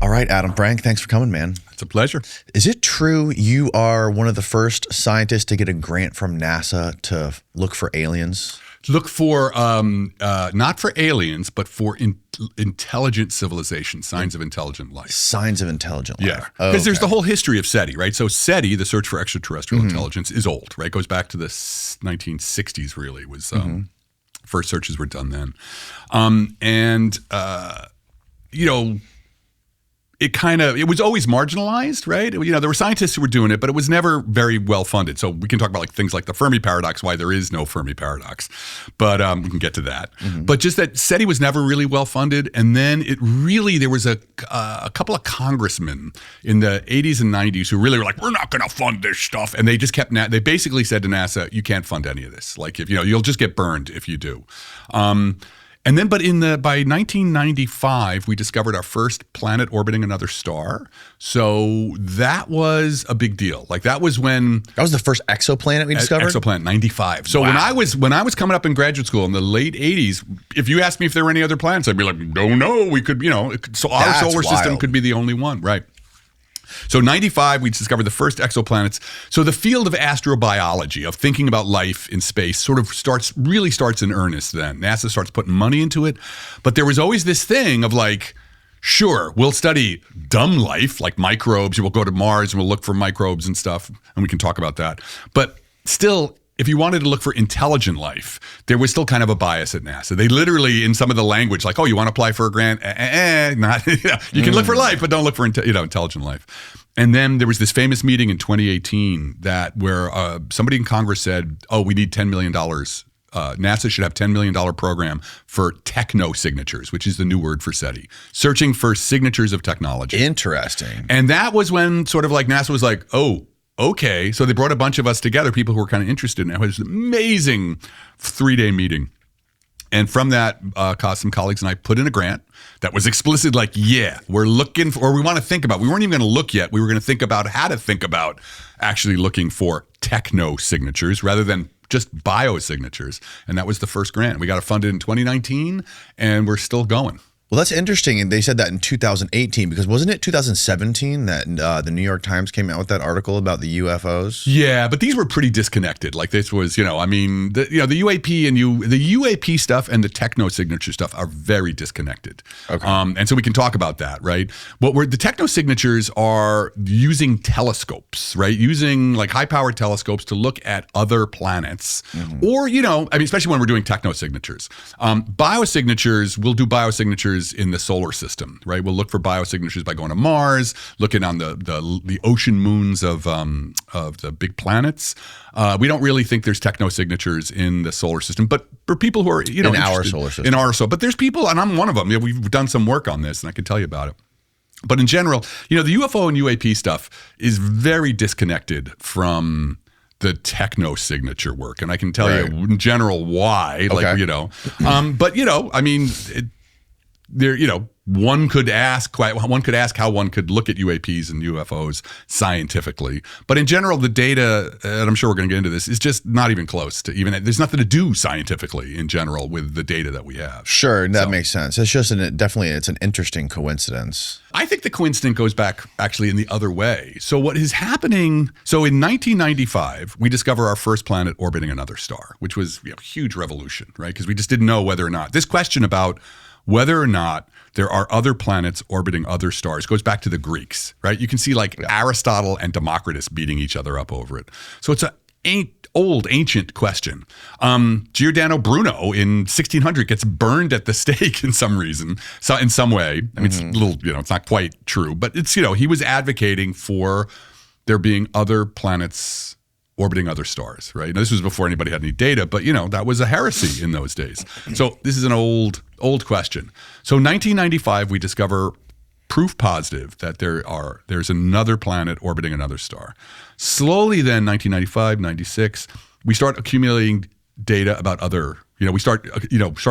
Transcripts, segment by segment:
All right, Adam Frank, thanks for coming, man. It's a pleasure. Is it true you are one of the first scientists to get a grant from NASA to look for aliens? Look for, not for aliens, but for intelligent civilization, signs of intelligent life. Signs of intelligent life. Yeah, because there's the whole history of SETI, right? So SETI, the search for extraterrestrial intelligence, is old, right? It goes back to the 1960s, really, was first searches were done then. It was always marginalized, right? There were scientists who were doing it, but it was never very well funded. So we can talk about things like the Fermi paradox, why there is no Fermi paradox, but we can get to that. But just that SETI was never really well funded. And then there was a couple of congressmen in the 80s and 90s who really were like, we're not going to fund this stuff. And they just they basically said to NASA, you can't fund any of this. Like, if you'll just get burned if you do. By 1995, we discovered our first planet orbiting another star. So that was a big deal. Like, that was when that was the first exoplanet we discovered. Exoplanet 95. So when I was coming up in graduate school in the late 80s, if you asked me if there were any other planets, I'd be like, no, we could. So our solar system could be the only one, right? So 95, we discovered the first exoplanets. So the field of astrobiology, of thinking about life in space, sort of really starts in earnest then. NASA starts putting money into it. But there was always this thing of like, sure, we'll study dumb life, like microbes. We'll go to Mars and we'll look for microbes and stuff, and we can talk about that. But still, if you wanted to look for intelligent life, there was still kind of a bias at NASA. They literally, in some of the language, like, oh, you want to apply for a grant? Not. You can look for life, but don't look for intelligent life. And then there was this famous meeting in 2018 where somebody in Congress said, oh, we need $10 million. NASA should have $10 million program for techno-signatures, which is the new word for SETI, searching for signatures of technology. Interesting. And that was when sort of like NASA was like, oh, okay. So they brought a bunch of us together, people who were kind of interested in it. It was an amazing 3-day meeting. And from that, some colleagues and I put in a grant that was explicit, like, yeah, we're looking for, or we want to think about, we weren't even going to look yet. We were going to think about how to think about actually looking for techno-signatures rather than just biosignatures. And that was the first grant. We got it funded in 2019, and we're still going. Well, that's interesting. And they said that in 2018, because wasn't it 2017 that the New York Times came out with that article about the UFOs? Yeah, but these were pretty disconnected. Like, this was, the UAP the UAP stuff and the techno-signature stuff are very disconnected. Okay. And so we can talk about that, right? The techno-signatures are using telescopes, right? Using like high-powered telescopes to look at other planets, or especially when we're doing techno-signatures. Biosignatures, we'll do biosignatures in the solar system, right? We'll look for biosignatures by going to Mars, looking on the ocean moons of the big planets. We don't really think there's techno-signatures in the solar system, but for people who are in our solar system, but there's people, and I'm one of them. We've done some work on this, and I can tell you about it. But in general, the UFO and UAP stuff is very disconnected from the techno-signature work, and I can tell you in general why. One could ask how one could look at UAPs and UFOs scientifically. But in general, the data, and I'm sure we're going to get into this, is just not even close to there's nothing to do scientifically in general with the data that we have. Sure, that makes sense. It's just it's an interesting coincidence. I think the coincidence goes back actually in the other way. So what is happening, so in 1995, we discover our first planet orbiting another star, which was a huge revolution, right? Because we just didn't know whether or not, this question about whether or not there are other planets orbiting other stars goes back to the Greeks, right? You can see Aristotle and Democritus beating each other up over it. So it's an ancient question. Giordano Bruno in 1600 gets burned at the stake in some reason, so in some way. I mean, it's a little, it's not quite true, but it's, he was advocating for there being other planets orbiting other stars, right? Now, this was before anybody had any data, but that was a heresy in those days. So this is an old question. So 1995, we discover proof positive that there's another planet orbiting another star. Slowly then, 1995, 96, we start accumulating data about other, we start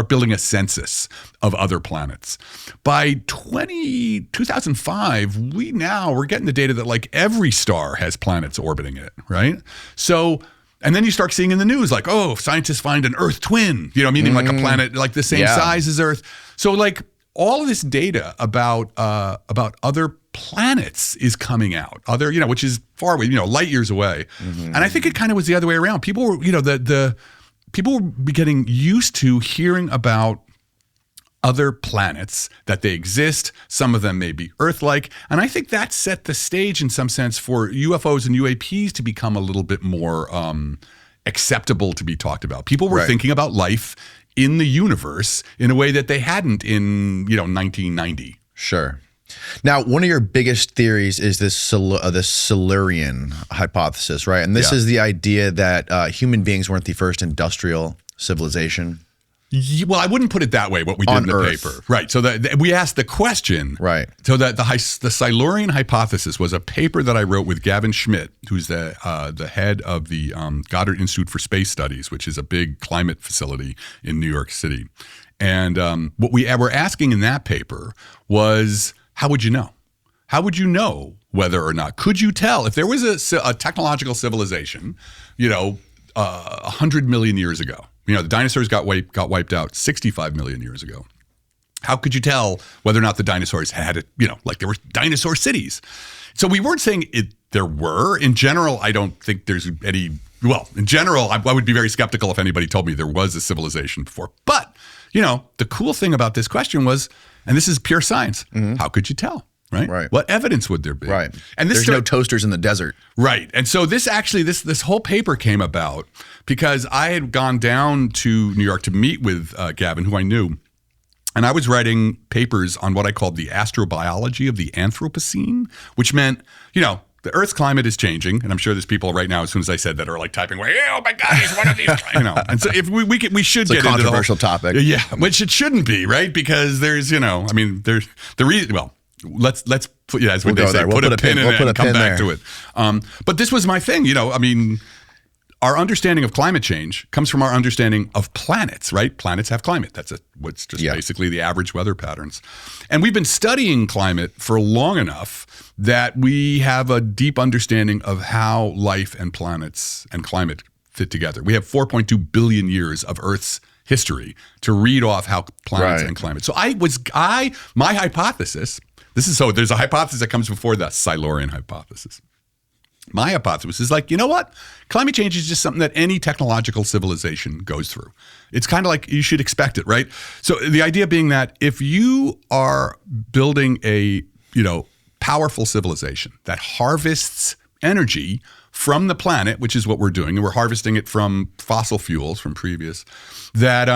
building a census of other planets. By 2005, we're getting the data that like every star has planets orbiting it, right? So And then you start seeing in the news like, oh, scientists find an Earth twin, meaning like a planet like the same size as Earth. So like all of this data about other planets is coming out, which is far away, light years away. And I think it kind of was the other way around. People were, people were getting used to hearing about other planets, that they exist. Some of them may be Earth-like. And I think that set the stage in some sense for UFOs and UAPs to become a little bit more acceptable to be talked about. People were thinking about life in the universe in a way that they hadn't in, 1990. Sure. Now, one of your biggest theories is this silurian hypothesis, right? And this is the idea that human beings weren't the first industrial civilization. Well, I wouldn't put it that way, what we did in the paper. Right. So we asked the question. Right. So that the Silurian hypothesis was a paper that I wrote with Gavin Schmidt, who's the head of the Goddard Institute for Space Studies, which is a big climate facility in New York City. And what we were asking in that paper was, how would you know? How would you know whether or not? Could you tell if there was a technological civilization, 100 million years ago? The dinosaurs got wiped out 65 million years ago. How could you tell whether or not the dinosaurs had it, like there were dinosaur cities? So we weren't saying there were. In general, I don't think there's any, in general, I would be very skeptical if anybody told me there was a civilization before. But, the cool thing about this question was, and this is pure science, how could you tell? Right. What evidence would there be? Right. And there's no toasters in the desert. Right. And so this whole paper came about because I had gone down to New York to meet with Gavin, who I knew, and I was writing papers on what I called the astrobiology of the Anthropocene, which meant, the Earth's climate is changing, and I'm sure there's people right now, as soon as I said that, are like typing away, oh my God, he's one of these, And so if we should get into the controversial topic. Yeah, which it shouldn't be, right? Because there's, there's the reason, let's put, as what they say, put a pin in it and come back to it. But this was my thing, our understanding of climate change comes from our understanding of planets, right? Planets have climate. That's what's just basically the average weather patterns. And we've been studying climate for long enough that we have a deep understanding of how life and planets and climate fit together. We have 4.2 billion years of Earth's history to read off how planets and climate. So my hypothesis, there's a hypothesis that comes before the Silurian hypothesis. My hypothesis is like, you know what? Climate change is just something that any technological civilization goes through. It's kind of like you should expect it, right? So the idea being that if you are building a, powerful civilization that harvests energy from the planet, which is what we're doing, and we're harvesting it from fossil fuels from previous, that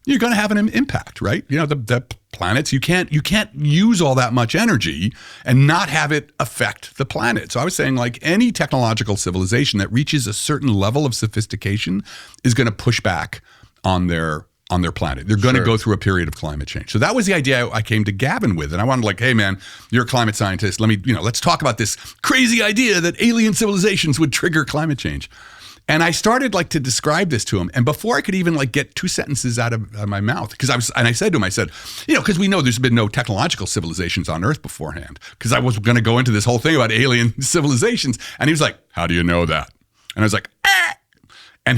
you're going to have an impact, right? The planets, you can't use all that much energy and not have it affect the planet. So I was saying, like, any technological civilization that reaches a certain level of sophistication is going to push back on their planet. They're going to go through a period of climate change. So that was the idea I came to Gavin with. And I wanted hey man, you're a climate scientist. Let's talk about this crazy idea that alien civilizations would trigger climate change. And I started to describe this to him. And before I could even get two sentences out of my mouth, I said to him, because we know there's been no technological civilizations on Earth beforehand, because I was going to go into this whole thing about alien civilizations. And he was like, how do you know that? And I was like, ah. And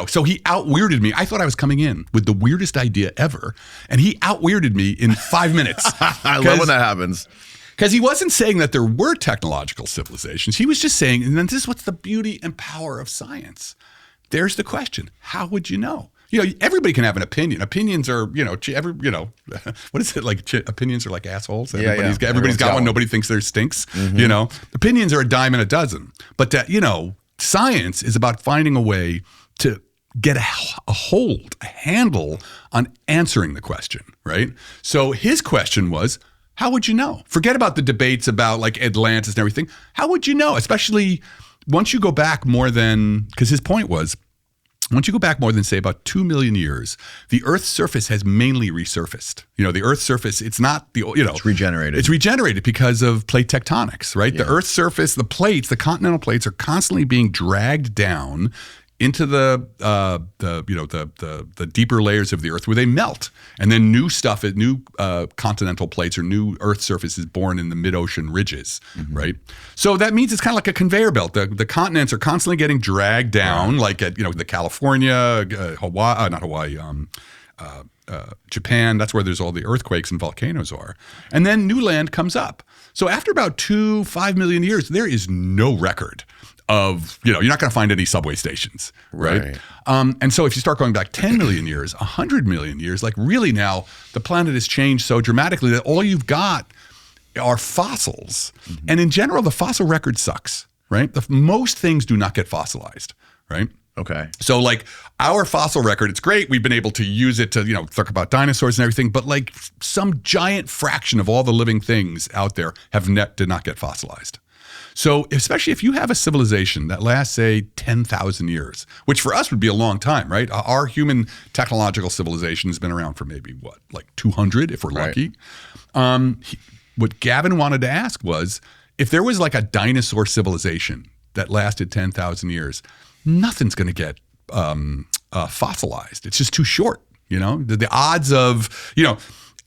so he out-weirded me. I thought I was coming in with the weirdest idea ever. And he out-weirded me in 5 minutes. I love when that happens. Because he wasn't saying that there were technological civilizations. He was just saying, and then this is what's the beauty and power of science. There's the question. How would you know? Everybody can have an opinion. Opinions are, what is it like? Opinions are like assholes. Everybody's got one. Nobody thinks theirs stinks. Opinions are a dime and a dozen. But science is about finding a way to get a handle on answering the question, right? So his question was, how would you know? Forget about the debates about Atlantis and everything. How would you know? Especially once you go back because his point was, once you go back more than, say, about 2 million years, the Earth's surface has mainly resurfaced. The Earth's surface, it's not it's regenerated. It's regenerated because of plate tectonics, right? Yeah. The Earth's surface, the continental plates are constantly being dragged down into the deeper layers of the Earth where they melt, and then new continental plates or new Earth surface is born in the mid-ocean ridges, right? So that means it's kind of like a conveyor belt. The continents are constantly getting dragged down, like at the California, Hawaii, not Hawaii. Japan, that's where there's all the earthquakes and volcanoes are. And then new land comes up. So after about 5 million years, there is no record of, you're not going to find any subway stations, right? And so if you start going back 10 million years, 100 million years, like really now the planet has changed so dramatically that all you've got are fossils. And in general, the fossil record sucks, right? Most things do not get fossilized, right? Okay. So like our fossil record, it's great. We've been able to use it to, talk about dinosaurs and everything, but like some giant fraction of all the living things out there did not get fossilized. So especially if you have a civilization that lasts, say, 10,000 years, which for us would be a long time, right? Our human technological civilization has been around for maybe, like 200 if we're lucky. What Gavin wanted to ask was, if there was like a dinosaur civilization that lasted 10,000 years, nothing's going to get fossilized. It's just too short, The odds of,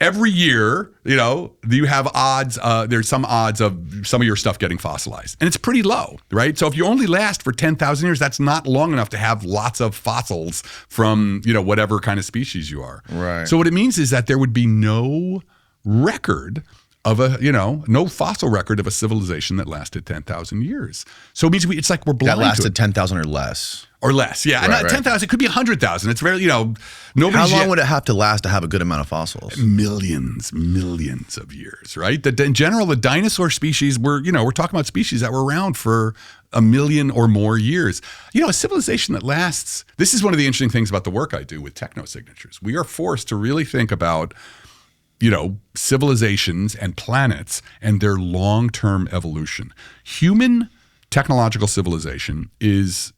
every year, you have odds, there's some odds of some of your stuff getting fossilized. And it's pretty low, right? So if you only last for 10,000 years, that's not long enough to have lots of fossils from, whatever kind of species you are. Right. So what it means is that there would be no record of no fossil record of a civilization that lasted 10,000 years. So it means it's like we're blind. That lasted 10,000 or less. Or less, yeah. Right, 10,000, it could be 100,000. It's very, nobody's How long would it have to last to have a good amount of fossils? Millions of years, right? In general, the dinosaur species we're talking about species that were around for 1 million or more years. A civilization that lasts, this is one of the interesting things about the work I do with Techno-signatures. We are forced to really think about civilizations and planets and their long-term evolution. Human technological civilization is,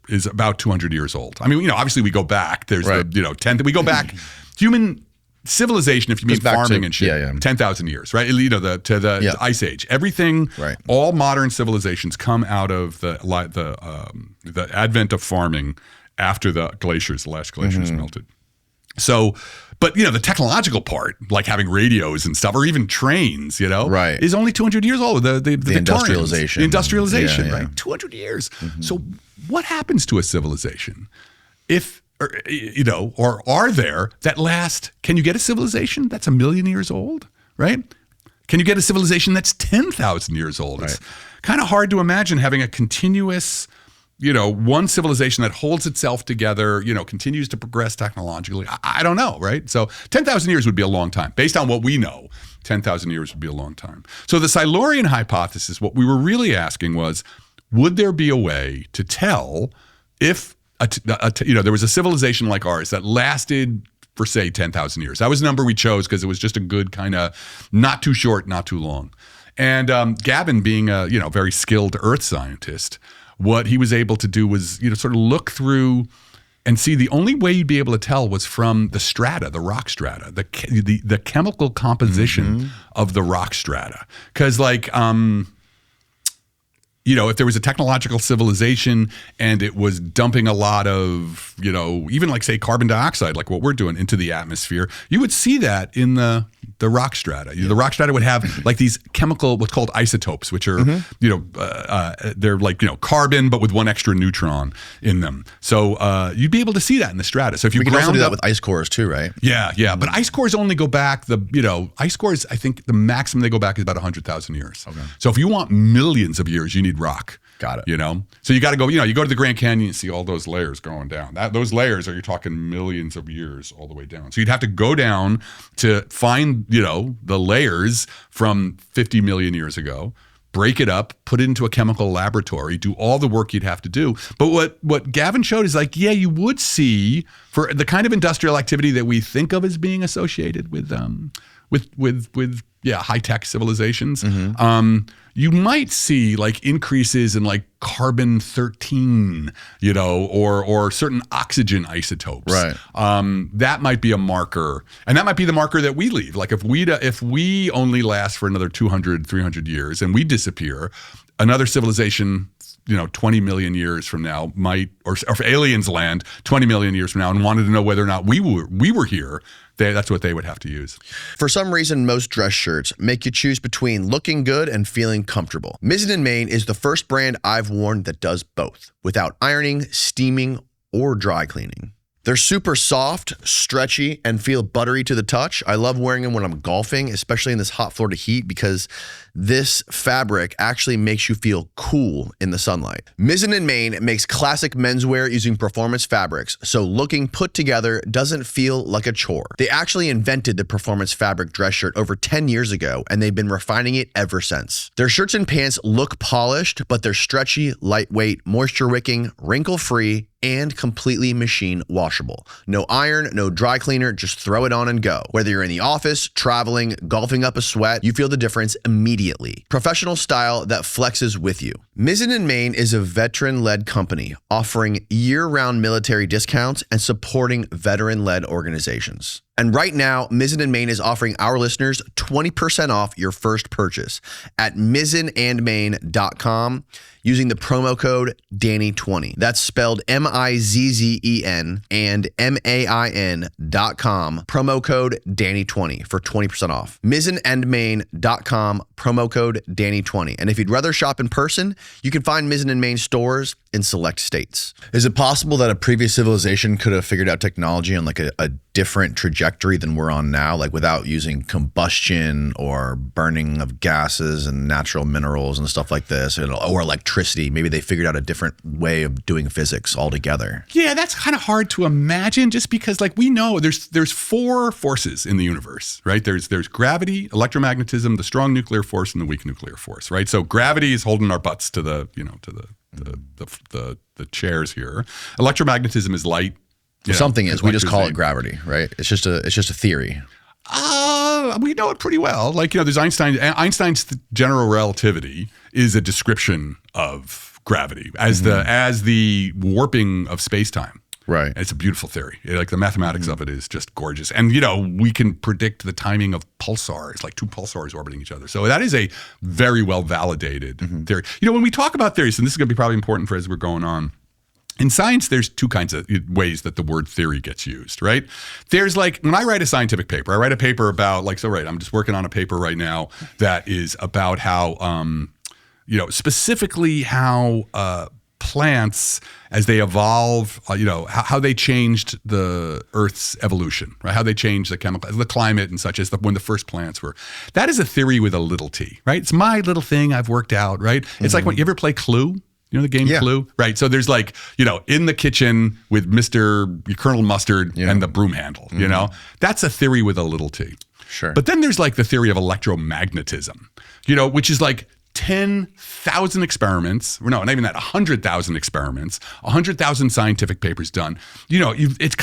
is about 200 years old. I mean, obviously we go back. There's we go back. Human civilization, if you mean farming and shit, 10,000 years, right? To the Ice Age. Everything, all modern civilizations come out of the advent of farming after the last glaciers melted. So, but the technological part, like having radios and stuff, or even trains, is only 200 years old. The industrialization, right? 200 years. So, what happens to a civilization if, or are there that last? Can you get a civilization that's 1 million years old, right? Can you get a civilization that's 10,000 years old? It's kind of hard to imagine having a continuous, one civilization that holds itself together, continues to progress technologically. I don't know, right? So 10,000 years would be a long time. Based on what we know, 10,000 years would be a long time. So the Silurian hypothesis, what we were really asking was, would there be a way to tell if, there was a civilization like ours that lasted for, say, 10,000 years? That was the number we chose because it was just a good kind of not too short, not too long. And Gavin, being a very skilled Earth scientist, what he was able to do was, sort of look through and see the only way you'd be able to tell was from the strata, the rock strata, the chemical composition of the rock strata. Because if there was a technological civilization and it was dumping a lot of, even like say carbon dioxide, like what we're doing, into the atmosphere, you would see that in the rock strata. The rock strata would have like these chemical, what's called isotopes, which are, they're like, carbon, but with one extra neutron in them. So you'd be able to see that in the strata. So if you can also do that with ice cores too, right? Yeah. But ice cores only go back, ice cores, I think the maximum they go back is about 100,000 years. Okay. So if you want millions of years, you need rock. Got it. So you got to go, you go to the Grand Canyon and see all those layers going down. Those layers you're talking millions of years all the way down. So you'd have to go down to find, the layers from 50 million years ago, break it up, put it into a chemical laboratory, do all the work you'd have to do. But what Gavin showed is like, you would see, for the kind of industrial activity that we think of as being associated with high-tech civilizations, you might see like increases in like carbon-13, or certain oxygen isotopes. Right. That might be a marker, and that might be the marker that we leave. Like if we only last for another 200, 300 years and we disappear, another civilization 20 million years from now might, or if aliens land 20 million years from now and wanted to know whether or not we were here, that's what they would have to use. For some reason, most dress shirts make you choose between looking good and feeling comfortable. Mizzen & Main is the first brand I've worn that does both, without ironing, steaming, or dry cleaning. They're super soft, stretchy, and feel buttery to the touch. I love wearing them when I'm golfing, especially in this hot Florida heat, because this fabric actually makes you feel cool in the sunlight. Mizzen & Main makes classic menswear using performance fabrics, so looking put together doesn't feel like a chore. They actually invented the performance fabric dress shirt over 10 years ago, and they've been refining it ever since. Their shirts and pants look polished, but they're stretchy, lightweight, moisture-wicking, wrinkle-free, and completely machine washable. No iron, no dry cleaner, just throw it on and go. Whether you're in the office, traveling, golfing up a sweat, you feel the difference immediately. Professional style that flexes with you. Mizzen & Main is a veteran-led company offering year-round military discounts and supporting veteran-led organizations. And right now, Mizzen & Main is offering our listeners 20% off your first purchase at mizzenandmain.com using the promo code Danny20. That's spelled MIZZEN and MAIN.com, promo code Danny20 for 20% off. Mizzenandmain.com, promo code Danny20. And if you'd rather shop in person, you can find Mizzen & Main stores in select states. Is it possible that a previous civilization could have figured out technology on like a different trajectory than we're on now, like without using combustion or burning of gases and natural minerals and stuff like this, or electricity? Maybe they figured out a different way of doing physics altogether. Yeah, that's kind of hard to imagine, just because like we know there's four forces in the universe, right? There's gravity, electromagnetism, the strong nuclear force, and the weak nuclear force, right? So gravity is holding our butts to the chairs here. Electromagnetism is light. Something is. We just call it gravity, right? It's just a theory. We know it pretty well. Like, there's Einstein's general relativity is a description of gravity as the warping of space-time. Right. And it's a beautiful theory. Like the mathematics of it is just gorgeous. And, we can predict the timing of pulsars, like two pulsars orbiting each other. So that is a very well validated theory. When we talk about theories, and this is going to be probably important for as we're going on, in science, there's two kinds of ways that the word theory gets used, right? There's like, when I write a scientific paper, I write a paper about I'm just working on a paper right now that is about how, specifically how plants, as they evolve, how they changed the Earth's evolution, right? How they changed the climate and such as when the first plants were. That is a theory with a little t, right? It's my little thing I've worked out, right? It's like when you ever play Clue? The game Clue? Right. So there's like, in the kitchen with Colonel Mustard and the broom handle, That's a theory with a little t. Sure. But then there's like the theory of electromagnetism, which is like 10,000 experiments, no, not even that, 100,000 experiments, 100,000 scientific papers done. It's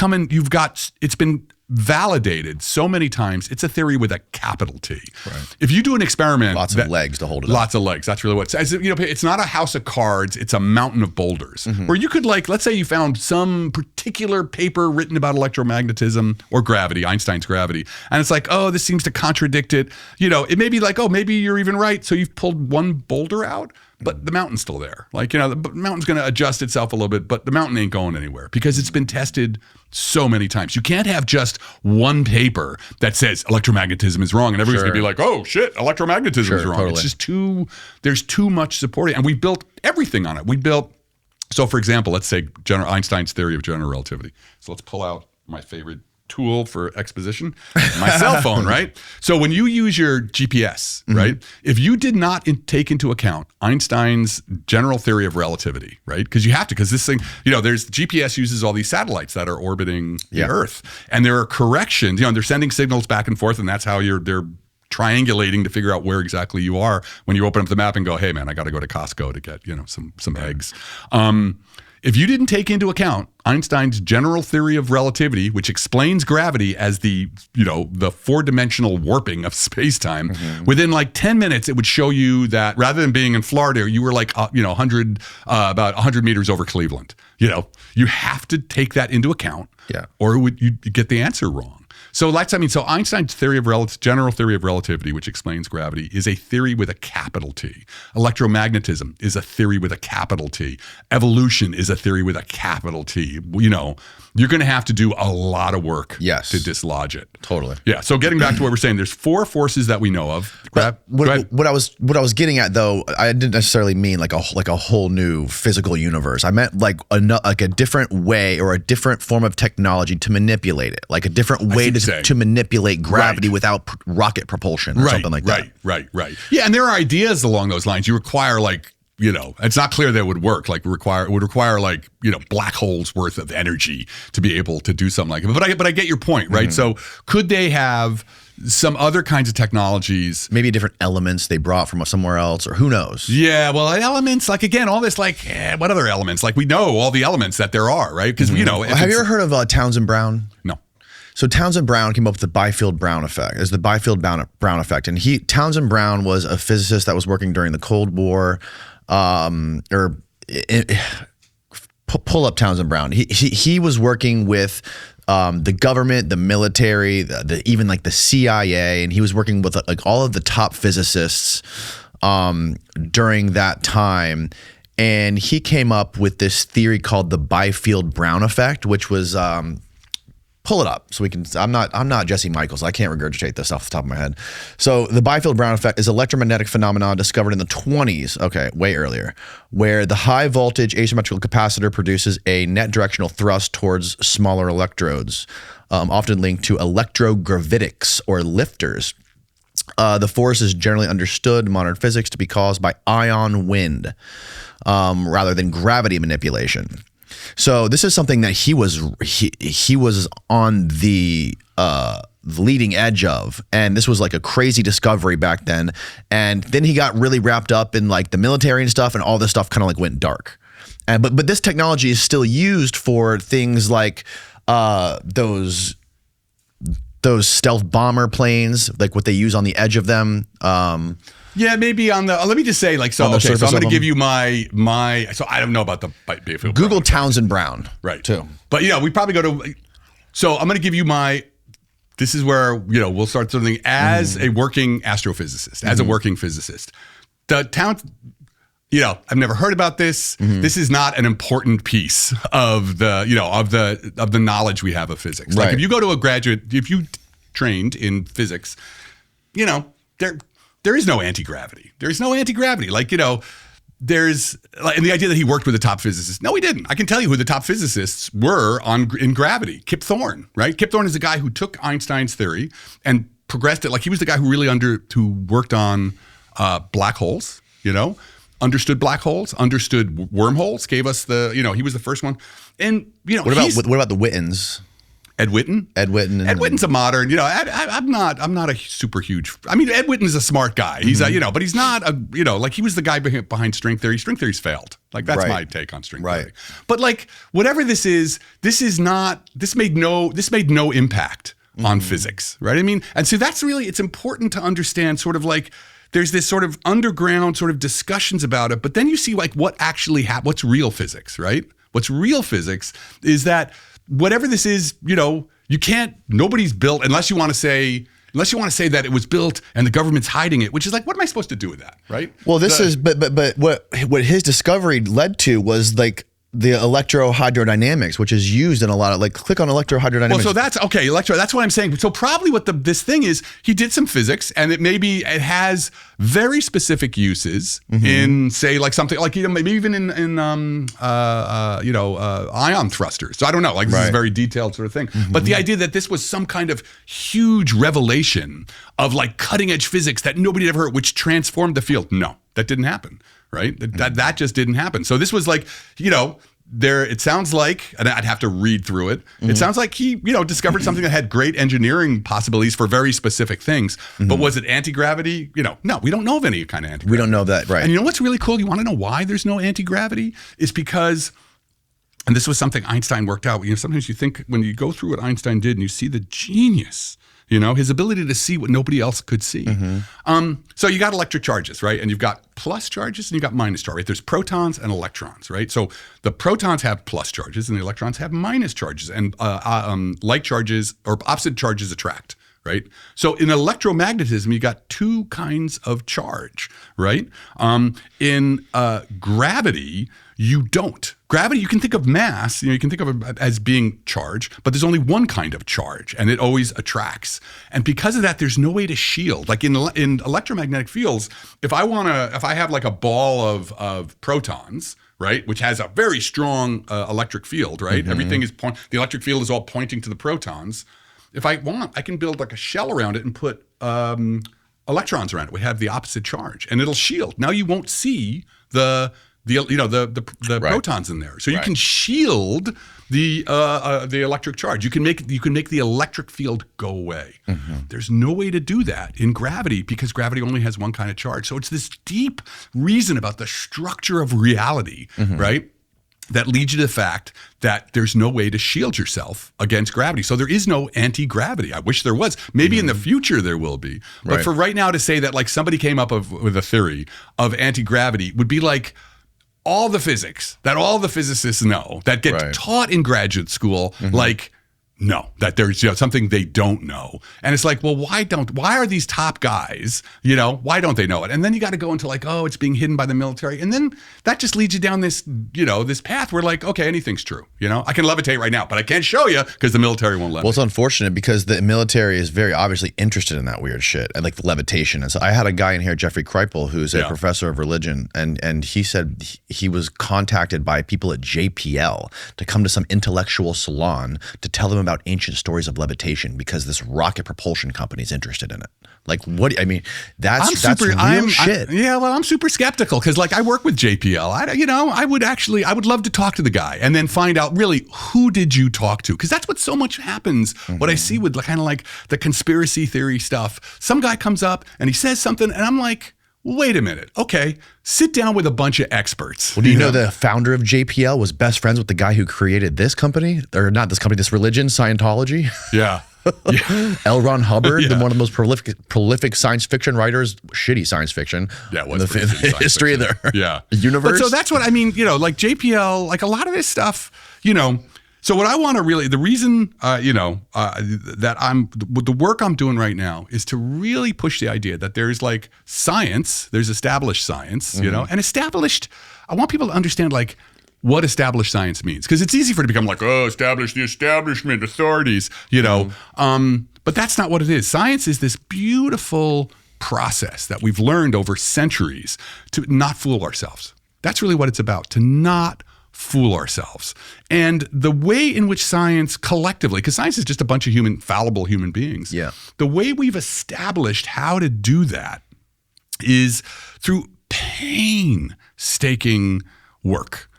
been validated so many times. It's a theory with a capital T. Right. If you do an experiment, lots of legs to hold it up. Lots of legs. That's really what it's. It's not a house of cards. It's a mountain of boulders. Where you could let's say you found some particular paper written about electromagnetism or gravity, Einstein's gravity, and it's like, oh, this seems to contradict it. It may be like, oh, maybe you're even right. So you've pulled one boulder out, but the mountain's still there. The mountain's going to adjust itself a little bit, but the mountain ain't going anywhere because it's been tested so many times. You can't have just one paper that says electromagnetism is wrong and everyone's going to be like, oh shit, electromagnetism is wrong. Totally. It's just there's too much support. And we built everything on it. So for example, let's say Einstein's theory of general relativity. So let's pull out my favorite tool for exposition, my cell phone, right? So when you use your GPS, right? If you did not take into account Einstein's general theory of relativity, right? Because you have to, because this thing, there's GPS uses all these satellites that are orbiting the Earth, and there are corrections, they're sending signals back and forth, and that's how they're triangulating to figure out where exactly you are when you open up the map and go, hey man, I got to go to Costco to get, some eggs. If you didn't take into account Einstein's general theory of relativity, which explains gravity as the four-dimensional warping of space-time, within like 10 minutes, it would show you that rather than being in Florida, you were like, about 100 meters over Cleveland. You have to take that into account, or you'd get the answer wrong. So Einstein's general theory of relativity, which explains gravity, is a theory with a capital T. Electromagnetism is a theory with a capital T. Evolution is a theory with a capital T. You know, you're going to have to do a lot of work to dislodge it. Totally. Yeah. So getting back to what we're saying, there's 4 forces that we know of. What I was getting at, though, I didn't necessarily mean like a whole new physical universe. I meant like a different way or a different form of technology to manipulate it, like a different way to manipulate gravity without rocket propulsion or something like that. Right. Yeah, and there are ideas along those lines. You require it's not clear that it would work. It would require black holes worth of energy to be able to do something like it. But I get your point, right? So could they have some other kinds of technologies? Maybe different elements they brought from somewhere else, or who knows? Yeah, well, elements, all this, what other elements? We know all the elements that there are, right? Because, have you ever heard of Townsend Brown? No. So Townsend Brown came up with the Biefeld-Brown effect. It's the Biefeld-Brown effect. And Townsend Brown was a physicist that was working during the Cold War, pull up Townsend Brown. He was working with the government, the military, even the CIA, and he was working with all of the top physicists during that time. And he came up with this theory called the Biefeld-Brown effect, which was pull it up so we can. I'm not Jesse Michaels. I can't regurgitate this off the top of my head. So the Biefeld-Brown effect is electromagnetic phenomenon discovered in the 20s. Okay, way earlier, where the high voltage asymmetrical capacitor produces a net directional thrust towards smaller electrodes, often linked to electrogravitics or lifters. The force is generally understood in modern physics to be caused by ion wind, rather than gravity manipulation. So this is something that he was on the leading edge of, and this was a crazy discovery back then. And then he got really wrapped up in the military and stuff, and all this stuff kind of went dark. And but this technology is still used for things like those stealth bomber planes, what they use on the edge of them. Yeah, maybe on the. Let me just say, so I'm going to give you my. So I don't know about the Biefeld. Google Townsend Brown, right? Too. But we probably go to. So I'm going to give you my. This is where we'll start something as a working astrophysicist, as a working physicist. The town. I've never heard about this. This is not an important piece of the of the knowledge we have of physics. Right. If you go to if you trained in physics, there is no anti-gravity. There's no anti-gravity. There's and the idea that he worked with the top physicists. No, he didn't. I can tell you who the top physicists were in gravity. Kip Thorne, right? Kip Thorne is the guy who took Einstein's theory and progressed it. He was the guy who really who worked on black holes, understood black holes, understood wormholes, gave us he was the first one. And, what about the Whittons? Ed Witten? Ed Witten's a modern, I'm not a super huge, Ed Witten is a smart guy. He's but he's not he was the guy behind string theory. String theory's failed. That's my take on string theory. But whatever this made no impact on physics, right? And so that's really, it's important to understand there's this sort of underground sort of discussions about it, but then you see what actually what's real physics, right? What's real physics is that whatever this is, nobody's built unless you want to say that it was built and the government's hiding it, which is what am I supposed to do with that, right? Well, but what his discovery led to was the electrohydrodynamics, which is used in a lot of click on electrohydrodynamics. Well, so that's okay. That's what I'm saying. So probably what this thing is, he did some physics, and it has very specific uses in say something maybe even in ion thrusters. So I don't know. This is a very detailed sort of thing. But the idea that this was some kind of huge revelation of cutting edge physics that nobody had ever heard, which transformed the field. No, that didn't happen. Right? That just didn't happen. So this was it sounds like, and I'd have to read through it. It sounds like he, discovered something that had great engineering possibilities for very specific things. But was it anti-gravity? No, we don't know of any kind of anti-gravity. We don't know that, right. And what's really cool? You want to know why there's no anti-gravity? Is because, and this was something Einstein worked out. Sometimes you think when you go through what Einstein did and you see the genius his ability to see what nobody else could see. So you got electric charges, right? And you've got plus charges and you've got minus charges, right? There's protons and electrons, right? So the protons have plus charges and the electrons have minus charges, and like charges or opposite charges attract. Right. So in electromagnetism, you got two kinds of charge, right? In gravity, you don't. Gravity, you can think of mass, you can think of it as being charge, but there's only one kind of charge, and it always attracts. And because of that, there's no way to shield. Like in electromagnetic fields, if I have like a ball of protons, right, which has a very strong electric field, right? Everything is the electric field is all pointing to the protons. If I want, I can build like a shell around it and put electrons around it. We have the opposite charge, and it'll shield. Now you won't see the protons in there, so you can shield the electric charge. You can make the electric field go away. There's no way to do that in gravity because gravity only has one kind of charge. So it's this deep reason about the structure of reality, right? That leads you to the fact that there's no way to shield yourself against gravity. So there is no anti-gravity. I wish there was. Maybe in the future there will be. But for right now to say that like somebody came up with a theory of anti-gravity would be like all the physics that all the physicists know that get taught in graduate school, like, no, that there's something they don't know. And it's like, well, why are these top guys, why don't they know it? And then you got to go into like, oh, it's being hidden by the military. And then that just leads you down this, this path where like, okay, anything's true. I can levitate right now, but I can't show you because the military won't let me. Well, it's unfortunate because the military is very obviously interested in that weird shit and like the levitation. And so I had a guy in here, Jeffrey Kreipel, who's a professor of religion. And he said he was contacted by people at JPL to come to some intellectual salon to tell them about ancient stories of levitation because this rocket propulsion company is interested in it. Like, what? I mean, that's real shit. I'm super skeptical because, like, I work with JPL. I would love to talk to the guy and then find out really who did you talk to, because that's what so much happens. What I see with kind of like the conspiracy theory stuff. Some guy comes up and he says something, and I'm like, wait a minute. Okay, sit down with a bunch of experts. Well, do you know the founder of JPL was best friends with the guy who created this company? Or not this company, this religion, Scientology? Yeah. L. Ron Hubbard, one of the most prolific science fiction writers, shitty science fiction in the history of the universe. But so that's what I mean, like JPL, like a lot of this stuff, So what I want to really, the reason, that the work I'm doing right now is to really push the idea that there's like science, there's established science, and established, I want people to understand like what established science means. Because it's easy for it to become like, oh, establish the establishment, authorities, but that's not what it is. Science is this beautiful process that we've learned over centuries to not fool ourselves. That's really what it's about, to not fool ourselves. And the way in which science collectively, because science is just a bunch of fallible human beings. Yeah. The way we've established how to do that is through painstaking work,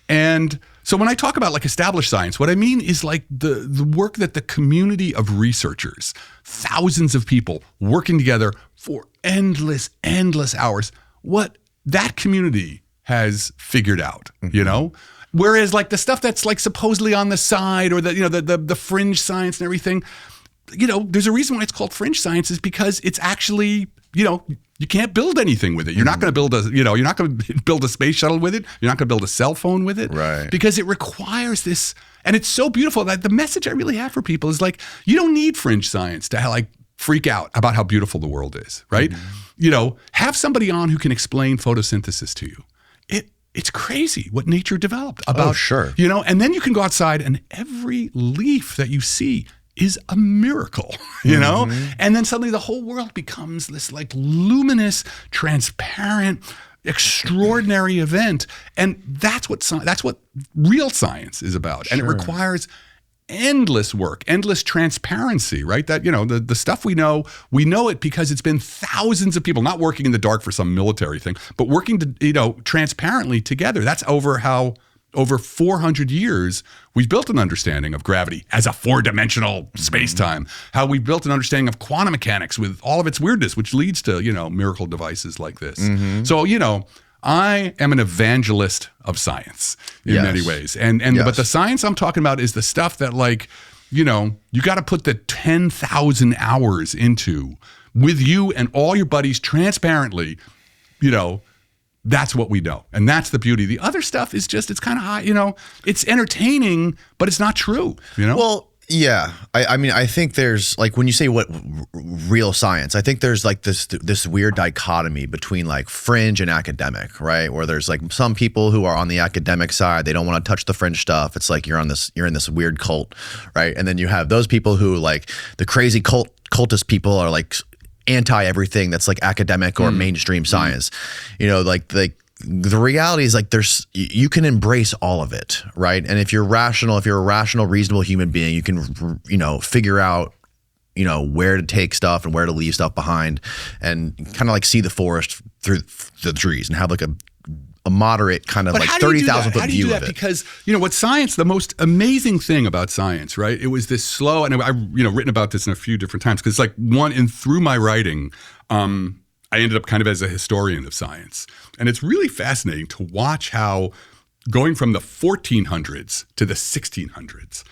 And so when I talk about like established science, what I mean is like the work that the community of researchers, thousands of people working together for endless hours, what that community has figured out, Whereas like the stuff that's like supposedly on the side or the fringe science and everything, there's a reason why it's called fringe science is because it's actually, you can't build anything with it. You're not going to build you're not going to build a space shuttle with it. You're not going to build a cell phone with it. Right. Because it requires this, and it's so beautiful that the message I really have for people is like, you don't need fringe science to like freak out about how beautiful the world is, right? Have somebody on who can explain photosynthesis to you. It's crazy what nature developed about, and then you can go outside and every leaf that you see is a miracle, and then suddenly the whole world becomes this like luminous, transparent, extraordinary event. And that's what real science is about. And it requires endless work, endless transparency, right? That, the stuff we know it because it's been thousands of people not working in the dark for some military thing, but working to, transparently together. That's over 400 years, we've built an understanding of gravity as a four-dimensional space-time, how we built an understanding of quantum mechanics with all of its weirdness, which leads to, miracle devices like this. So, I am an evangelist of science in many ways. But the science I'm talking about is the stuff that like, you got to put the 10,000 hours into with you and all your buddies transparently, that's what we know. And that's the beauty. The other stuff is just, it's kind of high, it's entertaining, but it's not true, Well, yeah. I mean, I think there's like, when you say what real science, I think there's like this weird dichotomy between like fringe and academic, right? Where there's like some people who are on the academic side, they don't want to touch the fringe stuff. It's like you're in this weird cult, right? And then you have those people who like the crazy cultist people are like anti everything that's like academic or mainstream science. The reality is like you can embrace all of it, right? And if you're a rational, reasonable human being, you can, figure out, where to take stuff and where to leave stuff behind, and kind of like see the forest through the trees and have like a moderate kind of like 30,000 foot view of it. Because, what science, the most amazing thing about science, right? It was this slow, and I've, written about this in a few different times, because like through my writing, I ended up kind of as a historian of science. And it's really fascinating to watch how going from the 1400s to the 1600s,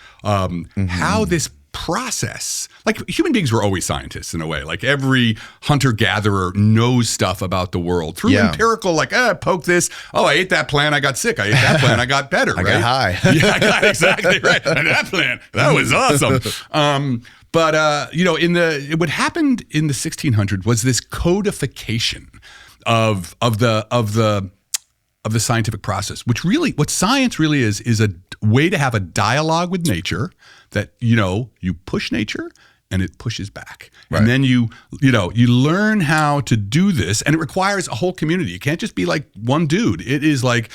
how this process, like human beings were always scientists in a way, like every hunter-gatherer knows stuff about the world through empirical, like, poke this, I ate that plant, I got sick, I ate that plant, I got better, right? I got high. Yeah, I got exactly right. And that plant, that was awesome. But what happened in the 1600s was this codification of the scientific process, which really, what science really is a way to have a dialogue with nature that, you push nature and it pushes back. Right. And then you learn how to do this, and it requires a whole community. It can't just be like one dude. It is like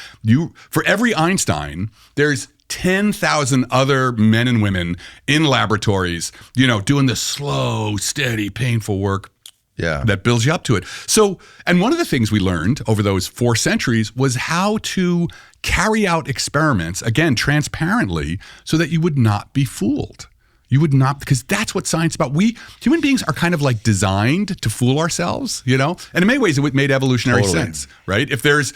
for every Einstein, there's 10,000 other men and women in laboratories, doing the slow, steady, painful work that builds you up to it. So, and one of the things we learned over those 4 centuries was how to carry out experiments, again, transparently, so that you would not be fooled. You would not, because that's what science is about. We, human beings, are kind of like designed to fool ourselves, and in many ways it made evolutionary sense, right? If there's,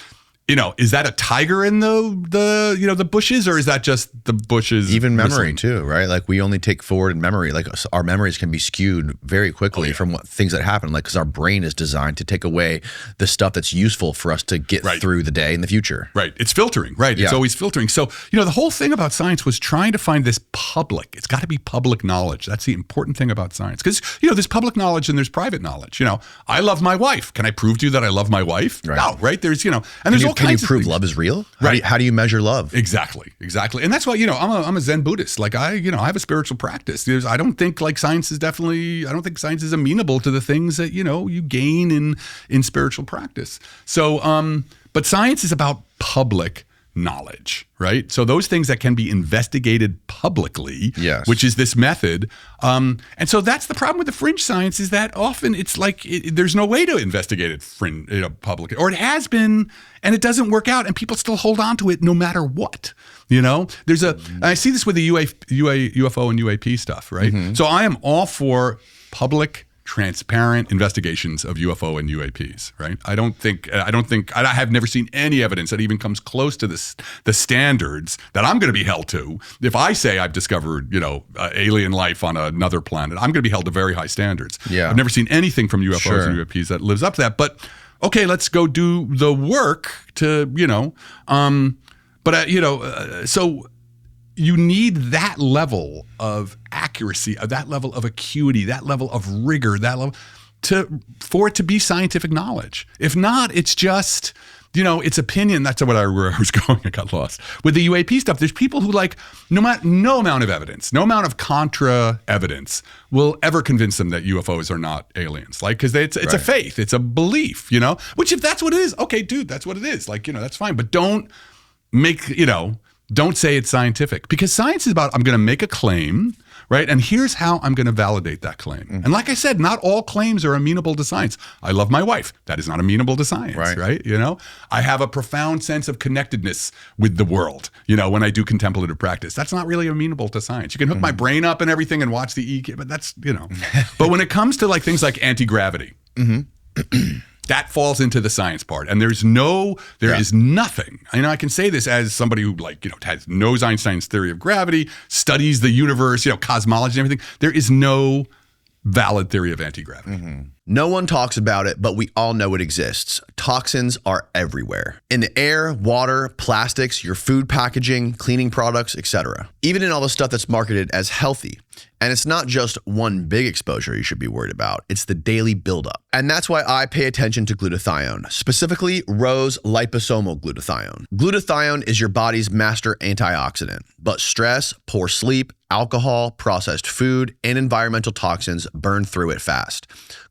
is that a tiger in the bushes, or is that just the bushes? Even memory too, right? Like we only take forward in memory. Like our memories can be skewed very quickly from things that happen. Like because our brain is designed to take away the stuff that's useful for us to get through the day in the future. Right. It's filtering. Right. It's always filtering. So the whole thing about science was trying to find this public. It's got to be public knowledge. That's the important thing about science, because there's public knowledge and there's private knowledge. I love my wife. Can I prove to you that I love my wife? Right. No. Right. There's and there's all. Can you prove love is real? Right. How do you measure love? Exactly. And that's why, I'm a Zen Buddhist. Like I have a spiritual practice. I don't think science is amenable to the things that, you gain in spiritual practice. So, but science is about public knowledge, right? So those things that can be investigated publicly, which is this method. And so that's the problem with the fringe science, is that often it's like there's no way to investigate it publicly, or it has been, and it doesn't work out, and people still hold on to it no matter what. There's I see this with the UFO and UAP stuff, right? Mm-hmm. So I am all for public, transparent investigations of UFO and UAPs, right? I have never seen any evidence that even comes close to the standards that I'm going to be held to. If I say I've discovered, alien life on another planet, I'm going to be held to very high standards. Yeah. I've never seen anything from UFOs and UAPs that lives up to that. But okay, let's go do the work to, so you need that level of accuracy, that level of acuity, that level of rigor, that level for it to be scientific knowledge. If not, it's just, it's opinion. That's where I was going. I got lost. With the UAP stuff, there's people who no amount of evidence, no amount of contra evidence will ever convince them that UFOs are not aliens. Like, because it's a faith, it's a belief, which if that's what it is, okay, dude, that's what it is. Like, that's fine. But don't don't say it's scientific, because science is about, I'm going to make a claim, right? And here's how I'm going to validate that claim. Mm-hmm. And like I said, not all claims are amenable to science. I love my wife. That is not amenable to science, right? I have a profound sense of connectedness with the world, when I do contemplative practice. That's not really amenable to science. You can hook my brain up and everything and watch the but that's, but when it comes to like things like anti-gravity, That falls into the science part. And there is nothing. I can say this as somebody who knows Einstein's theory of gravity, studies the universe, cosmology and everything. There is no valid theory of anti-gravity. Mm-hmm. No one talks about it, but we all know it exists. Toxins are everywhere. In the air, water, plastics, your food packaging, cleaning products, etc. Even in all the stuff that's marketed as healthy. And it's not just one big exposure you should be worried about. It's the daily buildup. And that's why I pay attention to glutathione, specifically rose liposomal glutathione. Glutathione is your body's master antioxidant, but stress, poor sleep, alcohol, processed food, and environmental toxins burn through it fast.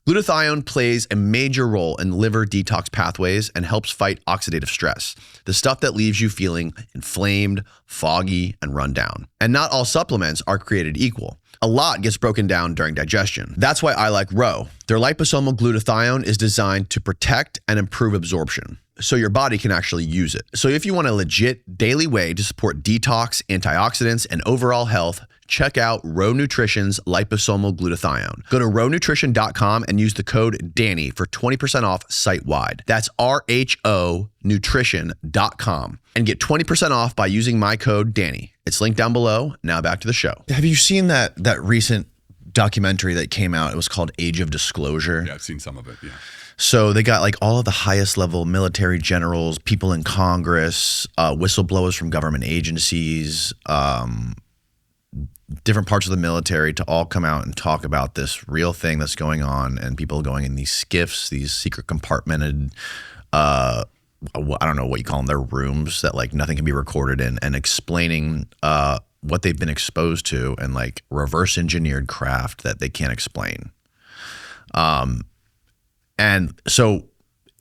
Glutathione plays a major role in liver detox pathways and helps fight oxidative stress, the stuff that leaves you feeling inflamed, foggy, and run down. And not all supplements are created equal. A lot gets broken down during digestion. That's why I like Ro. Their liposomal glutathione is designed to protect and improve absorption, so your body can actually use it. So if you want a legit daily way to support detox, antioxidants, and overall health, check out Ro Nutrition's liposomal glutathione. Go to ronutrition.com and use the code DANNY for 20% off site-wide. That's RHO nutrition.com and get 20% off by using my code DANNY. It's linked down below. Now back to the show. Have you seen that recent documentary that came out? It was called Age of Disclosure. Yeah, I've seen some of it, yeah. So they got like all of the highest level military generals, people in Congress, whistleblowers from government agencies, different parts of the military to all come out and talk about this real thing that's going on, and people going in these skiffs, these secret compartmented, I don't know what you call them, their rooms that like nothing can be recorded in, and explaining what they've been exposed to, and like reverse engineered craft that they can't explain. And so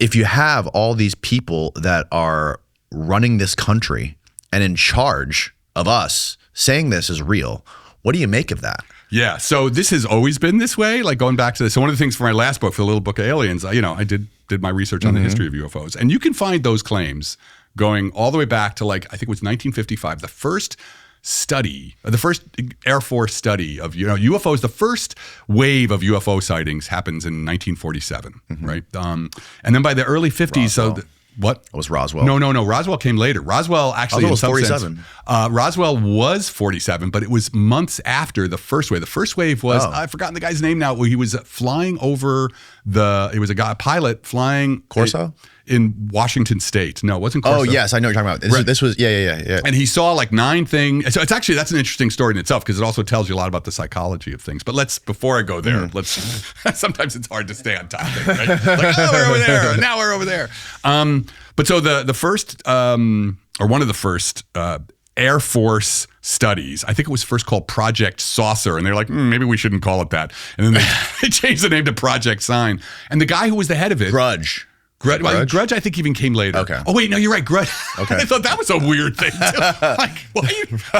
if you have all these people that are running this country and in charge of us saying this is real, what do you make of that? Yeah, so this has always been this way, like going back to this. So one of the things for my last book, for the Little Book of Aliens, I did my research on the history of UFOs. And you can find those claims going all the way back to like, I think it was 1955, the first study, the first Air Force study of UFOs. The first wave of UFO sightings happens in 1947, right? And then by the early 50s, what? It was Roswell. No. Roswell came later. Roswell actually was 47. Roswell was 47, but it was months after the first wave. The first wave was, I've forgotten the guy's name now. He was flying over it was a pilot flying. Corso? In Washington State. No, it wasn't Corso. Oh, yes. I know what you're talking about. This was, yeah. And he saw like 9 things. So that's an interesting story in itself, because it also tells you a lot about the psychology of things. But before I go there, sometimes it's hard to stay on topic, right? Like, we're over there. And now we're over there. But so the first, or one of the first Air Force studies, I think it was first called Project Saucer. And they're like, maybe we shouldn't call it that. And then they changed the name to Project Sign. And the guy who was the head of it. Grudge, I think, even came later. Okay. Oh, wait, no, you're right. Grudge. Okay. I thought that was a weird thing, too. Like,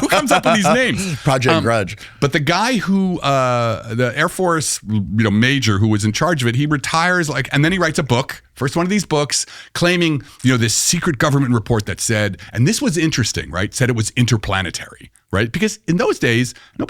who comes up with these names? Project Grudge. But the guy who, the Air Force, major who was in charge of it, he retires, and then he writes a book, first one of these books, claiming, this secret government report that said, and this was interesting, right? Said it was interplanetary, right? Because in those days, we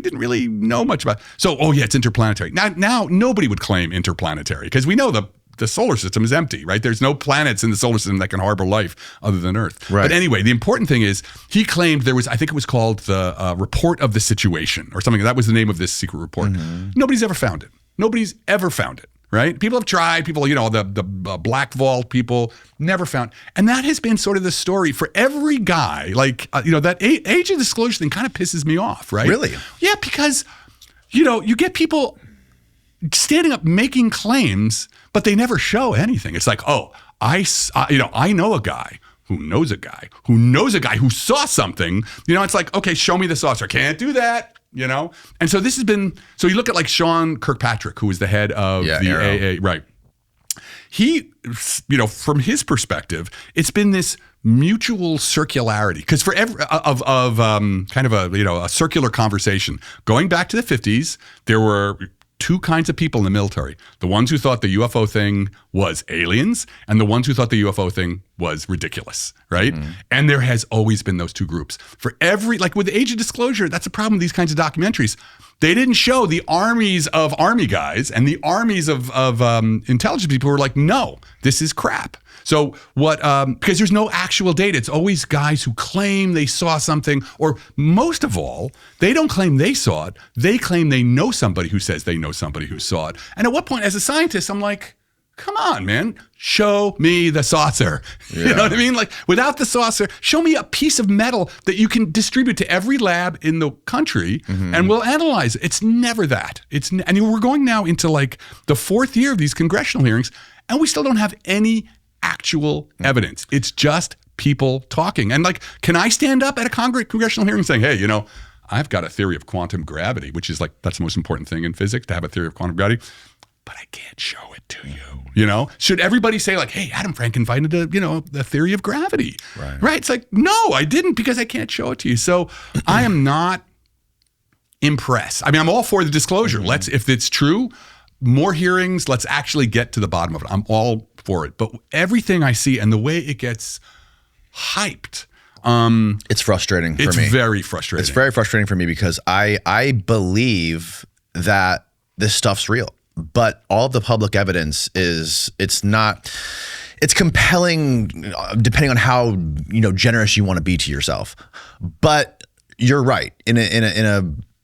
didn't really know much about it. So, it's interplanetary. Now nobody would claim interplanetary, because we know the solar system is empty, right? There's no planets in the solar system that can harbor life other than Earth. Right. But anyway, the important thing is he claimed there was, I think it was called the Report of the Situation or something. That was the name of this secret report. Nobody's ever found it. Nobody's ever found it, right? People have tried. People, the Black Vault people never found. And that has been sort of the story for every guy. That age of disclosure thing kind of pisses me off, right? Really? Yeah, because, you get people standing up making claims, but they never show anything. It's like, I know a guy who knows a guy who knows a guy who saw something. It's like, okay, show me the saucer. Can't do that. And so this has been. So you look at like Sean Kirkpatrick, who was the head of the AA, right? He, from his perspective, it's been this mutual circularity, because for every kind of a circular conversation going back to the 50s, there were two kinds of people in the military. The ones who thought the UFO thing was aliens and the ones who thought the UFO thing was ridiculous, right? And there has always been those two groups. For every, like with the Age of Disclosure, that's a problem with these kinds of documentaries. They didn't show the armies of army guys and the armies of intelligence people who were like, no, this is crap. So what, because there's no actual data. It's always guys who claim they saw something, or most of all, they don't claim they saw it. They claim they know somebody who says they know somebody who saw it. And at what point, as a scientist, I'm like, come on, man, show me the saucer. Yeah. You know what I mean? Like without the saucer, show me a piece of metal that you can distribute to every lab in the country and we'll analyze it. It's never that. And we're going now into like the fourth year of these congressional hearings and we still don't have any actual evidence. It's just people talking. And like, can I stand up at a congressional hearing saying, hey, you know, I've got a theory of quantum gravity, which is like, that's the most important thing in physics, to have a theory of quantum gravity, but I can't show it to you. You know, should everybody say like, hey, Adam Frank invented the theory of gravity, right? It's like, no, I didn't, because I can't show it to you. So I am not impressed. I mean, I'm all for the disclosure. If it's true, more hearings, let's actually get to the bottom of it. I'm all for it. But everything I see and the way it gets hyped, it's frustrating for me. It's very frustrating. It's very frustrating for me because I believe that this stuff's real. But all of the public evidence it's compelling depending on how generous you want to be to yourself. But you're right. In a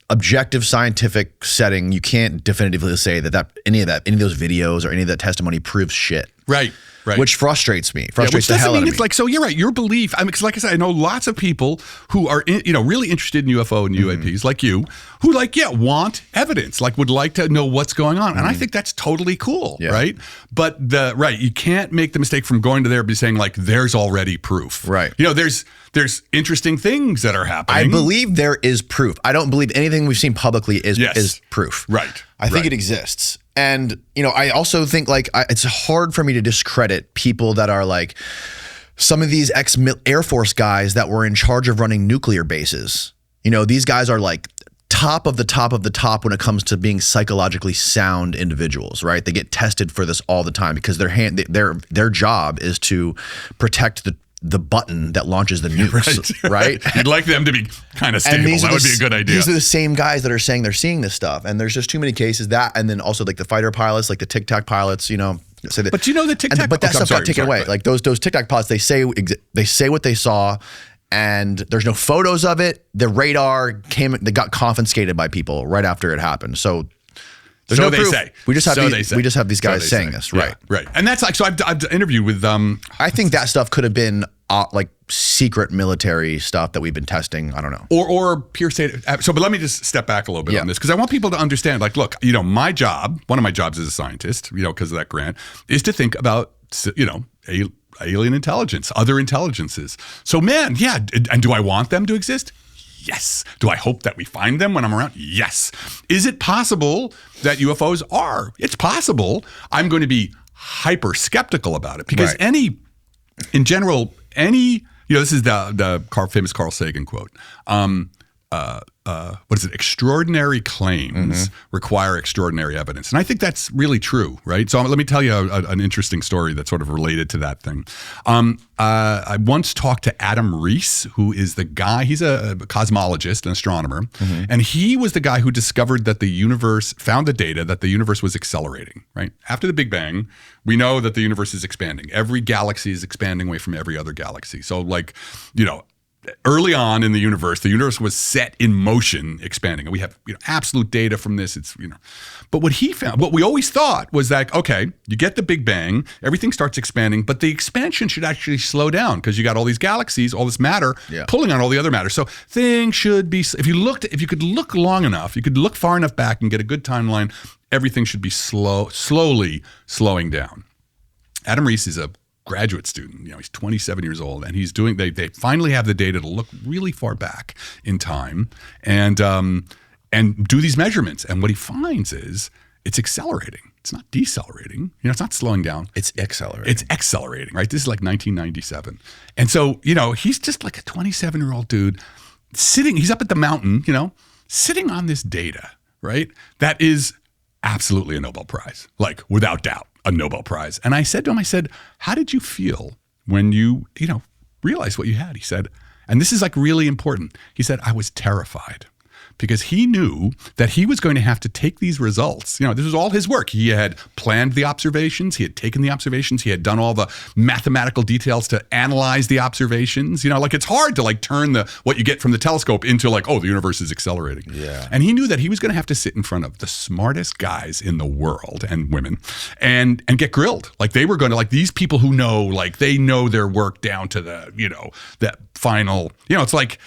objective scientific setting, you can't definitively say that any of those videos or any of that testimony proves shit. Right. Which frustrates me. Frustrates the hell out of me. It's like, so you're right. Your belief. I mean, because like I said, I know lots of people who are really interested in UFO and UAPs, like you, who want evidence, would like to know what's going on, and I think that's totally cool, right? But you can't make the mistake from going to there and be saying like, there's already proof, right? There's interesting things that are happening. I believe there is proof. I don't believe anything we've seen publicly is proof. Right. I think it exists. And, I also think it's hard for me to discredit people that are like some of these ex-Air Force guys that were in charge of running nuclear bases. These guys are like top of the top of the top when it comes to being psychologically sound individuals, right? They get tested for this all the time because their job is to protect the button that launches the nukes, right? You'd like them to be kind of stable. That would be a good idea. These are the same guys that are saying they're seeing this stuff. And there's just too many cases and then also like the fighter pilots, like the Tic Tac pilots, say that. But the Tic Tac, but that stuff got taken away. Like those Tic Tac pilots, they say what they saw, and there's no photos of it. The radar they got confiscated by people right after it happened. So there's no proof. Say. We just have these guys saying this, right? Yeah, right. And that's like, so I've interviewed with I think that stuff could have been like secret military stuff that we've been testing. I don't know. Or pure state. So, but let me just step back a little bit on this, because I want people to understand, like, look, my job, one of my jobs as a scientist, because of that grant, is to think about, alien intelligence, other intelligences. So, man, yeah. And do I want them to exist? Yes. Do I hope that we find them when I'm around? Yes. Is it possible that UFOs are? It's possible. I'm going to be hyper skeptical about it because in general, this is the famous Carl Sagan quote. What is it? Extraordinary claims require extraordinary evidence. And I think that's really true, right? So let me tell you an interesting story that's sort of related to that thing. I once talked to Adam Rees, who is the guy, he's a cosmologist, an astronomer, and he was the guy who discovered that found the data that the universe was accelerating, right? After the Big Bang, we know that the universe is expanding. Every galaxy is expanding away from every other galaxy. So early on in the universe was set in motion, expanding, and we have absolute data from this. It's but what he found, what we always thought was that okay, you get the Big Bang, everything starts expanding, but the expansion should actually slow down because you got all these galaxies, all this matter pulling on all the other matter. So things should be. If you could look long enough, you could look far enough back and get a good timeline. Everything should be slowly slowing down. Adam Rees is a graduate student, he's 27 years old, and he's doing. They finally have the data to look really far back in time and do these measurements. And what he finds is it's accelerating. It's not decelerating. It's not slowing down. It's accelerating. It's accelerating. Right. This is like 1997, and so he's just like a 27-year-old dude sitting. He's up at the mountain, sitting on this data. Right. That is absolutely a Nobel Prize, like without doubt, a Nobel Prize. And I said to him, I said, how did you feel when you realized what you had? He said, and this is like really important. He said, I was terrified. Because he knew that he was going to have to take these results. This was all his work. He had planned the observations. He had taken the observations. He had done all the mathematical details to analyze the observations. Like it's hard to like turn what you get from the telescope into like, oh, the universe is accelerating. Yeah. And he knew that he was going to have to sit in front of the smartest guys in the world and women and get grilled. Like they were going to, like these people who know, like they know their work down to the, that final, it's like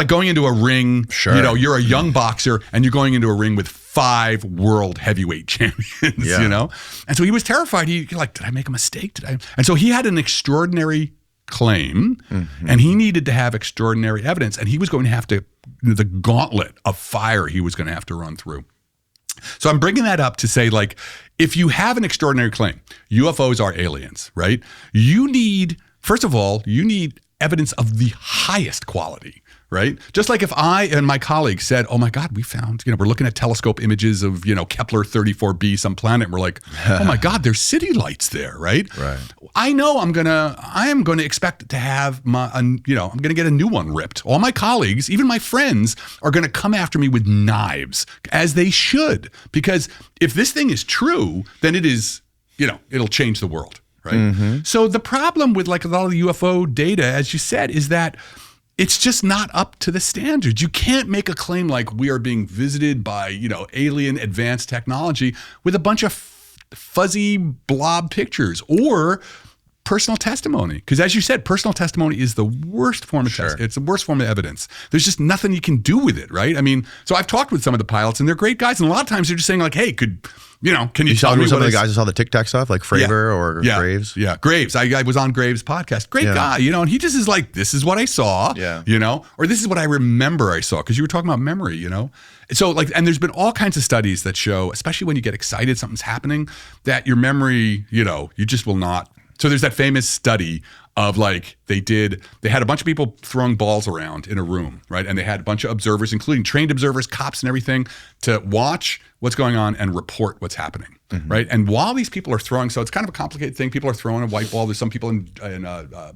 going into a ring. Sure. You're a young boxer and you're going into a ring with 5 world heavyweight champions, Yeah. And so he was terrified. He like, did I make a mistake? And so he had an extraordinary claim and he needed to have extraordinary evidence, and he was going to have to, the gauntlet of fire he was going to have to run through. So I'm bringing that up to say, like, if you have an extraordinary claim, UFOs are aliens, right? First of all, you need evidence of the highest quality, right? Just like if I and my colleagues said, oh my God, we found, we're looking at telescope images of, Kepler 34b, some planet. And we're like, oh my God, there's city lights there, right? Right. I know I am going to expect to have I'm going to get a new one ripped. All my colleagues, even my friends, are going to come after me with knives, as they should. Because if this thing is true, then it is, it'll change the world. Right. So the problem with like a lot of the UFO data, as you said, is that it's just not up to the standards. You can't make a claim like we are being visited by, alien advanced technology with a bunch of fuzzy blob pictures or personal testimony. Because as you said, personal testimony is the worst form of it's the worst form of evidence. There's just nothing you can do with it, right? I mean, so I've talked with some of the pilots and they're great guys. And a lot of times they're just saying like, hey, can you tell me some of the guys who saw the Tic Tac stuff, like Fravor or Graves? Yeah, Graves. I was on Graves' podcast. Great guy, and he just is like, this is what I saw, or this is what I remember I saw, because you were talking about memory, So like, and there's been all kinds of studies that show, especially when you get excited, something's happening, that your memory, you just will not. So there's that famous study of like they had a bunch of people throwing balls around in a room, right? And they had a bunch of observers, including trained observers, cops and everything, to watch what's going on and report what's happening, right? And while these people are throwing, so it's kind of a complicated thing. People are throwing a white ball. There's some people in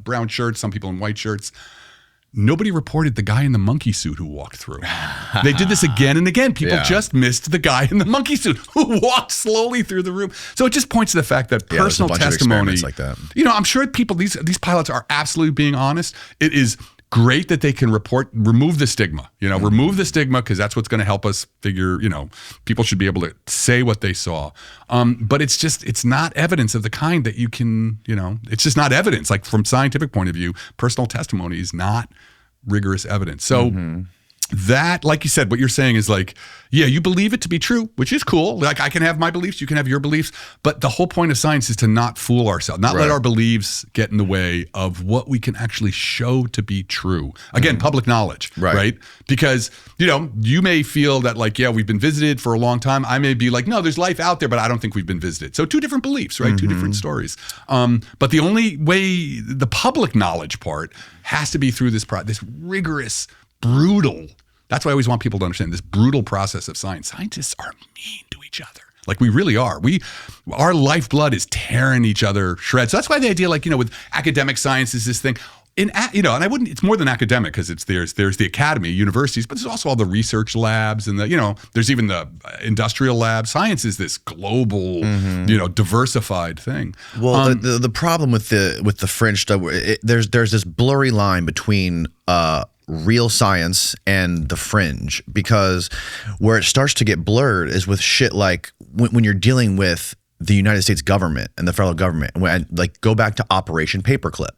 brown shirts, some people in white shirts. Nobody reported the guy in the monkey suit who walked through. They did this again and again. People just missed the guy in the monkey suit who walked slowly through the room. So it just points to the fact that personal testimony, like that. I'm sure people, these pilots are absolutely being honest. It is great that they can remove the stigma, remove the stigma, because that's what's going to help us figure, people should be able to say what they saw. But it's not evidence of the kind that you can, it's just not evidence. Like from scientific point of view, personal testimony is not rigorous evidence. So that, like you said, what you're saying is like, yeah, you believe it to be true, which is cool. Like I can have my beliefs, you can have your beliefs, but the whole point of science is to not fool ourselves, not let our beliefs get in the way of what we can actually show to be true. Again, public knowledge, right? Because, you may feel that like, yeah, we've been visited for a long time. I may be like, no, there's life out there, but I don't think we've been visited. So 2 different beliefs, right? 2 different stories. But the only way, the public knowledge part has to be through this rigorous, brutal. That's why I always want people to understand this brutal process of science. Scientists are mean to each other. Like we really are. Our lifeblood is tearing each other shreds. So that's why the idea, like, with academic science is this thing. And it's more than academic, because there's the academy, universities, but there's also all the research labs and there's even the industrial lab. Science is this global, diversified thing. Well, the problem with the fringe stuff, there's this blurry line between real science and the fringe, because where it starts to get blurred is with shit like when you're dealing with the United States government and the federal government. Like go back to Operation Paperclip.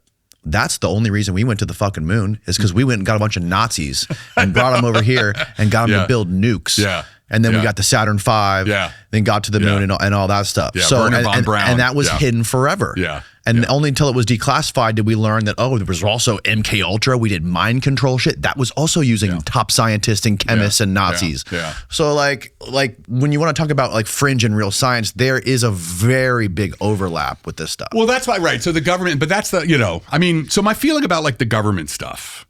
That's the only reason we went to the fucking moon, is because we went and got a bunch of Nazis and brought them over here and got them to build nukes. Yeah. And then we got the Saturn V, then got to the moon and all that stuff. Yeah, so Wernher von Braun. And that was hidden forever. Yeah. And only until it was declassified did we learn that, there was also MK Ultra. We did mind control shit. That was also using top scientists and chemists and Nazis. Yeah. So like when you want to talk about like fringe and real science, there is a very big overlap with this stuff. Well, that's why, right. So the government, but that's so my feeling about like the government stuff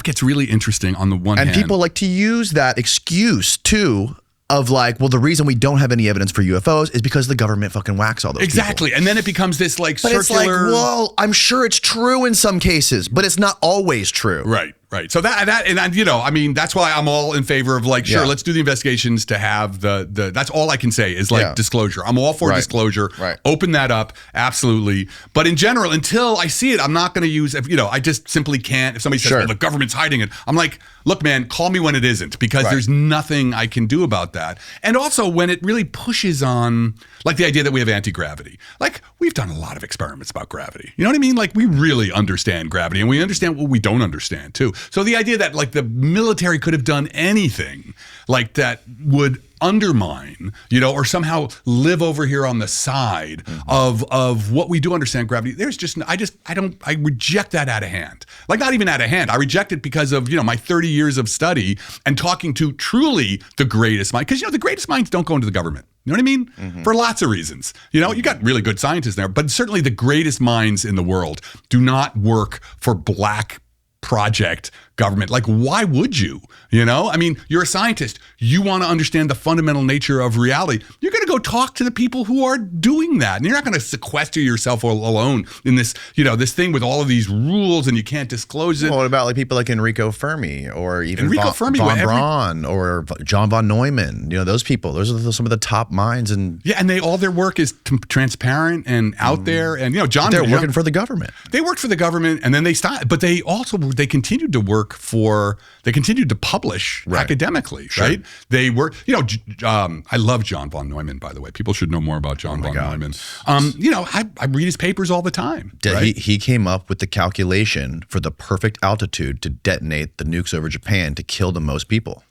gets really interesting on the one hand. And people like to use that excuse too of like, well, the reason we don't have any evidence for UFOs is because the government fucking whacks all those Exactly. people. And then it becomes this like But circular. it's like, well, I'm sure it's true in some cases, but it's not always true. Right. So that's why I'm all in favor of like, sure, let's do the investigations to have the that's all I can say is like disclosure. I'm all for disclosure. Right. Open that up. Absolutely. But in general, until I see it, I'm not going to use, I just simply can't. If somebody says, well, the government's hiding it, I'm like, look, man, call me when it isn't, because there's nothing I can do about that. And also when it really pushes on like the idea that we have anti-gravity. Like we've done a lot of experiments about gravity. You know what I mean? Like we really understand gravity, and we understand what we don't understand too. So the idea that like the military could have done anything like that would undermine, or somehow live over here on the side of what we do understand gravity. There's just, I reject that out of hand. Like not even out of hand. I reject it because of, my 30 years of study and talking to truly the greatest minds. Because, the greatest minds don't go into the government. You know what I mean? For lots of reasons. You got really good scientists there, but certainly the greatest minds in the world do not work for black project government. Like, why would you? I mean, you're a scientist. You want to understand the fundamental nature of reality. You're going to go talk to the people who are doing that. And you're not going to sequester yourself alone in this, this thing with all of these rules and you can't disclose it. Well, what about like people like Enrico Fermi or even von Braun or John von Neumann? Those people. Those are some of the top minds. And all their work is transparent and out there. And John, they're working for the government. They worked for the government, and then they stopped. But they continued to work they continued to publish academically, right? They were, I love John von Neumann, by the way. People should know more about John von Neumann. I read his papers all the time. He came up with the calculation for the perfect altitude to detonate the nukes over Japan to kill the most people.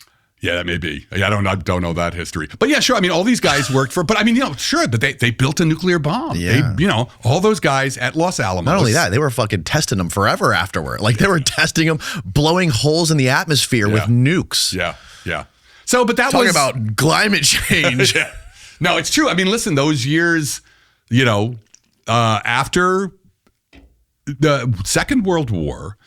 Yeah, that may be. I don't know that history. But yeah, sure. I mean, all these guys worked for, but I mean, sure, but they built a nuclear bomb. Yeah. They, all those guys at Los Alamos. Not only that, they were fucking testing them forever afterward. Like they were testing them, blowing holes in the atmosphere with nukes. Yeah. So, but that Talking about climate change. No, it's true. I mean, listen, those years, after the Second World War,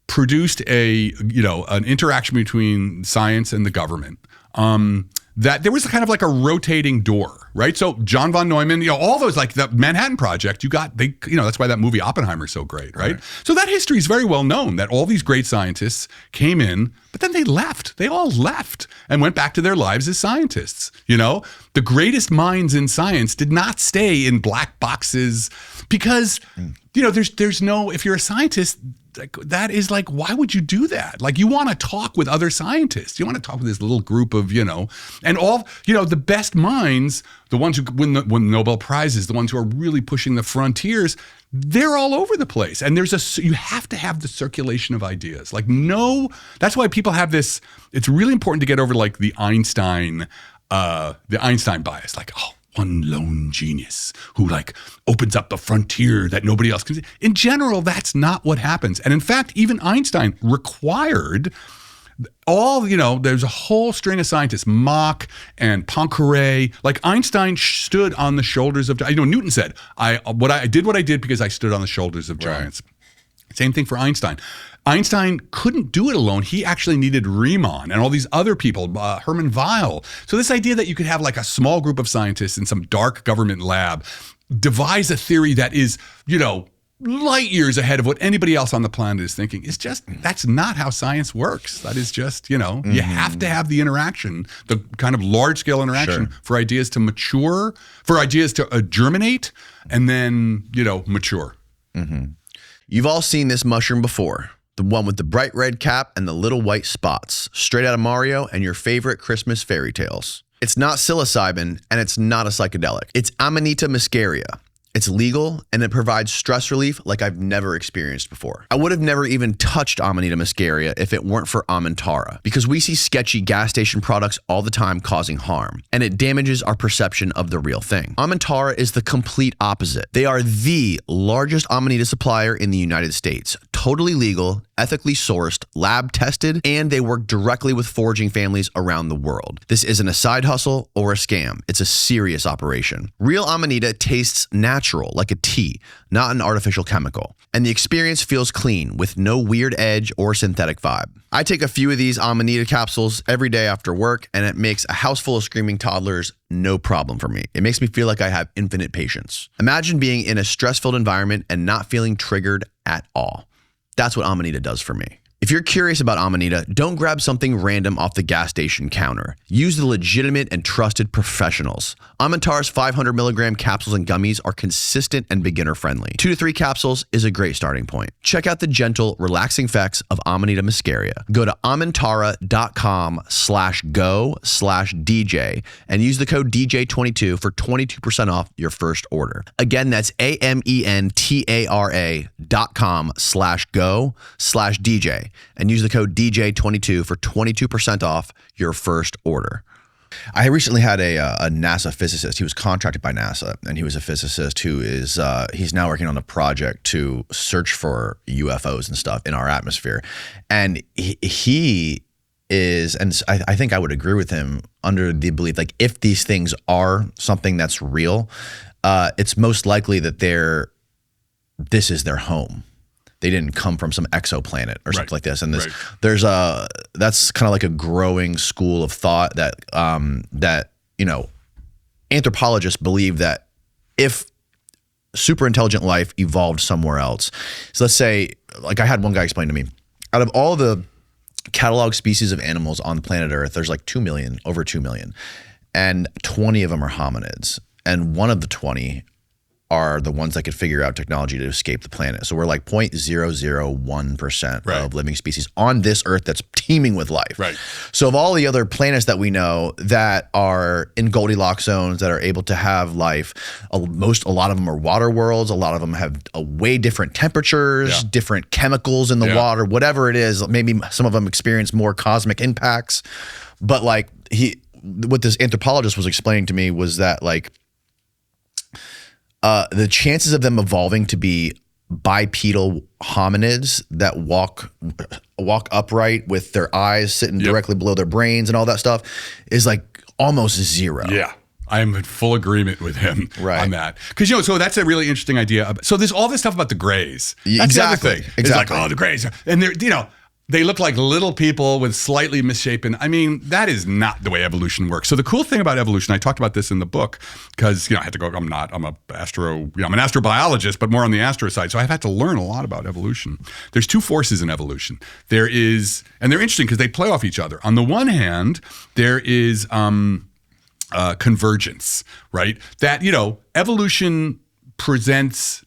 produced an interaction between science and the government, that there was kind of like a rotating door, right? So John von Neumann, all those, like the Manhattan Project, that's why that movie Oppenheimer is so great, right? So that history is very well known, that all these great scientists came in, but then they left. They all left and went back to their lives as scientists. The greatest minds in science did not stay in black boxes because, there's no, if you're a scientist, that is like, why would you do that? Like, you want to talk with other scientists. You want to talk with this little group of, and all, the best minds, the ones who win the Nobel Prizes, the ones who are really pushing the frontiers, they're all over the place. And you have to have the circulation of ideas. Like, that's why people have this, it's really important to get over like the Einstein bias. Like, one lone genius who like opens up the frontier that nobody else can see. In general, that's not what happens. And in fact, even Einstein required there's a whole string of scientists, Mach and Poincaré. Like Einstein stood on the shoulders of, Newton said, I did what I did because I stood on the shoulders of giants. Same thing for Einstein. Einstein couldn't do it alone. He actually needed Riemann and all these other people, Hermann Weyl. So this idea that you could have like a small group of scientists in some dark government lab devise a theory that is, light years ahead of what anybody else on the planet is thinking is just, that's not how science works. That is just, you have to have the interaction, the kind of large scale interaction for ideas to mature, for ideas to germinate and then, mature. Mm-hmm. You've all seen this mushroom before. The one with the bright red cap and the little white spots, straight out of Mario and your favorite Christmas fairy tales. It's not psilocybin and it's not a psychedelic. It's Amanita muscaria. It's legal and it provides stress relief like I've never experienced before. I would have never even touched Amanita muscaria if it weren't for Amantara, because we see sketchy gas station products all the time causing harm, and it damages our perception of the real thing. Amantara is the complete opposite. They are the largest Amanita supplier in the United States, totally legal, ethically sourced, lab tested, and they work directly with foraging families around the world. This isn't a side hustle or a scam. It's a serious operation. Real Amanita tastes natural, like a tea, not an artificial chemical. and the experience feels clean with no weird edge or synthetic vibe. I take a few of these Amanita capsules every day after work, and it makes a house full of screaming toddlers no problem for me. It makes me feel like I have infinite patience. Imagine being in a stress-filled environment and not feeling triggered at all. That's what Amanita does for me. If you're curious about Amanita, don't grab something random off the gas station counter. Use the legitimate and trusted professionals. Amantar's 500 milligram capsules and gummies are consistent and beginner friendly. 2 to 3 capsules is a great starting point. Check out the gentle, relaxing effects of Amanita muscaria. Go to amantara.com/go/DJ and use the code DJ22 for 22% off your first order. Again, that's AMENTARA.com/go/DJ. And use the code DJ22 for 22% off your first order. I recently had a NASA physicist. He was contracted by NASA, and he was a physicist who is he's now working on a project to search for UFOs and stuff in our atmosphere. And he is, and I think I would agree with him, under the belief, like, if these things are something that's real, it's most likely that this is their home. They didn't come from some exoplanet or something like this. And that's kind of like a growing school of thought that anthropologists believe that if super intelligent life evolved somewhere else, so let's say, like, I had one guy explain to me, out of all the catalog species of animals on the planet Earth, there's like 2 million, over 2 million, and 20 of them are hominids, and one of the 20 are the ones that could figure out technology to escape the planet. So we're like 0.001% of living species on this Earth that's teeming with life. Right. So of all the other planets that we know that are in Goldilocks zones that are able to have life, a lot of them are water worlds. A lot of them have way different temperatures, different chemicals in the water, whatever it is. Maybe some of them experience more cosmic impacts. But like what this anthropologist was explaining to me was that, like, the chances of them evolving to be bipedal hominids that walk upright with their eyes sitting directly below their brains and all that stuff is like almost zero. Yeah. I am in full agreement with him on that. Because, so that's a really interesting idea. So there's all this stuff about the grays. That's the other thing. It's like, oh, the grays. And they're, they look like little people with slightly misshapen. I mean, that is not the way evolution works. So the cool thing about evolution, I talked about this in the book, because I had to go. I'm an astrobiologist, but more on the astro side. So I've had to learn a lot about evolution. There's 2 forces in evolution. There is, and they're interesting because they play off each other. On the one hand, there is convergence, right? That evolution presents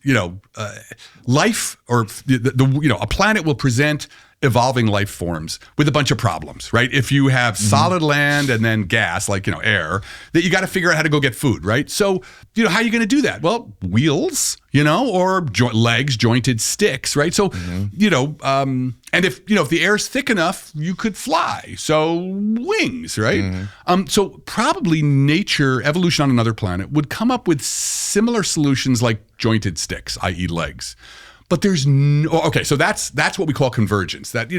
life, or a planet will present evolving life forms with a bunch of problems, right? If you have solid land and then gas, like, air, that you got to figure out how to go get food, right? So, how are you going to do that? Well, wheels, or legs, jointed sticks, right? So, and if, if the air's thick enough, you could fly. So wings, right? So probably evolution on another planet would come up with similar solutions like jointed sticks, i.e. legs. But there's so that's what we call convergence. That,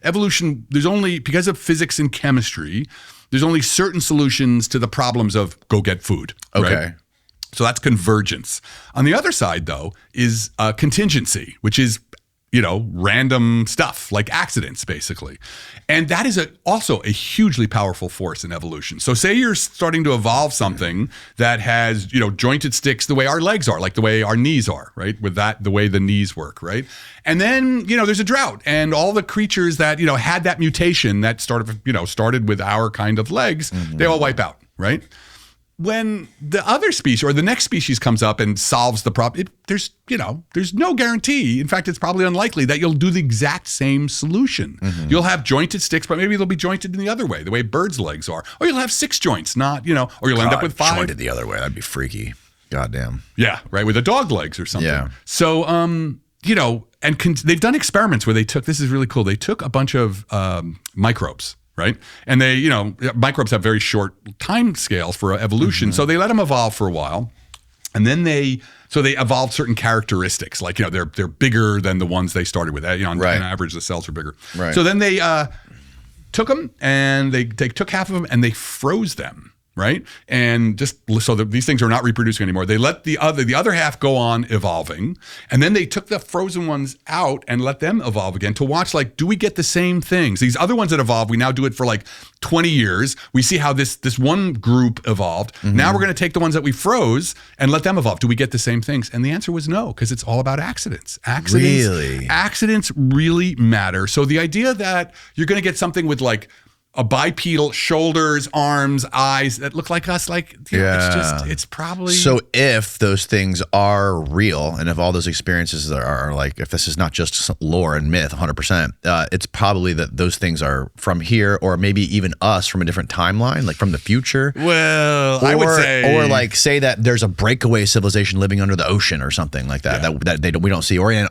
evolution, there's only, because of physics and chemistry, there's only certain solutions to the problems of go get food. Okay. Right? So that's convergence. On the other side, though, is contingency, which is, random stuff like accidents, basically. And that is also a hugely powerful force in evolution. So say you're starting to evolve something that has, jointed sticks the way our legs are, like the way our knees are, right? With that, the way the knees work, right? And then, there's a drought, and all the creatures that, had that mutation that started with our kind of legs, they all wipe out, right? When the other species or the next species comes up and solves the problem, there's no guarantee. In fact, it's probably unlikely that you'll do the exact same solution. You'll have jointed sticks, but maybe they'll be jointed in the other way, the way birds' legs are. Or you'll have 6 joints, or you'll end up with 5. Jointed the other way. That'd be freaky. Goddamn. Yeah, right, with a dog legs or something. Yeah. So, they've done experiments where this is really cool. They took a bunch of microbes, right? And they, microbes have very short time scales for evolution. So they let them evolve for a while. And then they evolved certain characteristics, like, they're bigger than the ones they started with. On average, the cells are bigger. Right. So then they took them and they took half of them and they froze them. right? And just so that these things are not reproducing anymore. They let the other half go on evolving, and then they took the frozen ones out and let them evolve again to watch, like, do we get the same things? These other ones that evolved, we now do it for like 20 years. We see how this one group evolved. Now we're going to take the ones that we froze and let them evolve. Do we get the same things? And the answer was no, because it's all about accidents. Accidents really matter. So the idea that you're going to get something with like a bipedal, shoulders, arms, eyes that look like us, like, it's probably. So if those things are real, and if all those experiences are like, if this is not just lore and myth 100%, it's probably that those things are from here, or maybe even us from a different timeline, like from the future. Well, I would say. Or like say that there's a breakaway civilization living under the ocean or something like that, that we don't see, or in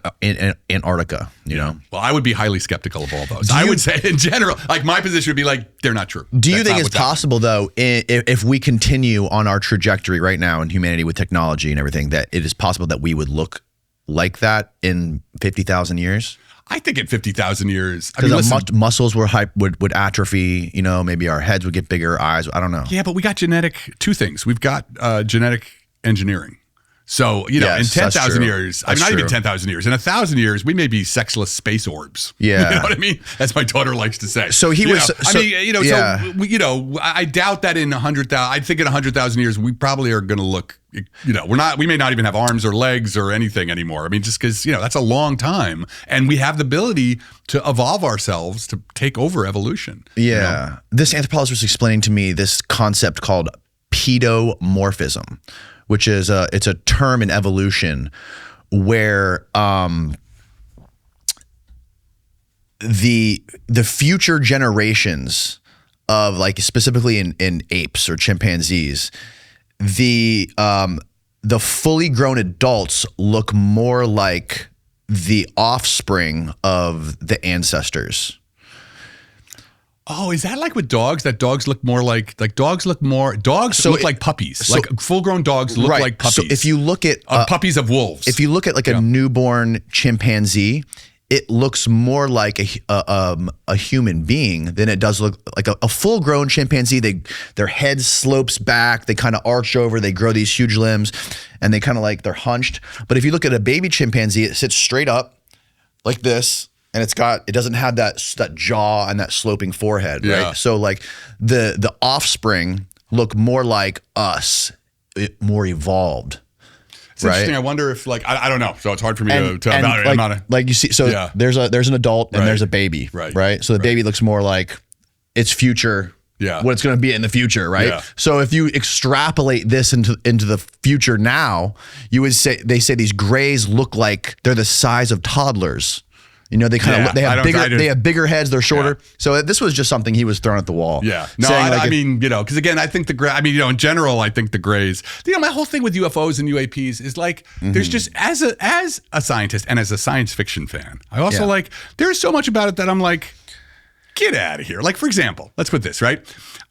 Antarctica, you know? Well, I would be highly skeptical of all those. I would say in general, like my position would be like, they're not true. Do you think it's possible, though, if we continue on our trajectory right now in humanity with technology and everything, that it is possible that we would look like that in 50,000 years? I think in 50,000 years, because our muscles would atrophy. You know, maybe our heads would get bigger, eyes. I don't know. Yeah, but we got two things. We've got genetic engineering. So, in 10,000 years, not even 10,000 years, in 1,000 years, we may be sexless space orbs. Yeah. You know what I mean? As my daughter likes to say. So he was, I doubt that in 100,000, I think in 100,000 years, we probably are going to look, we may not even have arms or legs or anything anymore. I mean, just because, that's a long time. And we have the ability to evolve ourselves to take over evolution. Yeah. This anthropologist was explaining to me this concept called pedomorphism, which is it's a term in evolution where the future generations of, like, specifically in apes or chimpanzees, the fully grown adults look more like the offspring of the ancestors. Oh, is that like with dogs? That dogs look more like dogs look like puppies. Like full-grown dogs look like puppies. So if you look at puppies of wolves, if you look at like a newborn chimpanzee, it looks more like a human being than it does look like a full-grown chimpanzee. Their head slopes back, they kind of arch over, they grow these huge limbs, and they kind of like they're hunched. But if you look at a baby chimpanzee, it sits straight up like this. And it doesn't have that jaw and that sloping forehead, right? So like the offspring look more like us, more evolved. It's interesting. I wonder if, like, I don't know. So it's hard for me to evaluate. Like you see, so there's an adult and there's a baby, right? So the baby looks more like its future. Yeah. What it's going to be in the future, right? Yeah. So if you extrapolate this into the future now, they say these grays look like they're the size of toddlers. They have bigger heads, they're shorter. Yeah. So this was just something he was throwing at the wall. Yeah. No, because again, I think in general, I think the grays, my whole thing with UFOs and UAPs is like, there's just, as a scientist and as a science fiction fan, I also there's so much about it that I'm like, get out of here. Like, for example, let's put this, right?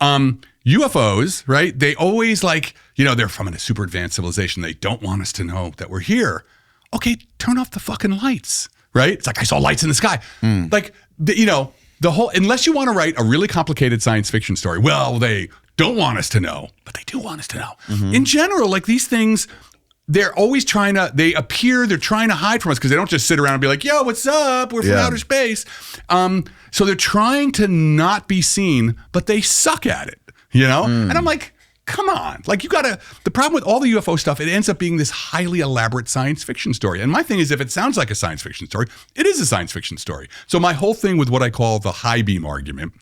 UFOs, right? They always they're from a super advanced civilization. They don't want us to know that we're here. Okay, turn off the fucking lights. Right? It's like, I saw lights in the sky. Like, the whole, unless you want to write a really complicated science fiction story, well, they don't want us to know, but they do want us to know. In general, like, these things, they're always they're trying to hide from us because they don't just sit around and be like, yo, what's up? We're from outer space. So they're trying to not be seen, but they suck at it, And I'm like, come on. Like, the problem with all the UFO stuff, it ends up being this highly elaborate science fiction story. And my thing is, if it sounds like a science fiction story, it is a science fiction story. So my whole thing with what I call the high beam argument,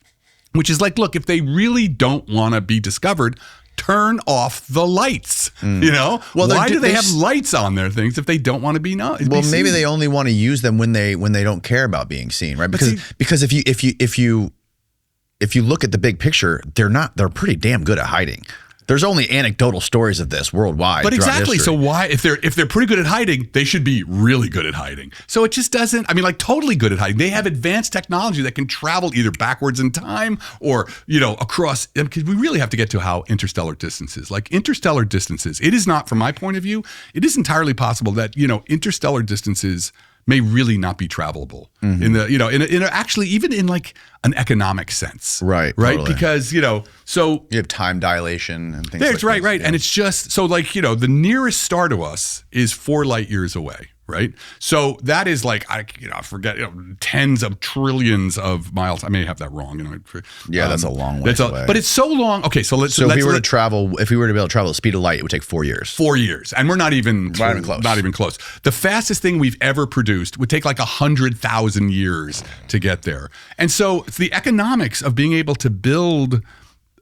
which is like, look, if they really don't want to be discovered, turn off the lights, Well, why do they have lights on their things if they don't want to be known? Well, maybe they only want to use them when they don't care about being seen, right? Because if you look at the big picture, they're pretty damn good at hiding. There's only anecdotal stories of this worldwide. But exactly. So why, if they're pretty good at hiding, they should be really good at hiding. So it just doesn't, totally good at hiding. They have advanced technology that can travel either backwards in time or, across, because we really have to get to how interstellar distances, it is not, from my point of view, it is entirely possible that, interstellar distances may really not be travelable in the, in a, actually even in like an economic sense. Right. Right. Totally. Because, so you have time dilation and things that's like right. Yeah. And it's just, so like, the nearest star to us is 4 light years away. Right. So that is like, I forget, tens of trillions of miles. I may have that wrong. That's a long way away. But it's so long. Okay. So let's, if we were to be able to travel the speed of light, it would take 4 years. 4 years. And we're not even close. Not even close. The fastest thing we've ever produced would take like 100,000 years to get there. And so it's the economics of being able to build,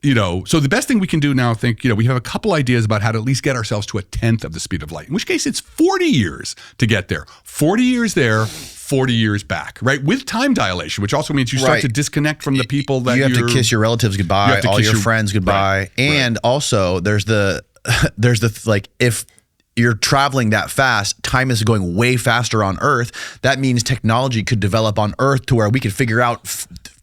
so the best thing we can do now, I think, we have a couple ideas about how to at least get ourselves to 1/10 of the speed of light, in which case it's 40 years to get there. 40 years there, 40 years back, right? With time dilation, which also means you start to disconnect from the people that you have to kiss your relatives goodbye, all your friends goodbye. Right, and also there's the like, if you're traveling that fast, time is going way faster on Earth. That means technology could develop on Earth to where we could figure out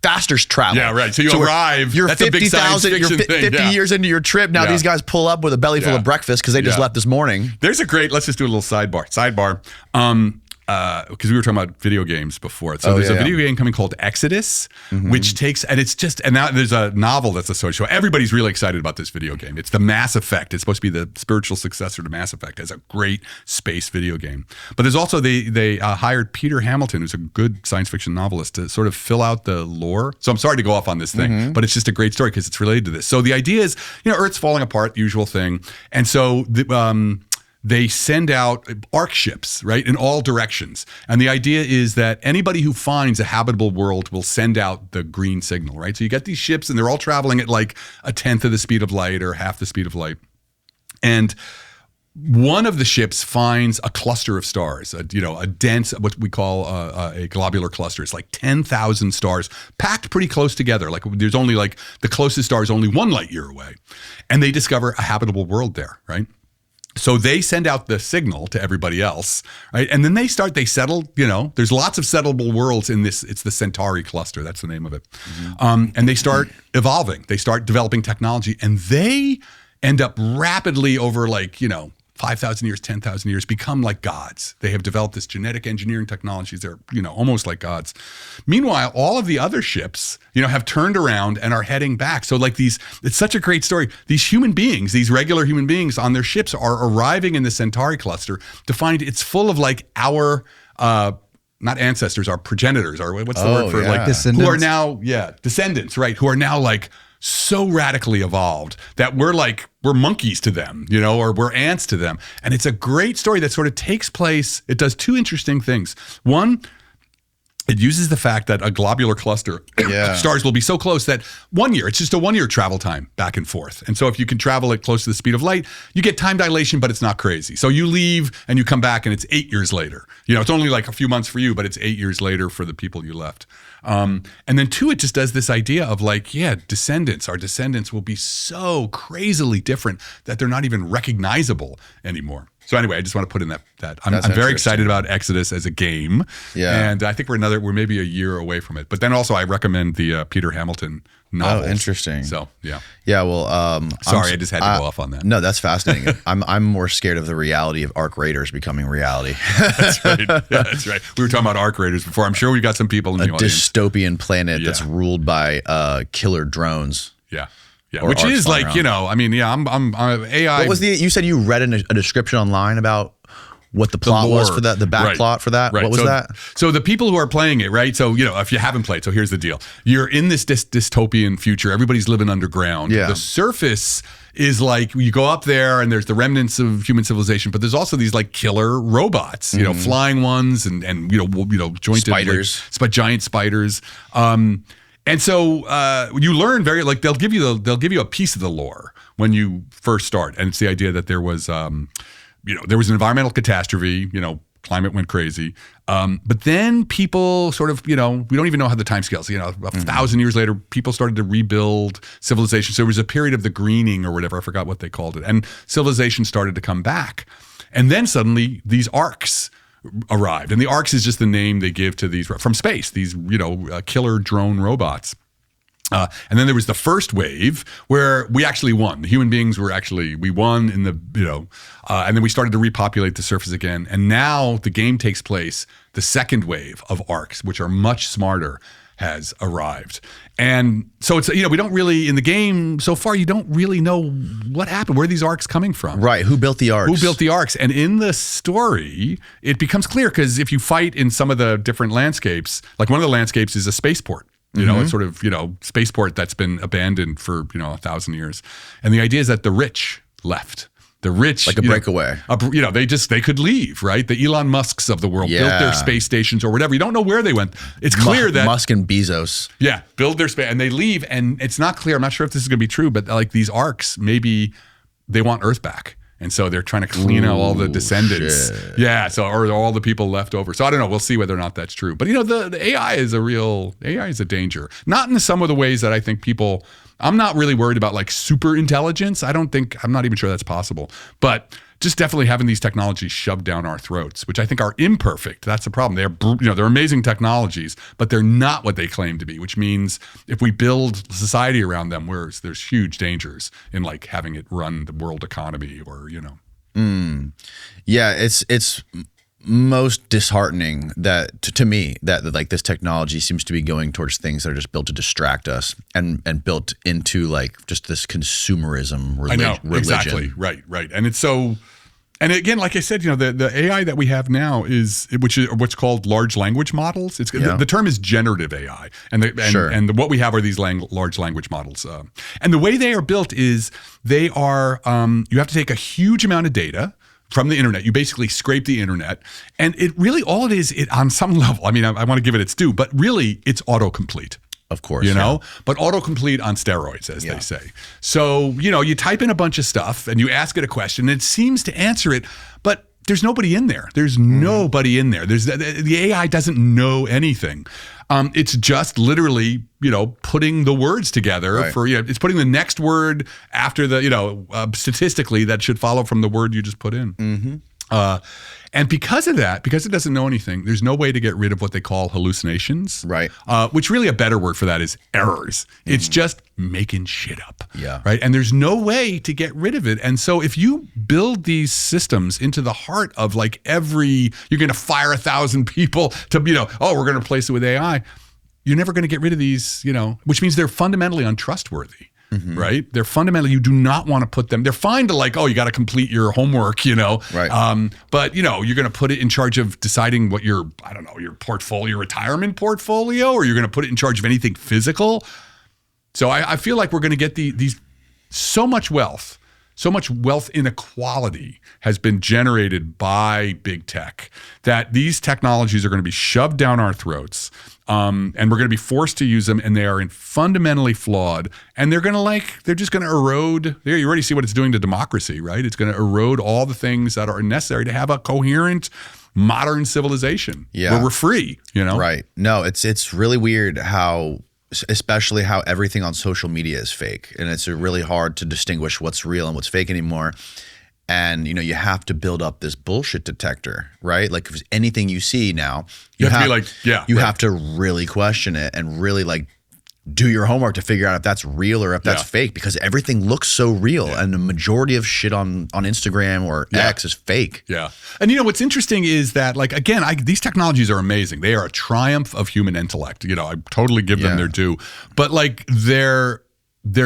faster travel. Yeah, right. So you arrive. You're that's 50,000. You're 50 years into your trip. Now these guys pull up with a belly full of breakfast because they just left this morning. There's a great. Let's just do a little sidebar. Because we were talking about video games before. So there's a video game coming called Exodus, which takes, and now there's a novel that's associated. Everybody's really excited about this video game. It's the Mass Effect. It's supposed to be the spiritual successor to Mass Effect. It's a great space video game. But there's also, they hired Peter Hamilton, who's a good science fiction novelist, to sort of fill out the lore. So I'm sorry to go off on this thing, but it's just a great story because it's related to this. So the idea is, Earth's falling apart, usual thing. And so they send out arc ships, right, in all directions. And the idea is that anybody who finds a habitable world will send out the green signal, right? So you get these ships and they're all traveling at like 1/10 of the speed of light or half the speed of light. And one of the ships finds a cluster of stars, a dense, what we call a globular cluster. It's like 10,000 stars packed pretty close together. Like there's only like the closest star is only 1 light year away. And they discover a habitable world there, right? So they send out the signal to everybody else, right? And then they settle, there's lots of settleable worlds in this. It's the Centauri cluster. That's the name of it. And they start evolving. They start developing technology and they end up rapidly over 5,000 years, 10,000 years, become like gods. They have developed this genetic engineering technologies. They're, almost like gods. Meanwhile, all of the other ships, have turned around and are heading back. So it's such a great story. These human beings, these regular human beings on their ships are arriving in the Centauri cluster to find it's full of our, not ancestors, our progenitors, or what's the word for descendants? Who are now, descendants, right? Who are now so radically evolved that we're monkeys to them, or we're ants to them. And it's a great story that sort of takes place. It does 2 interesting things. One, it uses the fact that a globular cluster of stars will be so close that 1 year, it's just a 1 year travel time back and forth. And so if you can travel at close to the speed of light, you get time dilation, but it's not crazy. So you leave and you come back and it's 8 years later. It's only like a few months for you, but it's 8 years later for the people you left. And then 2, it just does this idea of our descendants will be so crazily different that they're not even recognizable anymore. So anyway, I just want to put in that I'm very excited about Exodus as a game. Yeah. And I think we're maybe a year away from it. But then also I recommend the Peter Hamilton novels. Oh, interesting. So, yeah. Yeah, well, sorry, I just had to go off on that. No, that's fascinating. I'm more scared of the reality of arc raiders becoming reality. That's right. Yeah, that's right. We were talking about arc raiders before. I'm sure we got some people in the audience. Dystopian planet that's ruled by killer drones. Yeah. Yeah, which is I'm AI. What was you said you read a description online about what the plot was for that, the back plot for that? Right. What was that? So the people who are playing it, right? So, if you haven't played, so here's the deal. You're in this dystopian future. Everybody's living underground. Yeah. The surface is you go up there and there's the remnants of human civilization, but there's also these killer robots, flying ones and jointed spiders, giant spiders. And so you learn they'll give you a piece of the lore when you first start, and it's the idea that there was an environmental catastrophe, climate went crazy, but then people sort of we don't even know how the time scales. 1,000 years later, people started to rebuild civilization. So there was a period of the greening or whatever, I forgot what they called it, and civilization started to come back, and then suddenly these arcs arrived, and the arcs is just the name they give to these from space, these killer drone robots. And then there was the first wave where we actually won. The human beings we won in the, and then we started to repopulate the surface again. And now the game takes place, the second wave of arcs, which are much smarter, has arrived. And so it's, we don't really, in the game so far, you don't really know what happened. Where are these arcs coming from? Right. Who built the arcs? Who built the arcs? And in the story, it becomes clear because if you fight in some of the different landscapes, like one of the landscapes is a spaceport. It's sort of, spaceport that's been abandoned for, 1,000 years. And the idea is that the rich left. The rich, like a breakaway. They could leave, right? The Elon Musks of the world built their space stations or whatever. You don't know where they went. It's clear that Musk and Bezos. Yeah, build their space and they leave. And it's not clear. I'm not sure if this is going to be true, but like these arcs, maybe they want Earth back. And so they're trying to clean out all the descendants. Shit. Yeah. So, or all the people left over. So I don't know. We'll see whether or not that's true. But the AI is a danger. Not in some of the ways that I think I'm not really worried about like super intelligence. I'm not even sure that's possible. But just definitely having these technologies shoved down our throats, which I think are imperfect. That's the problem. They're amazing technologies, but they're not what they claim to be, which means if we build society around them, there's huge dangers in like having it run the world economy or. Yeah, it's most disheartening that to me that like this technology seems to be going towards things that are just built to distract us and built into like just this consumerism religion. Exactly. Right. And it's so. And again, like I said, the AI that we have now is what's called large language models. The term is generative AI, and what we have are these large language models. And the way they are built is they are you have to take a huge amount of data from the internet. You basically scrape the internet, and it really all it is on some level. I mean, I want to give it its due, but really it's autocomplete. Of course, but autocomplete on steroids, as they say. So, you type in a bunch of stuff and you ask it a question and it seems to answer it, but there's nobody in there. There's nobody in there. The AI doesn't know anything. It's just literally, putting the words together for, it's putting the next word after the, statistically that should follow from the word you just put in. Mm-hmm. And because of that, because it doesn't know anything, there's no way to get rid of what they call hallucinations. Right. Which really a better word for that is errors. It's just making shit up. Yeah. Right. And there's no way to get rid of it. And so if you build these systems into the heart of like you're going to fire 1,000 people to, we're going to replace it with AI. You're never going to get rid of these, which means they're fundamentally untrustworthy. Mm-hmm. Right? They're fundamentally, you do not want to put them, they're fine to like, you got to complete your homework, Right. But, you're going to put it in charge of deciding what your portfolio, your retirement portfolio, or you're going to put it in charge of anything physical. So I feel like we're going to get these so much wealth inequality has been generated by big tech that these technologies are going to be shoved down our throats. And we're going to be forced to use them, and they are fundamentally flawed. And they're just going to erode. You already see what it's doing to democracy, right? It's going to erode all the things that are necessary to have a coherent, modern civilization where we're free. Right? No, it's really weird especially how everything on social media is fake, and it's really hard to distinguish what's real and what's fake anymore. And you have to build up this bullshit detector, right? Like if anything you see now, you have to really question it and really like do your homework to figure out if that's real or if that's fake, because everything looks so real, and the majority of shit on Instagram or X is fake. Yeah. And what's interesting is that, like, again, these technologies are amazing. They are a triumph of human intellect. I totally give them their due, but like they're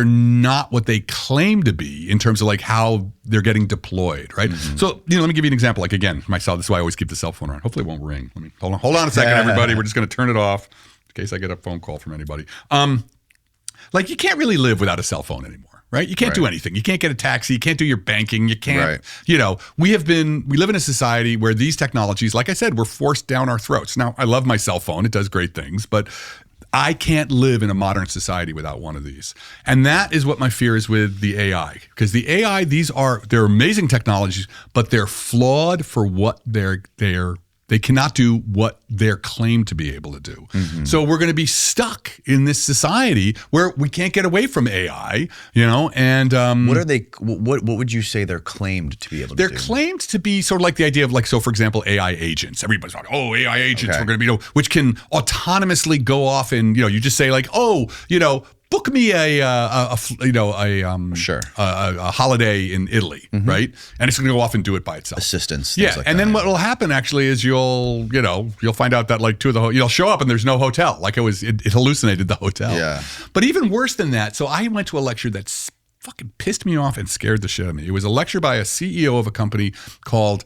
not what they claim to be in terms of like how they're getting deployed, right? Mm-hmm. So, let me give you an example. Like again, myself, this is why I always keep the cell phone on. Hopefully it won't ring. Let me hold on a second, everybody. We're just going to turn it off in case I get a phone call from anybody. Like you can't really live without a cell phone anymore, right? You can't do anything. You can't get a taxi. You can't do your banking. You can't, we live in a society where these technologies, like I said, were forced down our throats. Now, I love my cell phone. It does great things, but I can't live in a modern society without one of these. And that is what my fear is with the AI. Because the AI, they're amazing technologies, but they're flawed for what they cannot do what they're claimed to be able to do. Mm-hmm. So we're going to be stuck in this society where we can't get away from AI, and what are they, what would you say they're claimed to be able to do? They're claimed to be sort of like the idea of like, so for example, AI agents. Everybody's like, AI agents, we're going to be, which can autonomously go off and, you just say like, book me a holiday in Italy, right? And it's going to go off and do it by itself. Assistance. Yeah, and then what will happen actually is you'll find out that like you'll show up and there's no hotel, like it hallucinated the hotel. Yeah. But even worse than that, so I went to a lecture that fucking pissed me off and scared the shit out of me. It was a lecture by a CEO of a company called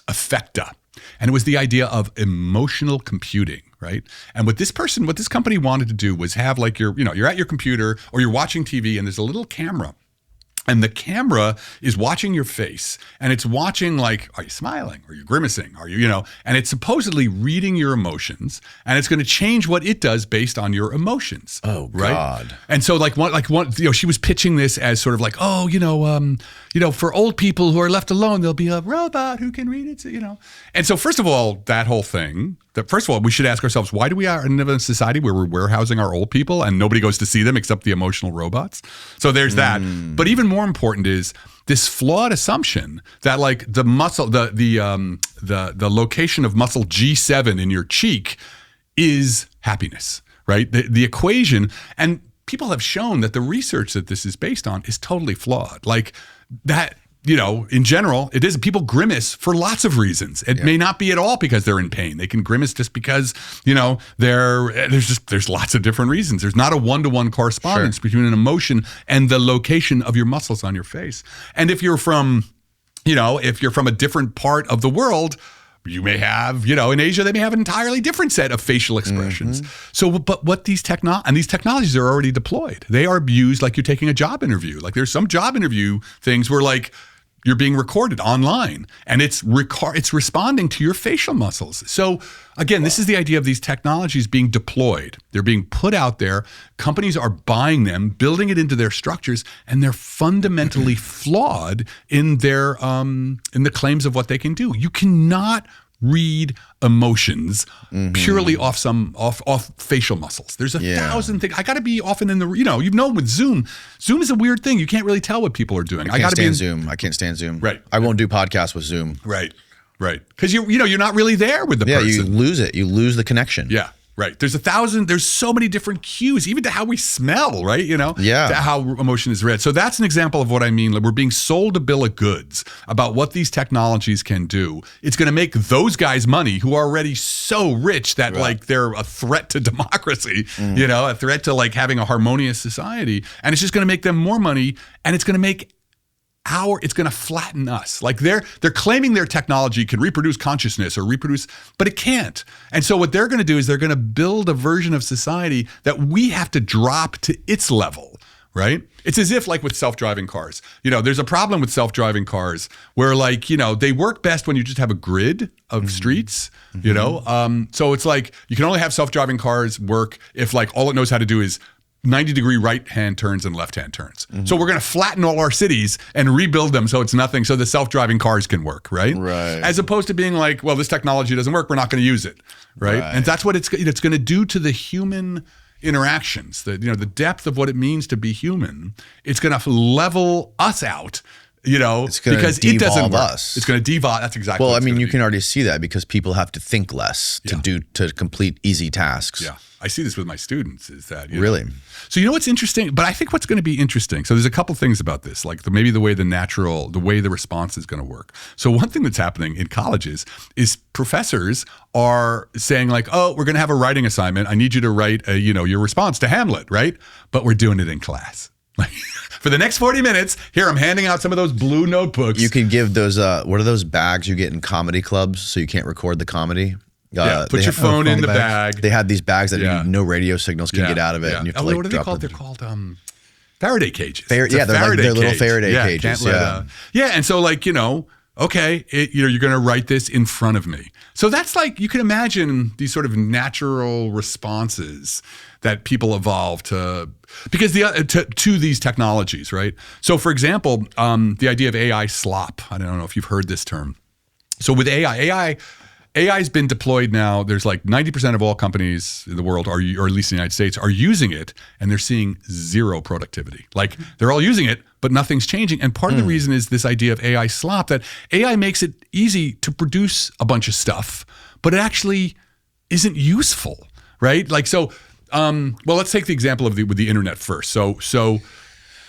Affecta. And it was the idea of emotional computing, right? And what this company wanted to do was have like you're at your computer or you're watching TV and there's a little camera. And the camera is watching your face and it's watching like, are you smiling? Are you grimacing? Are you, and it's supposedly reading your emotions and it's going to change what it does based on your emotions. Oh, right? God. And so she was pitching this as sort of like, for old people who are left alone, there'll be a robot who can read it, And so first of all, that whole thing, first of all, we should ask ourselves, why do we live in a society where we're warehousing our old people and nobody goes to see them except the emotional robots? So there's that. But even more important is this flawed assumption that like the muscle, the location of muscle G7 in your cheek is happiness, right? The equation, and people have shown that the research that this is based on is totally flawed. Like that. In general, it is. People grimace for lots of reasons. It may not be at all because they're in pain. They can grimace just because, there's lots of different reasons. There's not a one-to-one correspondence between an emotion and the location of your muscles on your face. And if you're from a different part of the world, you may have, in Asia, they may have an entirely different set of facial expressions. So, but what these technologies are already deployed. They are used like you're taking a job interview. Like there's some job interview things where like, you're being recorded online and it's responding to your facial muscles. So again, this is the idea of these technologies being deployed. They're being put out there. Companies are buying them, building it into their structures, and they're fundamentally flawed in their in the claims of what they can do. You cannot read emotions purely off facial muscles. There's a thousand things. I got to be often in the, with Zoom is a weird thing. You can't really tell what people are doing. I can't stand Zoom. Right. I won't do podcasts with Zoom. Right. Because you're not really there with the person. Yeah, you lose it. You lose the connection. Yeah. Right. There's so many different cues, even to how we smell, right? To how emotion is read. So that's an example of what I mean. Like we're being sold a bill of goods about what these technologies can do. It's going to make those guys money who are already so rich that like they're a threat to democracy, a threat to like having a harmonious society. And it's just going to make them more money, and it's going to make it's going to flatten us. Like they're claiming their technology can reproduce consciousness but it can't. And so what they're going to do is they're going to build a version of society that we have to drop to its level, right? It's as if like with self-driving cars, there's a problem with self-driving cars where like, they work best when you just have a grid of streets, so it's like you can only have self-driving cars work if like all it knows how to do is 90-degree right-hand turns and left-hand turns. So we're going to flatten all our cities and rebuild them so it's nothing, so the self-driving cars can work, right? Right. As opposed to being like, well, this technology doesn't work, we're not going to use it, right? And that's what it's going to do to the human interactions, the depth of what it means to be human. It's going to level us out. Because it doesn't work. Us. It's going to devolve. That's exactly. Well, I mean, you can already see that because people have to think less to complete easy tasks. Yeah, I see this with my students. Is that really? So what's interesting? But I think what's going to be interesting. So there's a couple things about this, like maybe the way the response is going to work. So one thing that's happening in colleges is professors are saying like, oh, we're going to have a writing assignment. I need you to write your response to Hamlet, right? But we're doing it in class. For the next 40 minutes, here I'm handing out some of those blue notebooks. You can give those, what are those bags you get in comedy clubs so you can't record the comedy? Put your phone in the bag. They had these bags that no radio signals can get out of it. Yeah. And you have to, like, what are they called? They're called Faraday cages. They're like their little Faraday cages. And so like, okay, you're going to write this in front of me. So that's like, you can imagine these sort of natural responses that people evolve to these technologies, right? So for example, the idea of AI slop. I don't know if you've heard this term. So with AI has been deployed now. There's like 90% of all companies in the world, or at least in the United States, are using it, and they're seeing zero productivity. Like they're all using it, but nothing's changing. And part of the reason is this idea of AI slop, that AI makes it easy to produce a bunch of stuff, but it actually isn't useful, right? Like, so Well, let's take the example of with the internet first. So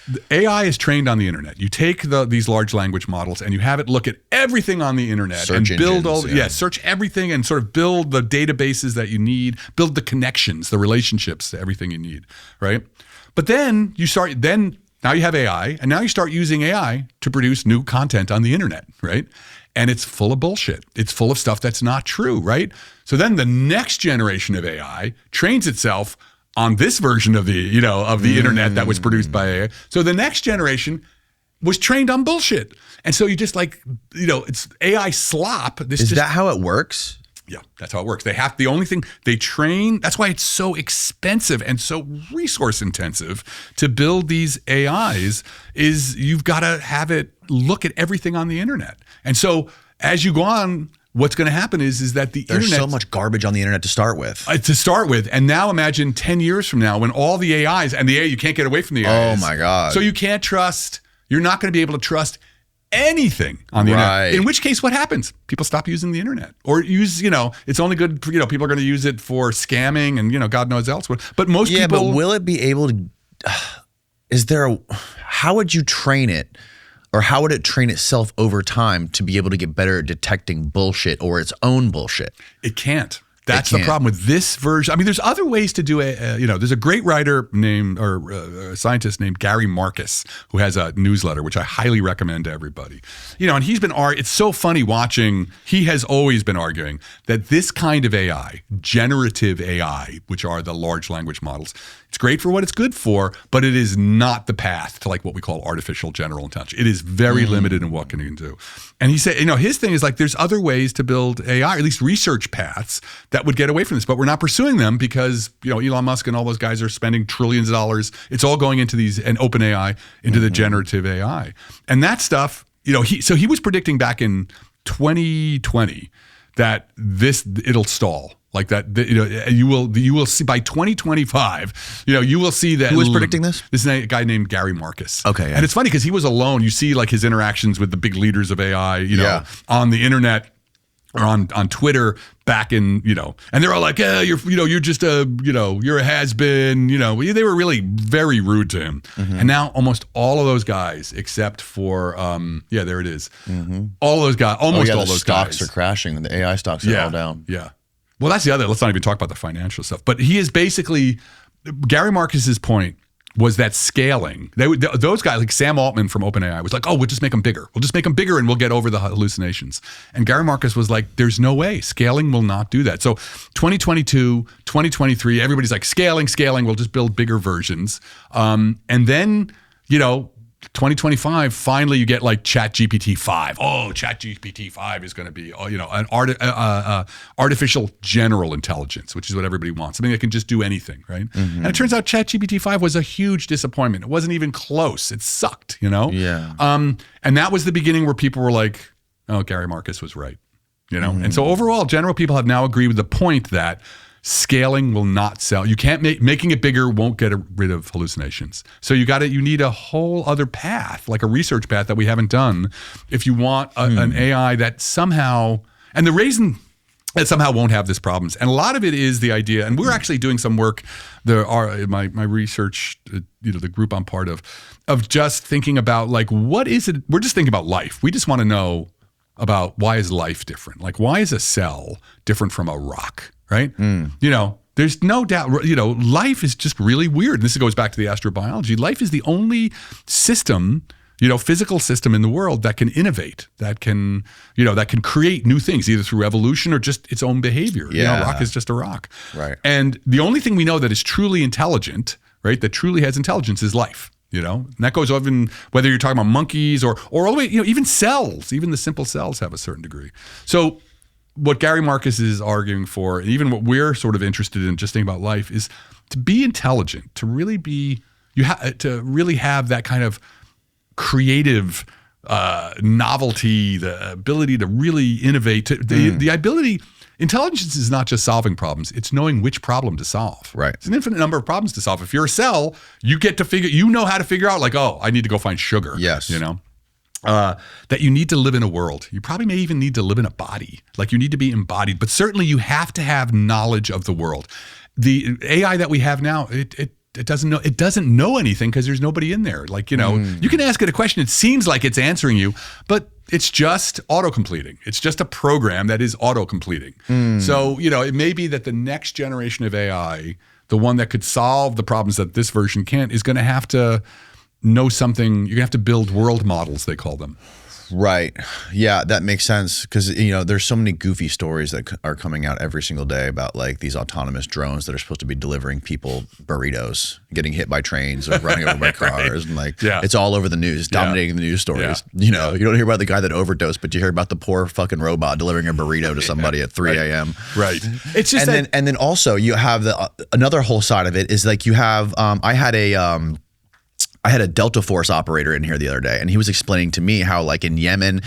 the AI is trained on the internet. You take these large language models and you have it look at everything on the internet Search and build engines, search everything and sort of build the databases that you need, build the connections, the relationships to everything you need, right? But then now you have AI, and now you start using AI to produce new content on the internet, right? And it's full of bullshit. It's full of stuff that's not true, right? So then the next generation of AI trains itself on this version of the internet that was produced by AI. So the next generation was trained on bullshit. And so you just it's AI slop. Is that how it works? Yeah, that's how it works. The only thing they train, that's why it's so expensive and so resource intensive to build these AIs, is you've got to have it look at everything on the internet. And so as you go on, what's going to happen is that There's internet, so much garbage on the internet to start with. And now imagine 10 years from now when all the AIs, and the AI, you can't get away from the AIs. Oh my God. So you're not going to be able to trust anything on the internet. In which case, what happens? People stop using the internet, or it's only good for, people are going to use it for scamming and, God knows elsewhere. But most people. But will it be able to, how would you train it? Or how would it train itself over time to be able to get better at detecting bullshit or its own bullshit? It can't. That's the problem with this version. I mean, there's other ways to do it. There's a great writer a scientist named Gary Marcus who has a newsletter, which I highly recommend to everybody. And he's been it's so funny watching. He has always been arguing that this kind of AI, generative AI, which are the large language models, it's great for what it's good for, but it is not the path to what we call artificial general intelligence. It is very limited in what it can do. And he said, his thing is there's other ways to build AI, or at least research paths that would get away from this, but we're not pursuing them because, Elon Musk and all those guys are spending trillions of dollars. It's all going into and OpenAI into the generative AI. And that stuff, he was predicting back in 2020 that it'll stall. Like that, you will see by 2025. You will see that. Who was predicting this? This is a guy named Gary Marcus. Okay, yeah. And it's funny because he was alone. You see his interactions with the big leaders of AI. On the internet or on Twitter back in and they're all like, yeah, you're just you're a has-been. They were really very rude to him. And now almost all of those guys, except for there it is. All those guys, almost all those stocks guys are crashing. The AI stocks are all down. Yeah. Well, that's the other. Let's not even talk about the financial stuff. But he is basically, Gary Marcus's point was that scaling. Those guys, like Sam Altman from OpenAI, was like, oh, we'll just make them bigger. We'll just make them bigger and we'll get over the hallucinations. And Gary Marcus was like, there's no way. Scaling will not do that. So 2022, 2023, everybody's like, scaling. We'll just build bigger versions. And then, 2025, finally you get ChatGPT 5. Oh, ChatGPT 5 is going to be, an artificial general intelligence, which is what everybody wants. Something that can just do anything, right? And it turns out ChatGPT 5 was a huge disappointment. It wasn't even close. It sucked, Yeah. And that was the beginning where people were like, oh, Gary Marcus was right, And so overall, general people have now agreed with the point that scaling will not sell. You can't making it bigger won't get rid of hallucinations. So you need a whole other path, like a research path that we haven't done, if you want an AI that somehow, and the reason that somehow won't have these problems. And a lot of it is the idea, and we're actually doing some work, my research, the group I'm part of just thinking about what is it? We're just thinking about life. We just want to know about why is life different? Why is a cell different from a rock? Right? There's no doubt, life is just really weird. This goes back to the astrobiology. Life is the only system, physical system in the world that can innovate, that can create new things, either through evolution or just its own behavior. Yeah. Rock is just a rock. Right. And the only thing we know that is truly intelligent, right, that truly has intelligence is life. And that goes even whether you're talking about monkeys or all the way, even cells, even the simple cells have a certain degree. So what Gary Marcus is arguing for, and even what we're sort of interested in just thinking about life, is to be intelligent, to really be, to really have that kind of creative novelty, the ability to really innovate, the ability. Intelligence is not just solving problems; it's knowing which problem to solve. Right. It's an infinite number of problems to solve. If you're a cell, you get to how to figure out, I need to go find sugar. Yes. That you need to live in a world. You probably may even need to live in a body. You need to be embodied, but certainly you have to have knowledge of the world. the AI that we have now, it doesn't know anything because there's nobody in there. Like, you can ask it a question. It seems like it's answering you, but it's just auto-completing. It's just a program that is auto-completing. So, it may be that the next generation of AI, the one that could solve the problems that this version can't, is going to have to know something. You're going to have to build world models, they call them. Right. Yeah, that makes sense because, there's so many goofy stories that are coming out every single day about like these autonomous drones that are supposed to be delivering people burritos, getting hit by trains or running over by cars. And it's all over the news, dominating the news stories. You don't hear about the guy that overdosed, but you hear about the poor fucking robot delivering a burrito to somebody at 3 a.m. Right. It's just and then also you have another whole side of it is like you have, I had a Delta Force operator in here the other day, and he was explaining to me how like in Yemen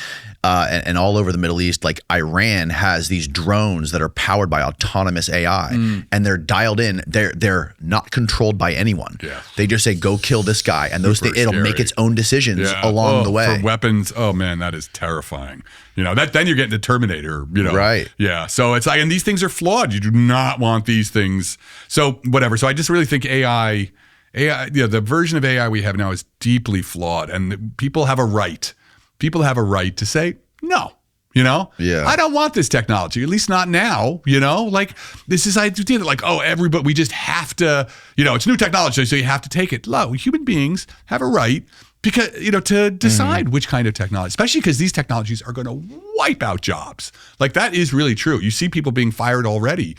and all over the Middle East, like Iran has these drones that are powered by autonomous AI and they're dialed in. They're not controlled by anyone. Yeah. They just say, go kill this guy. And it'll make its own decisions along the way. For weapons, oh man, that is terrifying. Then you're getting the Terminator, Right. Yeah. So it's like, and these things are flawed. You do not want these things. So whatever. So I just really think AI, the version of AI we have now is deeply flawed, and people have a right. People have a right to say no. I don't want this technology, at least not now. Like this is idea that like, everybody, we just have to. It's new technology, so you have to take it. No, human beings have a right because to decide which kind of technology, especially because these technologies are going to wipe out jobs. Like that is really true. You see people being fired already.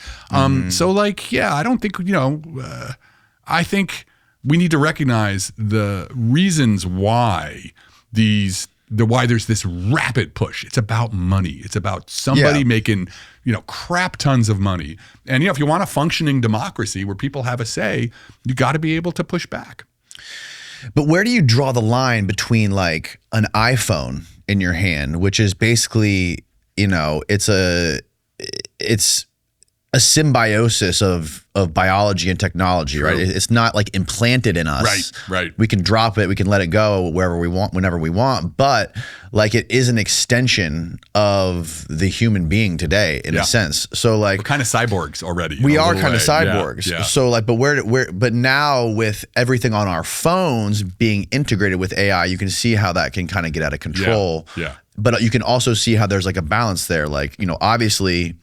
So like, I don't think I think we need to recognize the reasons why why there's this rapid push. It's about money. It's about somebody making, crap tons of money. And, if you want a functioning democracy where people have a say, you got to be able to push back. But where do you draw the line between like an iPhone in your hand, which is basically, it's a symbiosis of biology and technology, right? It's not like implanted in us. Right. We can drop it, we can let it go wherever we want, whenever we want, but like it is an extension of the human being today in a sense. So like we're kind of cyborgs already. We are kind of cyborgs. Yeah. So like, but now with everything on our phones being integrated with AI, you can see how that can kind of get out of control. Yeah. But you can also see how there's like a balance there. Like, obviously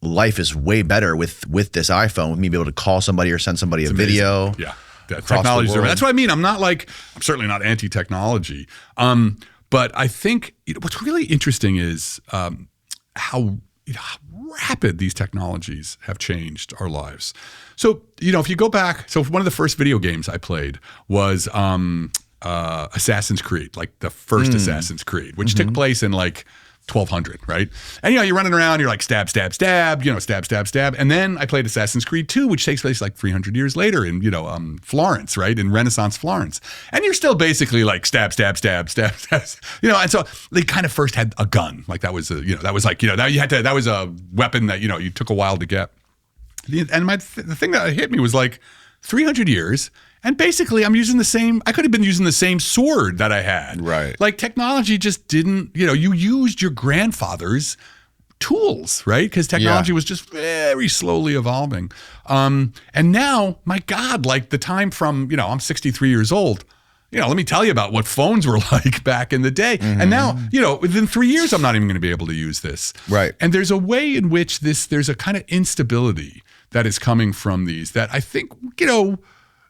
life is way better with this iPhone, with me being able to call somebody or send somebody a video. Yeah. Technology. That's what I mean. I'm certainly not anti-technology. But I think what's really interesting is how rapid these technologies have changed our lives. So, if you go back, one of the first video games I played was Assassin's Creed, like the first Assassin's Creed, which took place in like 1200, right? And you're running around, you're like stab, stab, stab, stab, stab, stab. And then I played Assassin's Creed 2, which takes place like 300 years later in, Florence, right? In Renaissance Florence. And you're still basically like stab, stab, stab, stab, stab. And so they kind of first had a gun. Like that was that was a weapon that, you took a while to get. And the thing that hit me was like 300 years. And basically, I could have been using the same sword that I had. Right. Like technology just didn't, you used your grandfather's tools, right? Because technology was just very slowly evolving. And now, my God, like the time from, I'm 63 years old. Let me tell you about what phones were like back in the day. And now, within 3 years, I'm not even going to be able to use this. Right. And there's a way in which there's a kind of instability that is coming from these that I think,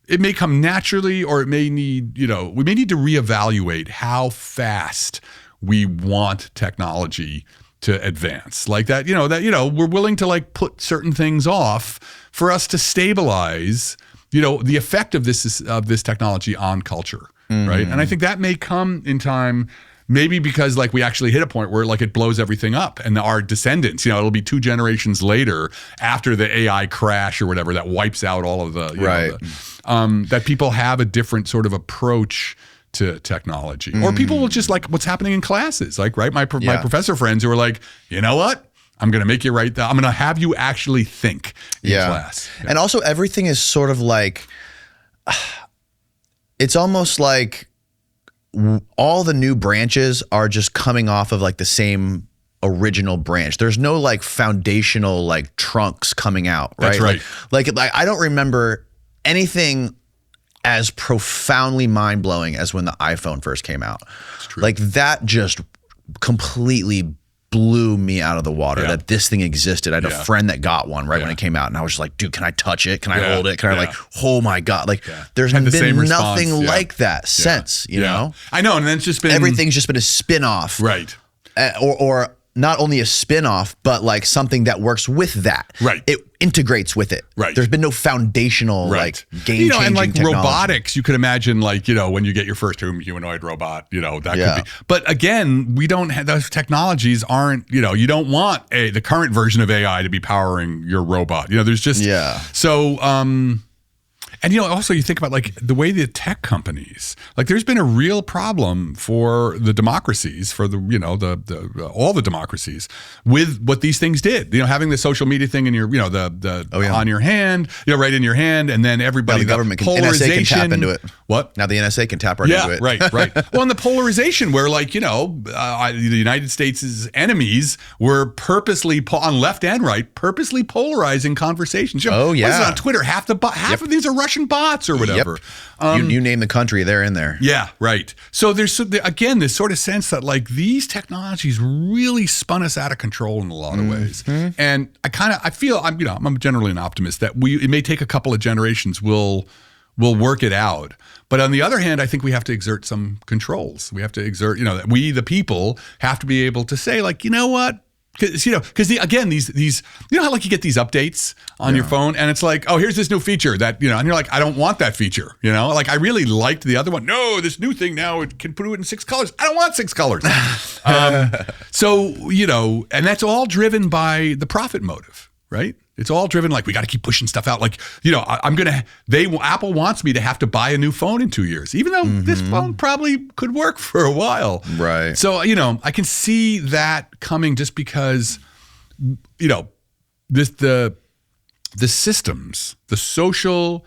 it may come naturally, or it may need, we may need to reevaluate how fast we want technology to advance. Like that, we're willing to like put certain things off for us to stabilize, the effect of this technology on culture, right? And I think that may come in time. Maybe because like we actually hit a point where like it blows everything up, and our descendants, it'll be 2 generations later after the AI crash or whatever that wipes out all of the, that people have a different sort of approach to technology, or people will just like what's happening in classes, like, right? My professor friends who are like, you know what? I'm going to make you write that. I'm going to have you actually think in class. Yeah. And also everything is sort of like, it's almost like all the new branches are just coming off of like the same original branch. There's no like foundational like trunks coming out, right? That's right. Like I don't remember anything as profoundly mind-blowing as when the iPhone first came out. That's true. Like that just completely blew me out of the water that this thing existed. I had a friend that got one when it came out, and I was just like, dude, can I touch it? Can I hold it? Can I like, oh my God. Like there's been nothing like that since, you know? I know. And then it's just been. Everything's just been a spin-off. Right. Or not only a spin-off, but like something that works with that. Right. It integrates with it. Right. There's been no foundational like game-changing and like technology. robotics, you could imagine like, when you get your first humanoid robot, that could be. But again, we don't have those technologies aren't, you don't want the current version of AI to be powering your robot. There's just so and also you think about like the way the tech companies, like there's been a real problem for the democracies, for the all the democracies with what these things did. Having the social media thing in your on your hand, right in your hand, and then everybody the government polarization NSA can tap into it. What? Now the NSA can tap right into it. Right. Well, and the polarization where like the United States' enemies were purposely on left and right purposely polarizing conversations. What is it on Twitter? Half of these are Russian bots or whatever. You name the country, they're in there. Yeah, right. So there's again this sort of sense that like these technologies really spun us out of control in a lot of ways. And I feel I'm generally an optimist that it may take a couple of generations. We'll work it out. But on the other hand, I think we have to exert some controls. We have to exert, that we, the people, have to be able to say, like, you know what? Because these how like you get these updates on your phone and it's like, oh, here's this new feature that, and you're like, I don't want that feature, like I really liked the other one. No, this new thing now, it can put it in 6 colors. I don't want 6 colors. So, and that's all driven by the profit motive, right? It's all driven like we got to keep pushing stuff out. Like, Apple wants me to have to buy a new phone in 2 years, even though this phone probably could work for a while. Right. So, I can see that coming just because, the systems, the social,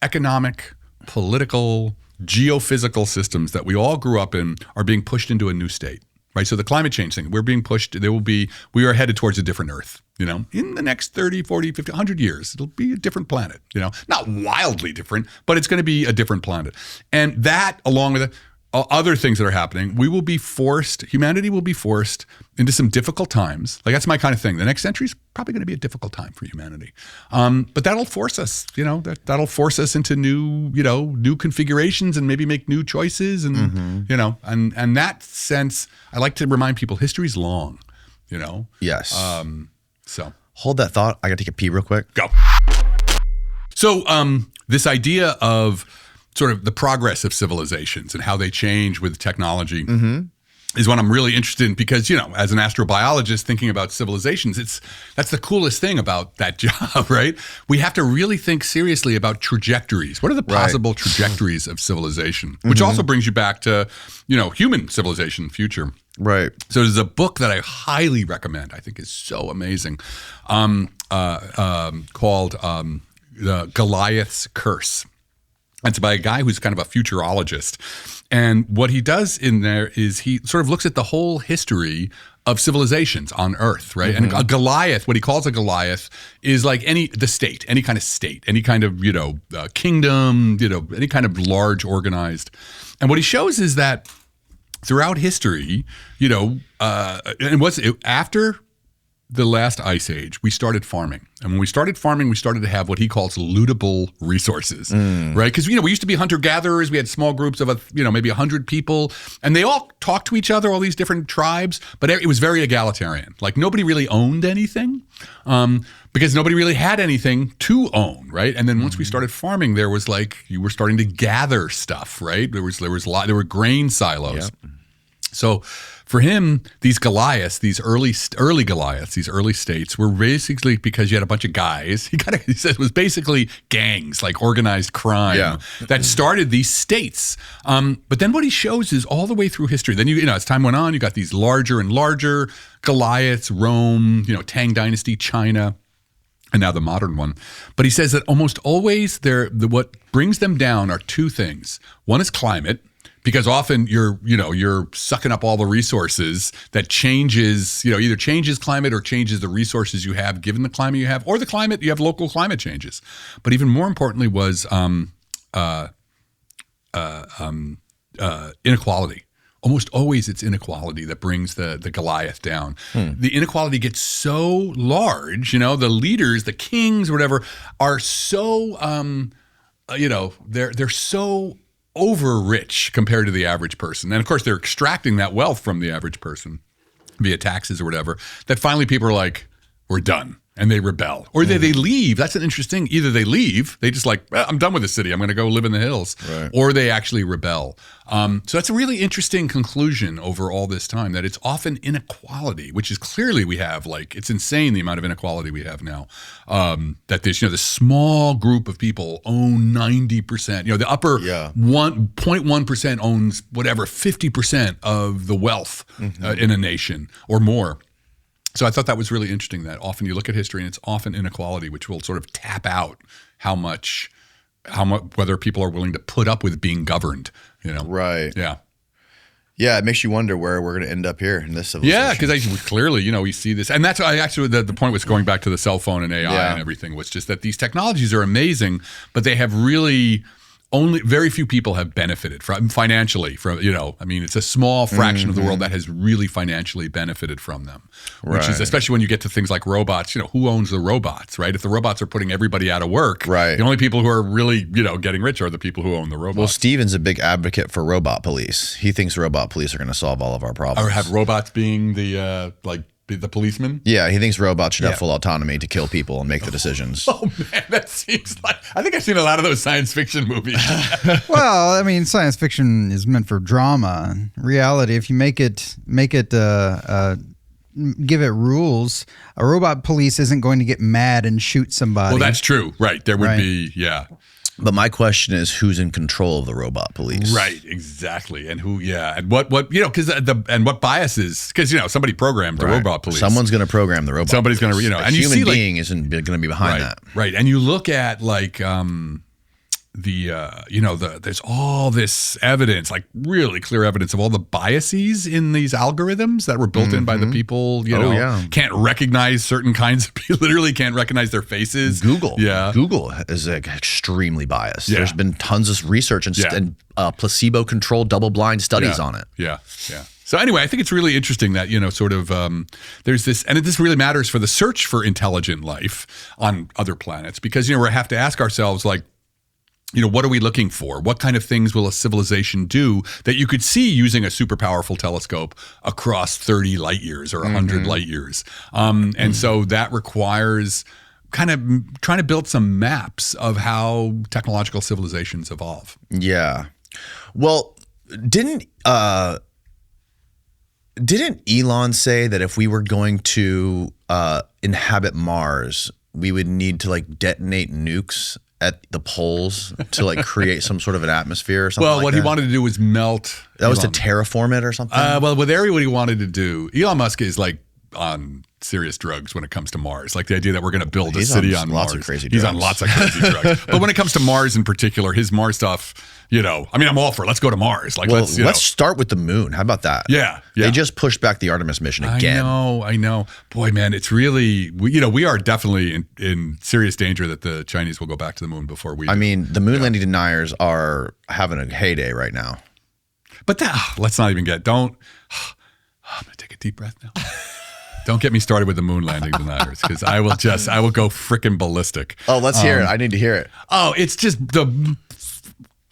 economic, political, geophysical systems that we all grew up in are being pushed into a new state. Right. So the climate change thing, we're being pushed. We are headed towards a different Earth, in the next 30, 40, 50, 100 years. It'll be a different planet, not wildly different, but it's going to be a different planet. And that, along with other things that are happening, humanity will be forced into some difficult times. Like that's my kind of thing. The next century is probably going to be a difficult time for humanity. But that'll force us, that'll force us into new configurations and maybe make new choices. And, and that sense, I like to remind people history's long, Yes. So hold that thought. I got to take a pee real quick. Go. So this idea of sort of the progress of civilizations and how they change with technology is what I'm really interested in because, as an astrobiologist thinking about civilizations, that's the coolest thing about that job, right? We have to really think seriously about trajectories. What are the possible trajectories of civilization? Which also brings you back to, human civilization future. Right. So there's a book that I highly recommend, I think is so amazing, called The Goliath's Curse. It's by a guy who's kind of a futurologist. And what he does in there is he sort of looks at the whole history of civilizations on Earth, right? And a Goliath, what he calls a Goliath, is like any kind of state, any kind of, kingdom, any kind of large organized. And what he shows is that throughout history, after the last ice age, we started farming. And when we started farming, we started to have what he calls lootable resources, right? Because, we used to be hunter-gatherers. We had small groups of, maybe 100 people. And they all talked to each other, all these different tribes. But it was very egalitarian. Like nobody really owned anything because nobody really had anything to own, right? And then once we started farming, there was like, you were starting to gather stuff, right? There were grain silos. Yep. So for him, these Goliaths, these early Goliaths, these early states were basically because you had a bunch of guys. He said it was basically gangs, like organized crime that started these states. But then what he shows is all the way through history. Then as time went on, you got these larger and larger Goliaths, Rome, Tang Dynasty, China, and now the modern one. But he says that almost always what brings them down are two things. One is climate. Because often you're sucking up all the resources that changes, either changes climate or changes the resources you have given the climate you have, or the climate, you have local climate changes. But even more importantly was inequality. Almost always it's inequality that brings the Goliath down. The inequality gets so large, the leaders, the kings, whatever, are so, they're so over rich compared to the average person. And of course, they're extracting that wealth from the average person via taxes or whatever, that finally people are like, we're done. And they rebel. Or they leave. That's an interesting, either they leave, they just like, I'm done with the city, I'm going to go live in the hills. Right. Or they actually rebel. So that's a really interesting conclusion over all this time, that it's often inequality, which is clearly we have, like, it's insane the amount of inequality we have now. That this, the small group of people own 90%, the upper 0.1% owns whatever, 50% of the wealth in a nation or more. So I thought that was really interesting, that often you look at history and it's often inequality, which will sort of tap out how much, whether people are willing to put up with being governed, Right. Yeah. Yeah, it makes you wonder where we're going to end up here in this civilization. Yeah, because clearly, we see this. And that's actually the point was going back to the cell phone and AI and everything, was just that these technologies are amazing, but they have really only very few people have benefited from financially it's a small fraction of the world that has really financially benefited from them, which is, especially when you get to things like robots, who owns the robots, right? If the robots are putting everybody out of work, the only people who are really, getting rich are the people who own the robots. Well, Steven's a big advocate for robot police. He thinks robot police are going to solve all of our problems. Or have robots being the policeman? Yeah, he thinks robots should have full autonomy to kill people and make the decisions. Oh man, that seems like, I think I've seen a lot of those science fiction movies. Well, I mean, science fiction is meant for drama. Reality, if you give it rules, a robot police isn't going to get mad and shoot somebody. Well, that's true. Right. There would be, But my question is, who's in control of the robot police? Right, exactly. And who, and what, because and what biases, because, somebody programmed the robot police. Someone's going to program the robot Somebody's going to, and you human see, being isn't going to be behind that. Right. And you look at, like, there's all this evidence, like really clear evidence of all the biases in these algorithms that were built in by the people, can't recognize certain kinds of people, literally can't recognize their faces. Google is extremely biased. Yeah. There's been tons of research and placebo-controlled double-blind studies on it. Yeah. So anyway, I think it's really interesting that, there's this, and this really matters for the search for intelligent life on other planets, because, we have to ask ourselves, like, what are we looking for? What kind of things will a civilization do that you could see using a super powerful telescope across 30 light years or 100 light years? And so that requires kind of trying to build some maps of how technological civilizations evolve. Yeah. Well, didn't Elon say that if we were going to inhabit Mars, we would need to like detonate nukes at the poles to like create some sort of an atmosphere or something? Well, what he wanted to do was melt. That was to terraform it or something? Well, with Ari, what he wanted to do, Elon Musk is like on serious drugs when it comes to Mars. Like the idea that we're going to build a city on Mars. He's on lots of crazy drugs. But when it comes to Mars in particular, his Mars stuff, I'm all for it. Let's go to Mars. Like, let's start with the moon. How about that? Yeah. They just pushed back the Artemis mission again. I know. Boy, man, it's really, we are definitely in serious danger that the Chinese will go back to the moon before we do. I mean, the moon landing deniers are having a heyday right now. But let's not even I'm going to take a deep breath now. Don't get me started with the moon landing deniers, because I will go freaking ballistic. Oh, let's hear it. I need to hear it. Oh, it's just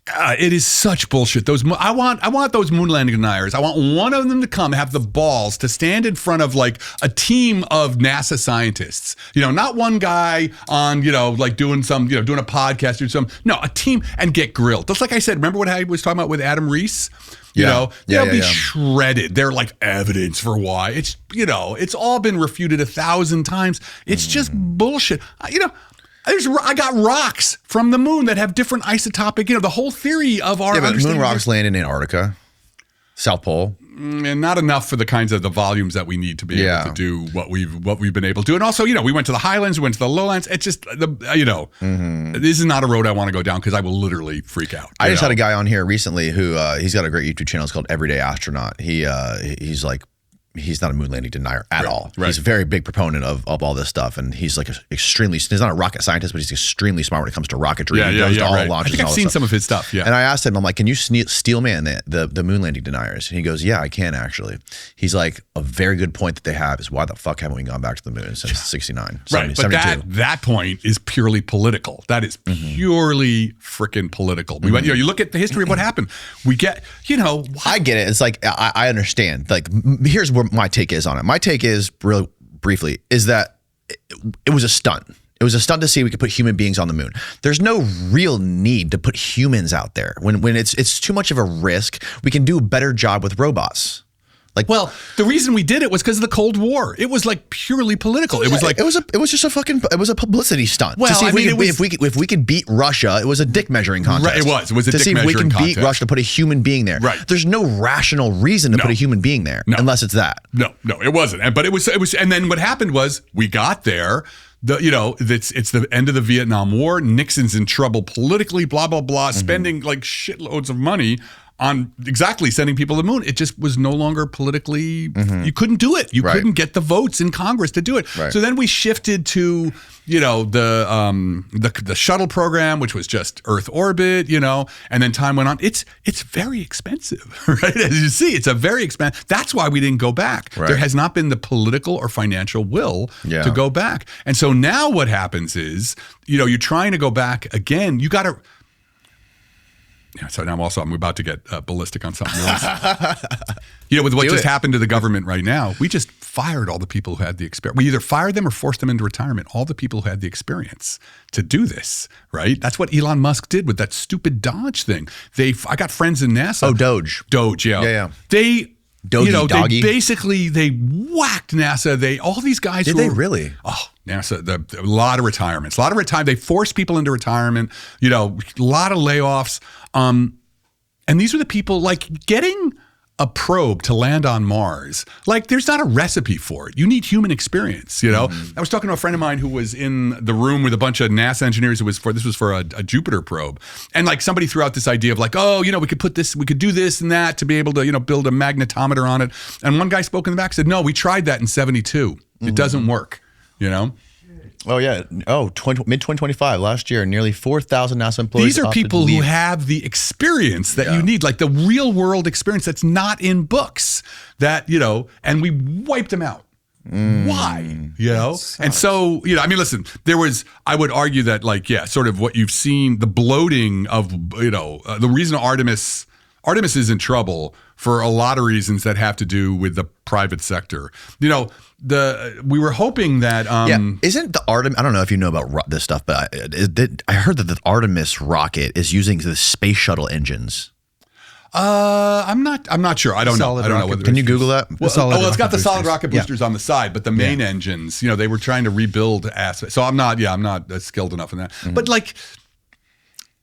it is such bullshit. I want those moon landing deniers. I want one of them to come, have the balls to stand in front of like a team of NASA scientists. Not one guy on, like doing some, doing a podcast or something. No, a team, and get grilled. Just like I said, remember what I was talking about with Adam Rees? They'll be shredded. They're like evidence for why. It's, it's all been refuted 1,000 times. It's just bullshit. I got rocks from the moon that have different isotopic, the whole theory of our understanding. Moon rocks land in Antarctica, South Pole. and not enough for the kinds of the volumes that we need to be able to do what we've been able to do. And also, we went to the highlands, we went to the lowlands. It's just this is not a road I want to go down because I will literally freak out. I just had a guy on here recently who he's got a great YouTube channel. It's called Everyday Astronaut. He's like, he's not a moon landing denier at all. Right. He's a very big proponent of all this stuff, and he's like he's not a rocket scientist, but he's extremely smart when it comes to rocketry. He goes to all launches. I think I've seen some of his stuff. Yeah. And I asked him, I'm like, can you steel man the moon landing deniers? And he goes, yeah, I can actually. He's like, a very good point that they have is why the fuck haven't we gone back to the moon since 69? Right, but that point is purely political. That is purely freaking political. We went, you look at the history of what happened. We get, I get it. It's like I understand. Like, here's where my take is on it. My take is, real briefly, is that it was a stunt. It was a stunt to see we could put human beings on the moon. There's no real need to put humans out there. When it's too much of a risk, we can do a better job with robots. Like, well, the reason we did it was because of the Cold War. It was like purely political. It was like it was just a publicity stunt. Well, to see if we could beat Russia. It was a dick measuring contest. Right, it was a to dick see if we measuring can beat contest. Russia to put a human being there. Right. There's no rational reason to put a human being there unless it's that. No, it wasn't. But it was. And then what happened was we got there. It's the end of the Vietnam War. Nixon's in trouble politically. Blah blah blah. Spending like shitloads of money on sending people to the moon. It just was no longer politically, you couldn't do it. You couldn't get the votes in Congress to do it. Right. So then we shifted to, the shuttle program, which was just Earth orbit, and then time went on. It's very expensive, right? As you see, it's a very expensive. That's why we didn't go back. Right. There has not been the political or financial will to go back. And so now what happens is, you're trying to go back again. You got to. Yeah, so now I'm about to get ballistic on something else. With what just happened to the government right now, we just fired all the people who had the experience. We either fired them or forced them into retirement. All the people who had the experience to do this, right? That's what Elon Musk did with that stupid Dodge thing. I got friends in NASA. Oh, Doge, yeah. Yeah. They Doggy. They whacked NASA. All these guys. Did they really? Oh, NASA. A lot of retirements. They forced people into retirement. A lot of layoffs. And these were the people like getting a probe to land on Mars. Like, there's not a recipe for it. You need human experience. I was talking to a friend of mine who was in the room with a bunch of NASA engineers. This was for a Jupiter probe, and like somebody threw out this idea of like, we could do this and that to be able to build a magnetometer on it. And one guy spoke in the back, said, no, we tried that in '72. It doesn't work. Oh, yeah. Mid-2025, last year, nearly 4,000 NASA employees. These are people who have the experience that you need, like the real world experience that's not in books and we wiped them out. Why? And so, listen, I would argue that sort of what you've seen, the bloating of, the reason Artemis is in trouble for a lot of reasons that have to do with the private sector. We were hoping that isn't the Artemis, I don't know if you know about this stuff, but I heard that the Artemis rocket is using the space shuttle engines. I'm not sure. I don't know. Whether can you Google that? It's got the solid rocket boosters on the side, but the main engines, they were trying to rebuild aspects. So I'm not skilled enough in that. But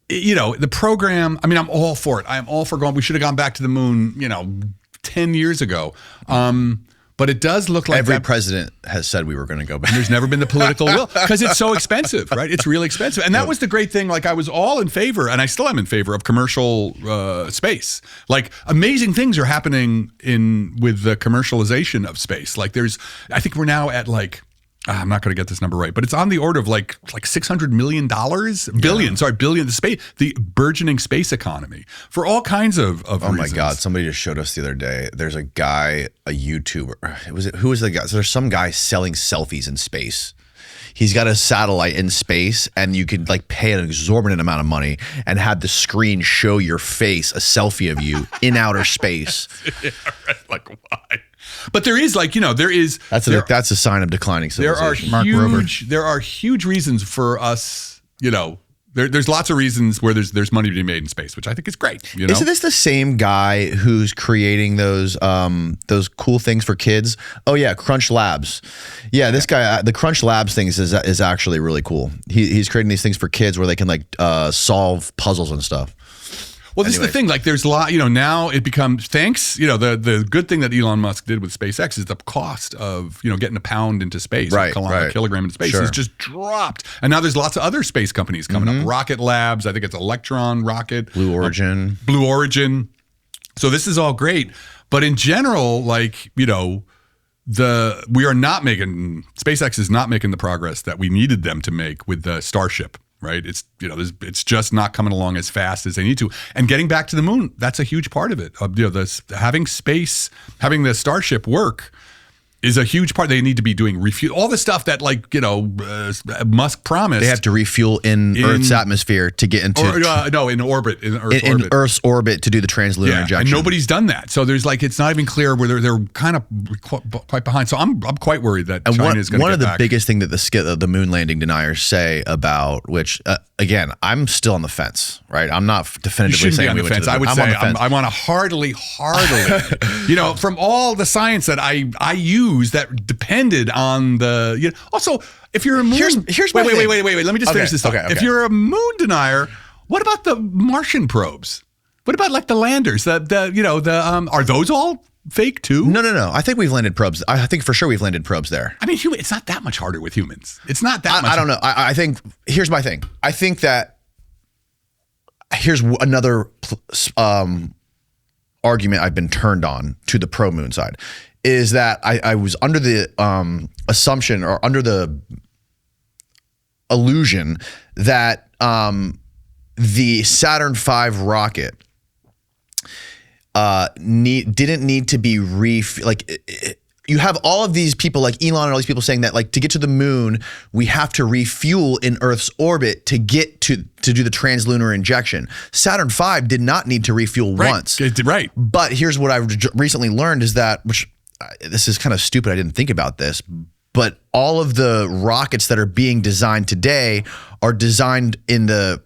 the program, I'm all for it. I am all for going. We should have gone back to the moon, 10 years ago. But it does look like every president has said we were going to go back. There's never been the political will because it's so expensive, right? It's really expensive. And that was the great thing. Like, I was all in favor, and I still am in favor of commercial space. Like, amazing things are happening with the commercialization of space. Like, I think we're now at I'm not going to get this number right, but it's on the order of like $600 million, billion, the burgeoning space economy for all kinds of reasons. Oh my God. Somebody just showed us the other day. There's a guy, a YouTuber. Who was the guy? So there's some guy selling selfies in space. He's got a satellite in space, and you could pay an exorbitant amount of money and have the screen show your face, a selfie of you in outer space. Yeah, right. Like, why? But there is that's a sign of declining civilization. There are huge reasons for us, there's lots of reasons where there's money to be made in space, which I think is great. Isn't this the same guy who's creating those cool things for kids? Oh yeah, Crunch Labs. Yeah, this guy, the Crunch Labs things is actually really cool. He's creating these things for kids where they can solve puzzles and stuff. Well, this is the thing. Like, there's a lot. Now it becomes the good thing that Elon Musk did with SpaceX is the cost of getting a pound into space, a kilogram into space, has just dropped. And now there's lots of other space companies coming up. Rocket Labs, I think it's Electron Rocket, Blue Origin. So this is all great, but in general, SpaceX is not making the progress that we needed them to make with the Starship. Right, it's just not coming along as fast as they need to, and getting back to the moon, that's a huge part of it. Having the Starship work is a huge part. They need to be doing refuel, all the stuff that Musk promised. They have to refuel in Earth's atmosphere to get into in orbit, in Earth's orbit to do the translunar injection. And nobody's done that. So there's it's not even clear whether they're kind of quite behind. So I'm quite worried that China is going to get back. One of the biggest thing that the moon landing deniers say about which again, I'm still on the fence. Right, I'm not definitively saying on the fence. I would say I want to heartily, from all the science that I use that depended on the also if you're a moon wait let me just finish this thought. If you're a moon denier, what about the Martian probes? What about the landers? Are those all fake too? No. I think we've landed probes. I think for sure we've landed probes there. I mean, it's not that much harder with humans. It's not that much. I don't know. I think here's my thing. I think that here's another argument I've been turned on to the pro moon side. Is that I was under the assumption or under the illusion that the Saturn V rocket didn't need to be you have all of these people like Elon and all these people saying that to get to the moon, we have to refuel in Earth's orbit to get to do the translunar injection. Saturn V did not need to refuel once. Right. But here's what I recently learned is that, this is kind of stupid, I didn't think about this, but all of the rockets that are being designed today are designed in the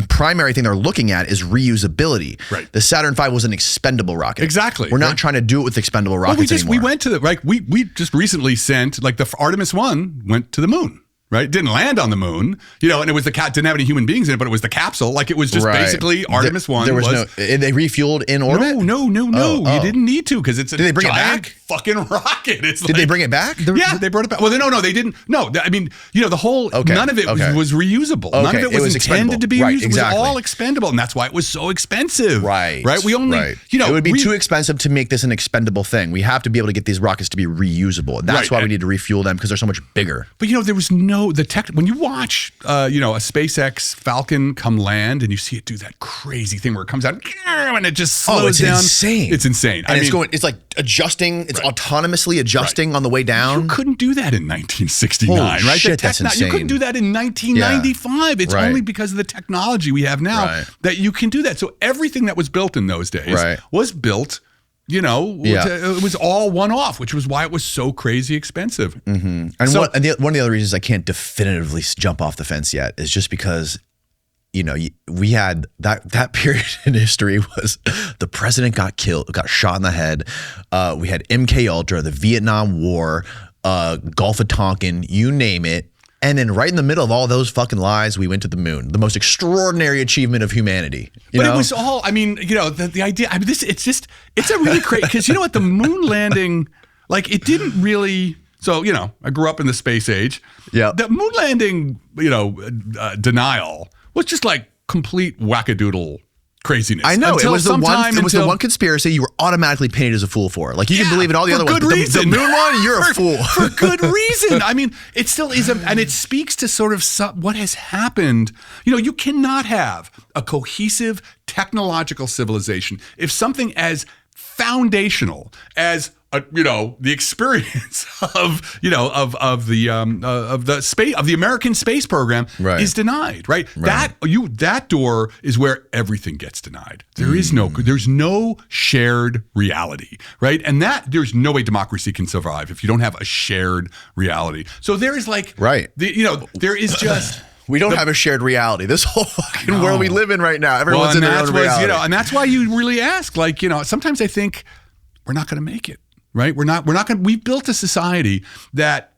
primary thing they're looking at is reusability. Right. The Saturn V was an expendable rocket. Exactly. We're not trying to do it with expendable rockets anymore. We went to we just recently sent the Artemis 1 went to the moon. Right, didn't land on the moon, and it was didn't have any human beings in it, but it was the capsule. It was just basically Artemis 1. There was no. They refueled in orbit. No. You didn't need to because it's a Did they bring giant it back? Fucking rocket. Did they bring it back? Yeah, they brought it back. Well, no, they didn't. No, I mean, the whole none of it was reusable. None of it was intended to be reusable. Exactly. It was all expendable, and that's why it was so expensive. Right. We only it would be too expensive to make this an expendable thing. We have to be able to get these rockets to be reusable. And that's why we need to refuel them because they're so much bigger. But there was when you watch a SpaceX Falcon come land and you see it do that crazy thing where it comes out and it just slows down. It's insane. And it's like adjusting. It's autonomously adjusting on the way down. You couldn't do that in 1969, right? Shit, that's insane. You couldn't do that in 1995. It's only because of the technology we have now that you can do that. So everything that was built in those days was built. It was all one-off, which was why it was so crazy expensive. Mm-hmm. And one of the other reasons I can't definitively jump off the fence yet is just because, we had that period in history was the president got shot in the head. We had MK Ultra, the Vietnam War, Gulf of Tonkin, you name it. And then right in the middle of all those fucking lies, we went to the moon. The most extraordinary achievement of humanity. It was all, the idea, it's a really crazy, because what, the moon landing, it didn't really, so, I grew up in the space age. Yeah. The moon landing, denial was just complete wackadoodle craziness. I know. It was the one conspiracy you were automatically painted as a fool for. You can believe in all the other ones. The moon one, you're a fool. For good reason. It still is, and it speaks to sort of what has happened. You cannot have a cohesive technological civilization if something as foundational as the experience of the American space program is denied, right? That door is where everything gets denied. There's no shared reality, right? And there's no way democracy can survive if you don't have a shared reality. So there is there is just. We don't have a shared reality. This whole fucking world we live in right now, everyone's in their own reality. And that's why you really ask, sometimes I think we're not going to make it. Right? We're not going to, we've built a society that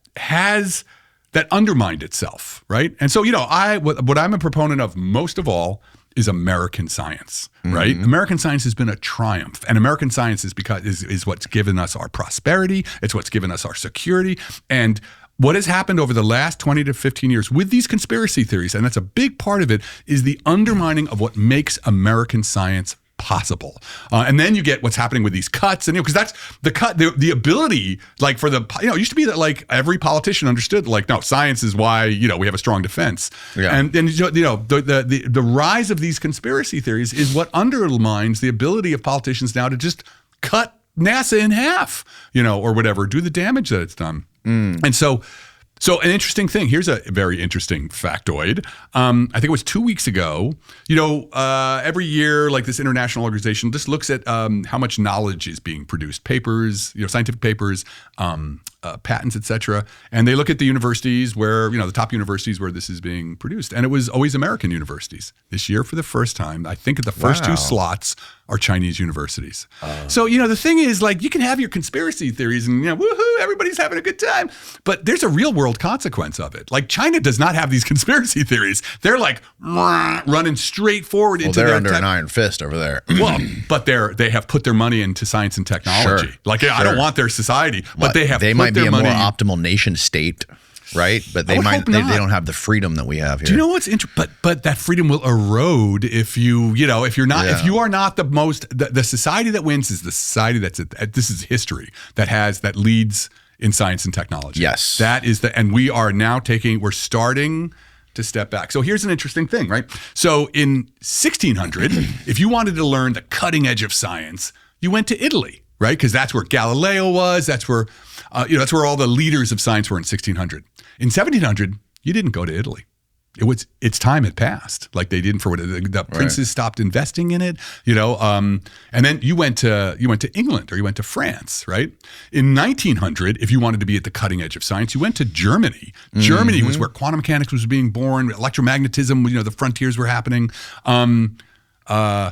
undermined itself. Right. And so, what I'm a proponent of most of all is American science, right? American science has been a triumph, and American science is what's given us our prosperity. It's what's given us our security. And what has happened over the last 20 to 15 years with these conspiracy theories, and that's a big part of it, is the undermining of what makes American science possible. And then you get what's happening with these cuts, and because that's the ability, like for the, it used to be that like every politician understood, like, no, science is why, we have a strong defense. Yeah. And the rise of these conspiracy theories is what undermines the ability of politicians now to just cut NASA in half, or whatever, do the damage that it's done. And so an interesting thing, here's a very interesting factoid. I think it was 2 weeks ago, every year, like this international organization just looks at how much knowledge is being produced, papers, scientific papers, patents, etc. And they look at the universities where, the top universities where this is being produced. And it was always American universities. This year, for the first time, I think the first two slots are Chinese universities. So, the thing is, like, you can have your conspiracy theories and, woohoo, everybody's having a good time. But there's a real world consequence of it. Like, China does not have these conspiracy theories. They're like running straight forward into they're under an iron fist over there. Well, but they have put their money into science and technology. Sure. Like, I don't want their society, but they might be a more optimal nation state. Right, but they don't have the freedom that we have here. Do you know what's interesting? But that freedom will erode if you are not the most. The society that wins is the society this is history that leads in science and technology. Yes, that is and we are now we're starting to step back. So here's an interesting thing, right? So in 1600, if you wanted to learn the cutting edge of science, you went to Italy, right? Because that's where Galileo was. That's where that's where all the leaders of science were in 1600. In 1700, you didn't go to Italy. Its time had passed. Like they didn't the princes stopped investing in it, and then you went to England or you went to France, right? In 1900, if you wanted to be at the cutting edge of science, you went to Germany. Germany was where quantum mechanics was being born, electromagnetism, the frontiers were happening. But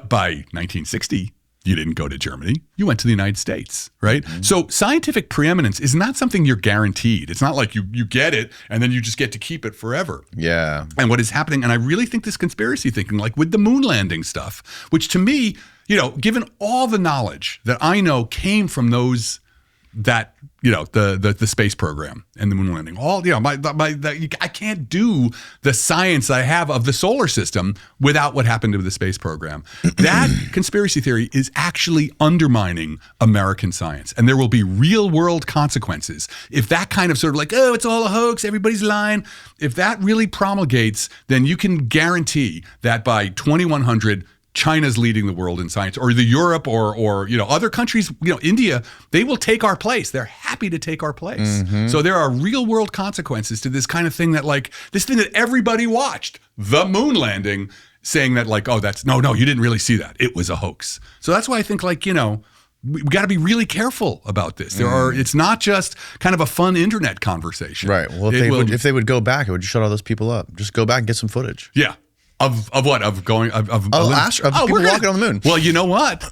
by 1960, you didn't go to Germany. You went to the United States, right? So scientific preeminence is not something you're guaranteed. It's not like you get it and then you just get to keep it forever. Yeah. And what is happening, and I really think this conspiracy thinking, like with the moon landing stuff, which to me, given all the knowledge that I know came from the space program and the moon landing, I can't do the science I have of the solar system without what happened to the space program. That conspiracy theory is actually undermining American science, and there will be real world consequences if that kind of sort of like, oh, it's all a hoax, everybody's lying. If that really promulgates, then you can guarantee that by 2100, China's leading the world in science, or the Europe or other countries, India, they will take our place. They're happy to take our place. So there are real world consequences to this kind of thing this thing that everybody watched, the moon landing, saying that like, oh, no, you didn't really see that. It was a hoax. So that's why I think we got to be really careful about this. It's not just kind of a fun internet conversation. Right. Well, if they would go back, it would shut all those people up. Just go back and get some footage. Yeah. Of what? Of going? Of people walking on the moon. Well, you know what?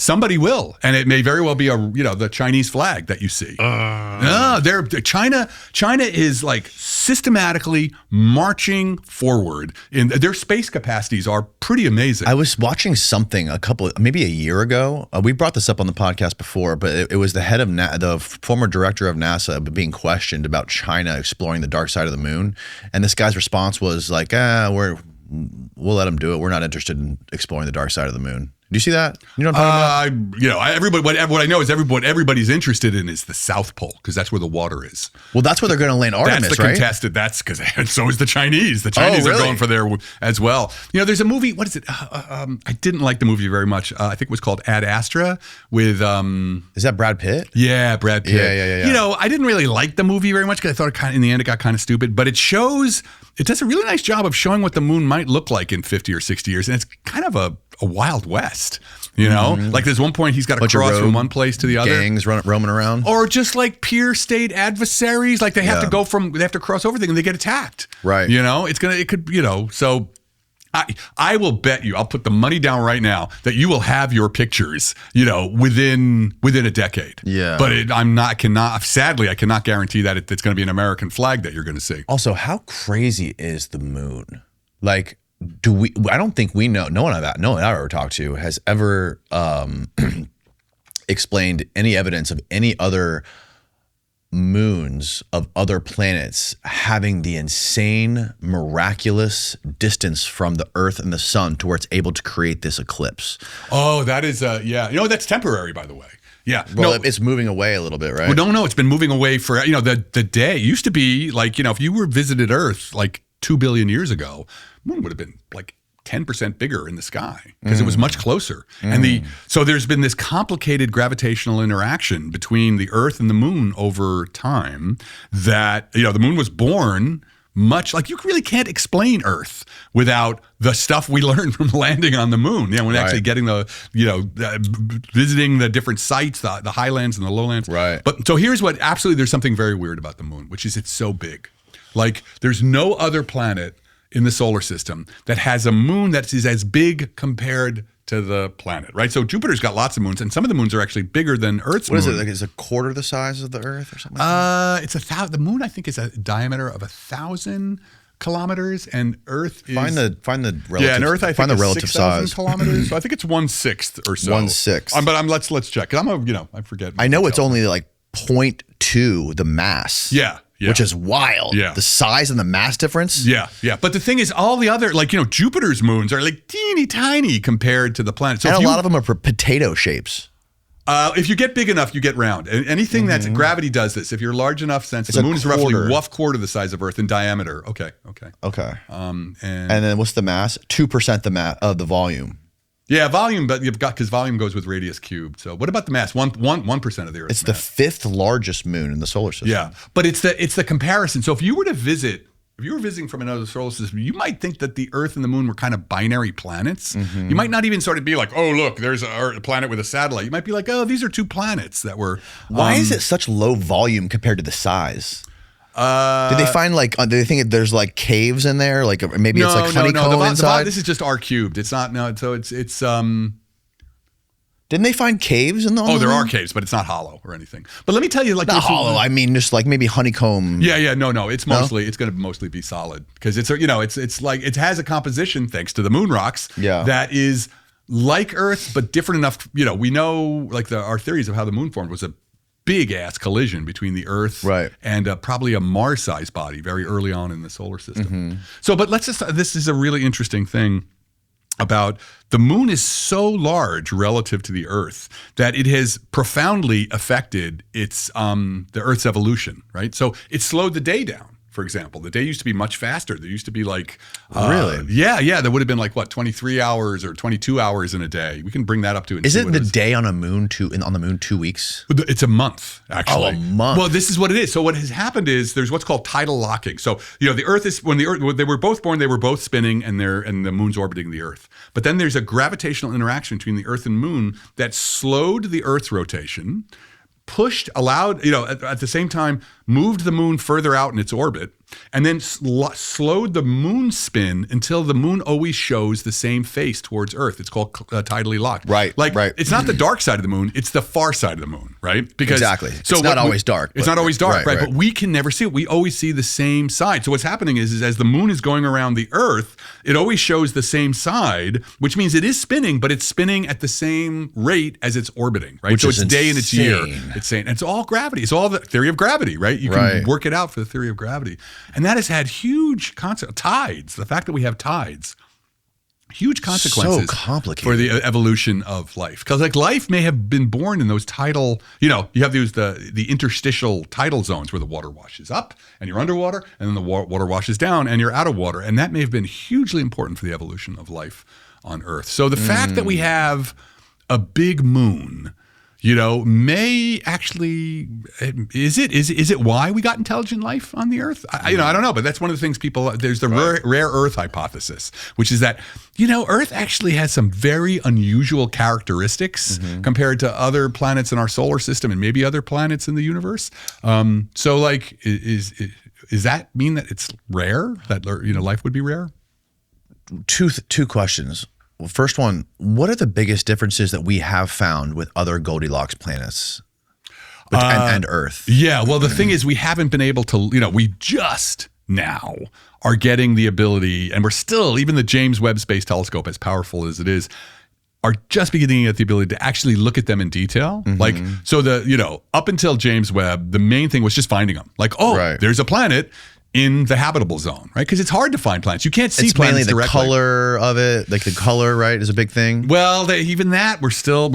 Somebody will, and it may very well be the Chinese flag that you see. China is like systematically marching forward. In their space capacities are pretty amazing. I was watching something maybe a year ago. We brought this up on the podcast before, but it was the head of the former director of NASA being questioned about China exploring the dark side of the moon, and this guy's response was like, we'll let them do it. We're not interested in exploring the dark side of the moon. Do you see that? You know what I'm talking about? Everybody. What I know is everybody's interested in is the South Pole because that's where the water is. Well, that's where they're going to land Artemis, that's the contested. That's because so is the Chinese. The Chinese are going for there as well. There's a movie. What is it? I didn't like the movie very much. I think it was called Ad Astra with. Is that Brad Pitt? Yeah, Brad Pitt. Yeah. I didn't really like the movie very much because I thought in the end it got kind of stupid. But it does a really nice job of showing what the moon might look like in 50 or 60 years, and it's kind of a Wild West. Like there's one point he's got to cross from one place to the other. Gangs roaming around, or just like peer state adversaries. Like they have to cross over things and they get attacked. Right. So I will bet you, I'll put the money down right now that you will have your pictures, within a decade. Yeah. But sadly, I cannot guarantee that it's going to be an American flag that you're going to see. Also, how crazy is the moon? Like, I don't think we know. No one I've ever talked to has ever explained any evidence of any other moons of other planets having the insane, miraculous distance from the Earth and the Sun to where it's able to create this eclipse. Oh, that is, yeah. That's temporary, by the way. Yeah. Well, it's moving away a little bit, right? Well, no, it's been moving away for, the day used to be like, if you were visited Earth like 2 billion years ago, the moon would have been like 10% bigger in the sky because it was much closer. And so there's been this complicated gravitational interaction between the Earth and the moon over time that, the moon was born much like you really can't explain Earth without the stuff we learned from landing on the moon. When actually getting visiting the different sites, the highlands and the lowlands. Right. But so here's what there's something very weird about the moon, which is it's so big. Like there's no other planet in the solar system that has a moon that is as big compared to the planet, right? So Jupiter's got lots of moons, and some of the moons are actually bigger than Earth's moon. What is it? Like, is it a quarter the size of the Earth or something? Like that? The moon, I think, is a diameter of 1,000 kilometers, and Earth is find the relative. and Earth I think find the is relative 6,000 size. kilometers. So I think it's 1/6 or so. 1/6. But let's check. 'Cause I forget. I know it's only like 0.2 the mass. Yeah. Which is wild. Yeah. The size and the mass difference. Yeah. But the thing is, all the other, Jupiter's moons are like teeny tiny compared to the planet. So and a lot of them are potato shapes. If you get big enough, you get round. And anything that's gravity does this. If you're large enough, since the moon is roughly quarter the size of Earth in diameter. Okay. And then what's the mass? 2% of the volume. Yeah, volume, but you've got because volume goes with radius cubed. So what about the mass? 1% of the Earth's It's the mass. 5th largest moon in the solar system. Yeah, but it's the comparison. So if you were visiting from another solar system, you might think that the Earth and the moon were kind of binary planets. You might not even sort of be like, oh, look, there's a planet with a satellite. You might be like, oh, these are two planets that were. Why is it such low volume compared to the size? Did they find do they think there's like caves in there? Like maybe it's like honeycomb inside? This is just R cubed. It's not, so it's Didn't they find caves in the there are caves, but it's not hollow or anything. But let me tell you, like not hollow. I mean, just like maybe honeycomb. Yeah. No. It's going to mostly be solid because it's like it has a composition thanks to the moon rocks. Yeah. That is like Earth, but different enough. We know like our theories of how the moon formed was a big ass collision between the Earth and probably a Mars-sized body very early on in the solar system. So, but this is a really interesting thing about the moon is so large relative to the Earth that it has profoundly affected the Earth's evolution, right? So it slowed the day down. For example, the day used to be much faster. There used to be like, really? Yeah. There would have been like 23 hours or 22 hours in a day. We can bring that up to. Isn't the day on the moon 2 weeks? It's a month, actually. Oh, a month. Well, this is what it is. So what has happened is there's what's called tidal locking. So the Earth is when they were both born, they were both spinning, and the moon's orbiting the Earth. But then there's a gravitational interaction between the Earth and moon that slowed the Earth's rotation. Allowed, at the same time, moved the moon further out in its orbit, and then slowed the moon's spin until the moon always shows the same face towards Earth. It's called tidally locked. Right. It's not the dark side of the moon; it's the far side of the moon. Right. Exactly. So it's not always dark. It's not always dark, right? But we can never see it. We always see the same side. So what's happening is as the moon is going around the Earth, it always shows the same side, which means it is spinning, but it's spinning at the same rate as it's orbiting. Right. So it's day and it's year. It's saying it's all gravity. It's all the theory of gravity, right? You can work it out for the theory of gravity. And that has had huge tides. The fact that we have tides, huge consequences for the evolution of life. Because like life may have been born in those tidal, you have the interstitial tidal zones where the water washes up and you're underwater, and then the water washes down and you're out of water. And that may have been hugely important for the evolution of life on Earth. So the fact that we have a big moon, may actually is it why we got intelligent life on the Earth? I don't know, but that's one of the things there's the rare Earth hypothesis, which is that Earth actually has some very unusual characteristics compared to other planets in our solar system and maybe other planets in the universe. So like is that mean that it's rare, that life would be rare? Two questions. Well, first one, what are the biggest differences that we have found with other Goldilocks planets and Earth? Yeah, well, the thing is we haven't been able to, we just now are getting the ability, and we're still, even the James Webb Space Telescope, as powerful as it is, are just beginning to get the ability to actually look at them in detail. Like, so up until James Webb, the main thing was just finding them. Like, there's a planet in the habitable zone, right? Because it's hard to find planets. You can't see planets directly. It's mainly the color of it, like the color, right, is a big thing. Well, even that, we're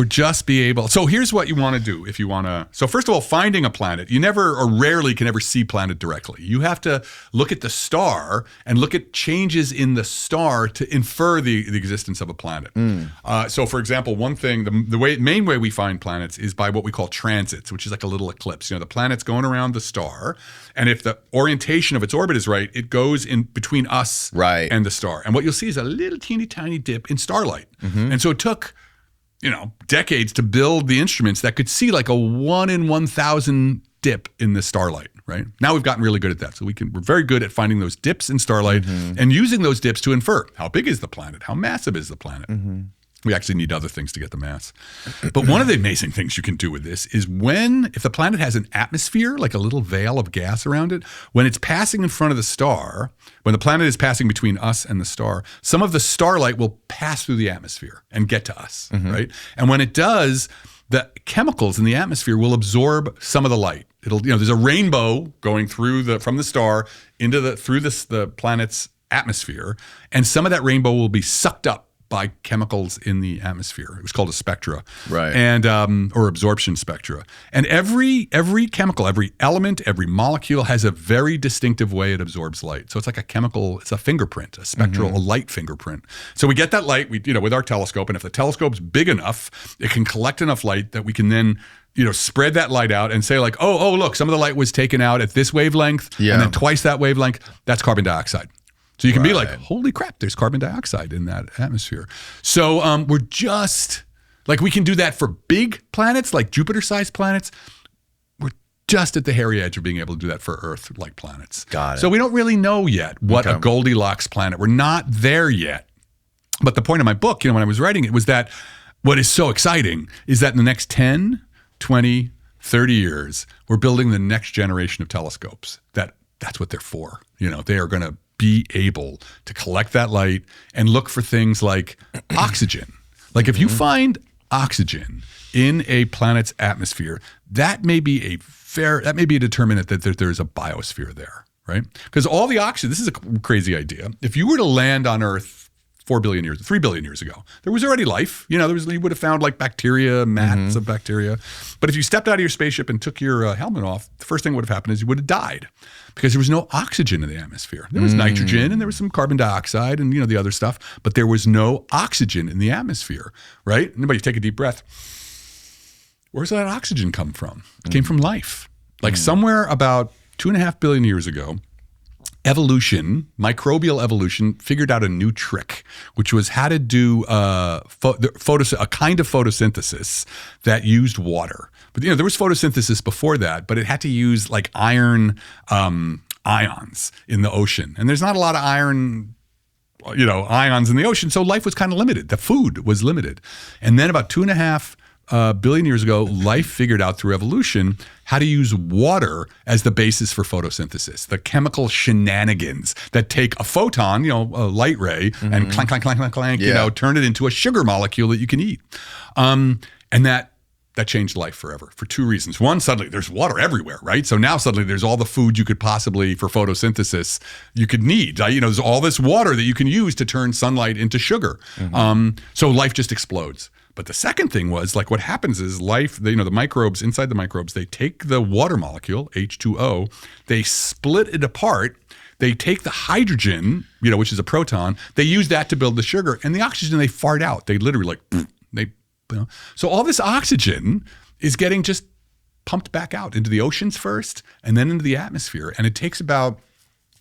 just be able. So here's what you want to do if you want to. So first of all, finding a planet, you never or rarely can ever see planet directly. You have to look at the star and look at changes in the star to infer the existence of a planet. So for example, one thing, the main way we find planets is by what we call transits, which is like a little eclipse. The planet's going around the star, and if the orientation of its orbit is right, it goes in between us and the star. And what you'll see is a little teeny tiny dip in starlight. And so it took, decades to build the instruments that could see like a 1 in 1,000 dip in the starlight, right? Now we've gotten really good at that. So we're very good at finding those dips in starlight and using those dips to infer how big is the planet? How massive is the planet? We actually need other things to get the mass. But one of the amazing things you can do with this is if the planet has an atmosphere, like a little veil of gas around it, when it's passing in front of the star, when the planet is passing between us and the star, some of the starlight will pass through the atmosphere and get to us, right? And when it does, the chemicals in the atmosphere will absorb some of the light. There's a rainbow going from the star through the planet's atmosphere, and some of that rainbow will be sucked up by chemicals in the atmosphere. It was called a spectra, right? And or absorption spectra. And every chemical, every element, every molecule has a very distinctive way it absorbs light. So it's like it's a fingerprint, a spectral, a light fingerprint. So we get that light, with our telescope, and if the telescope's big enough, it can collect enough light that we can then spread that light out and say like, oh, look, some of the light was taken out at this wavelength, and then twice that wavelength. That's carbon dioxide. So you can be like, holy crap, there's carbon dioxide in that atmosphere. So we're just, like, we can do that for big planets, like Jupiter-sized planets. We're just at the hairy edge of being able to do that for Earth-like planets. Got it. So we don't really know yet what a Goldilocks planet. We're not there yet. But the point of my book, when I was writing it, was that what is so exciting is that in the next 10, 20, 30 years, we're building the next generation of telescopes. That's what they're for. They are going to be able to collect that light and look for things like oxygen. Like if you find oxygen in a planet's atmosphere, that may be a determinant that there's a biosphere there, right? Because all the oxygen, this is a crazy idea. If you were to land on Earth 3 billion years ago, there was already life. You would have found like bacteria, mats of bacteria. But if you stepped out of your spaceship and took your helmet off, the first thing that would have happened is you would have died because there was no oxygen in the atmosphere. There was nitrogen and there was some carbon dioxide and the other stuff, but there was no oxygen in the atmosphere, right? Anybody take a deep breath. Where's that oxygen come from? It came from life. Like somewhere about 2.5 billion years ago, microbial evolution, figured out a new trick, which was how to do a kind of photosynthesis that used water. But there was photosynthesis before that, but it had to use like iron ions in the ocean, and there's not a lot of iron ions in the ocean, so life was kind of limited. The food was limited, and then about 2.5 billion years ago, life figured out through evolution how to use water as the basis for photosynthesis. The chemical shenanigans that take a photon, a light ray, and clank, clank, clank, clank, clank, turn it into a sugar molecule that you can eat. And that changed life forever for two reasons. One, suddenly there's water everywhere, right? So now suddenly there's all the food you could possibly, for photosynthesis, you could need. There's all this water that you can use to turn sunlight into sugar. So life just explodes. But the second thing was, like, what happens is life, the microbes, inside the microbes, they take the water molecule, H2O, they split it apart, they take the hydrogen, which is a proton, they use that to build the sugar, and the oxygen they fart out. They literally So all this oxygen is getting just pumped back out into the oceans first, and then into the atmosphere. And it takes about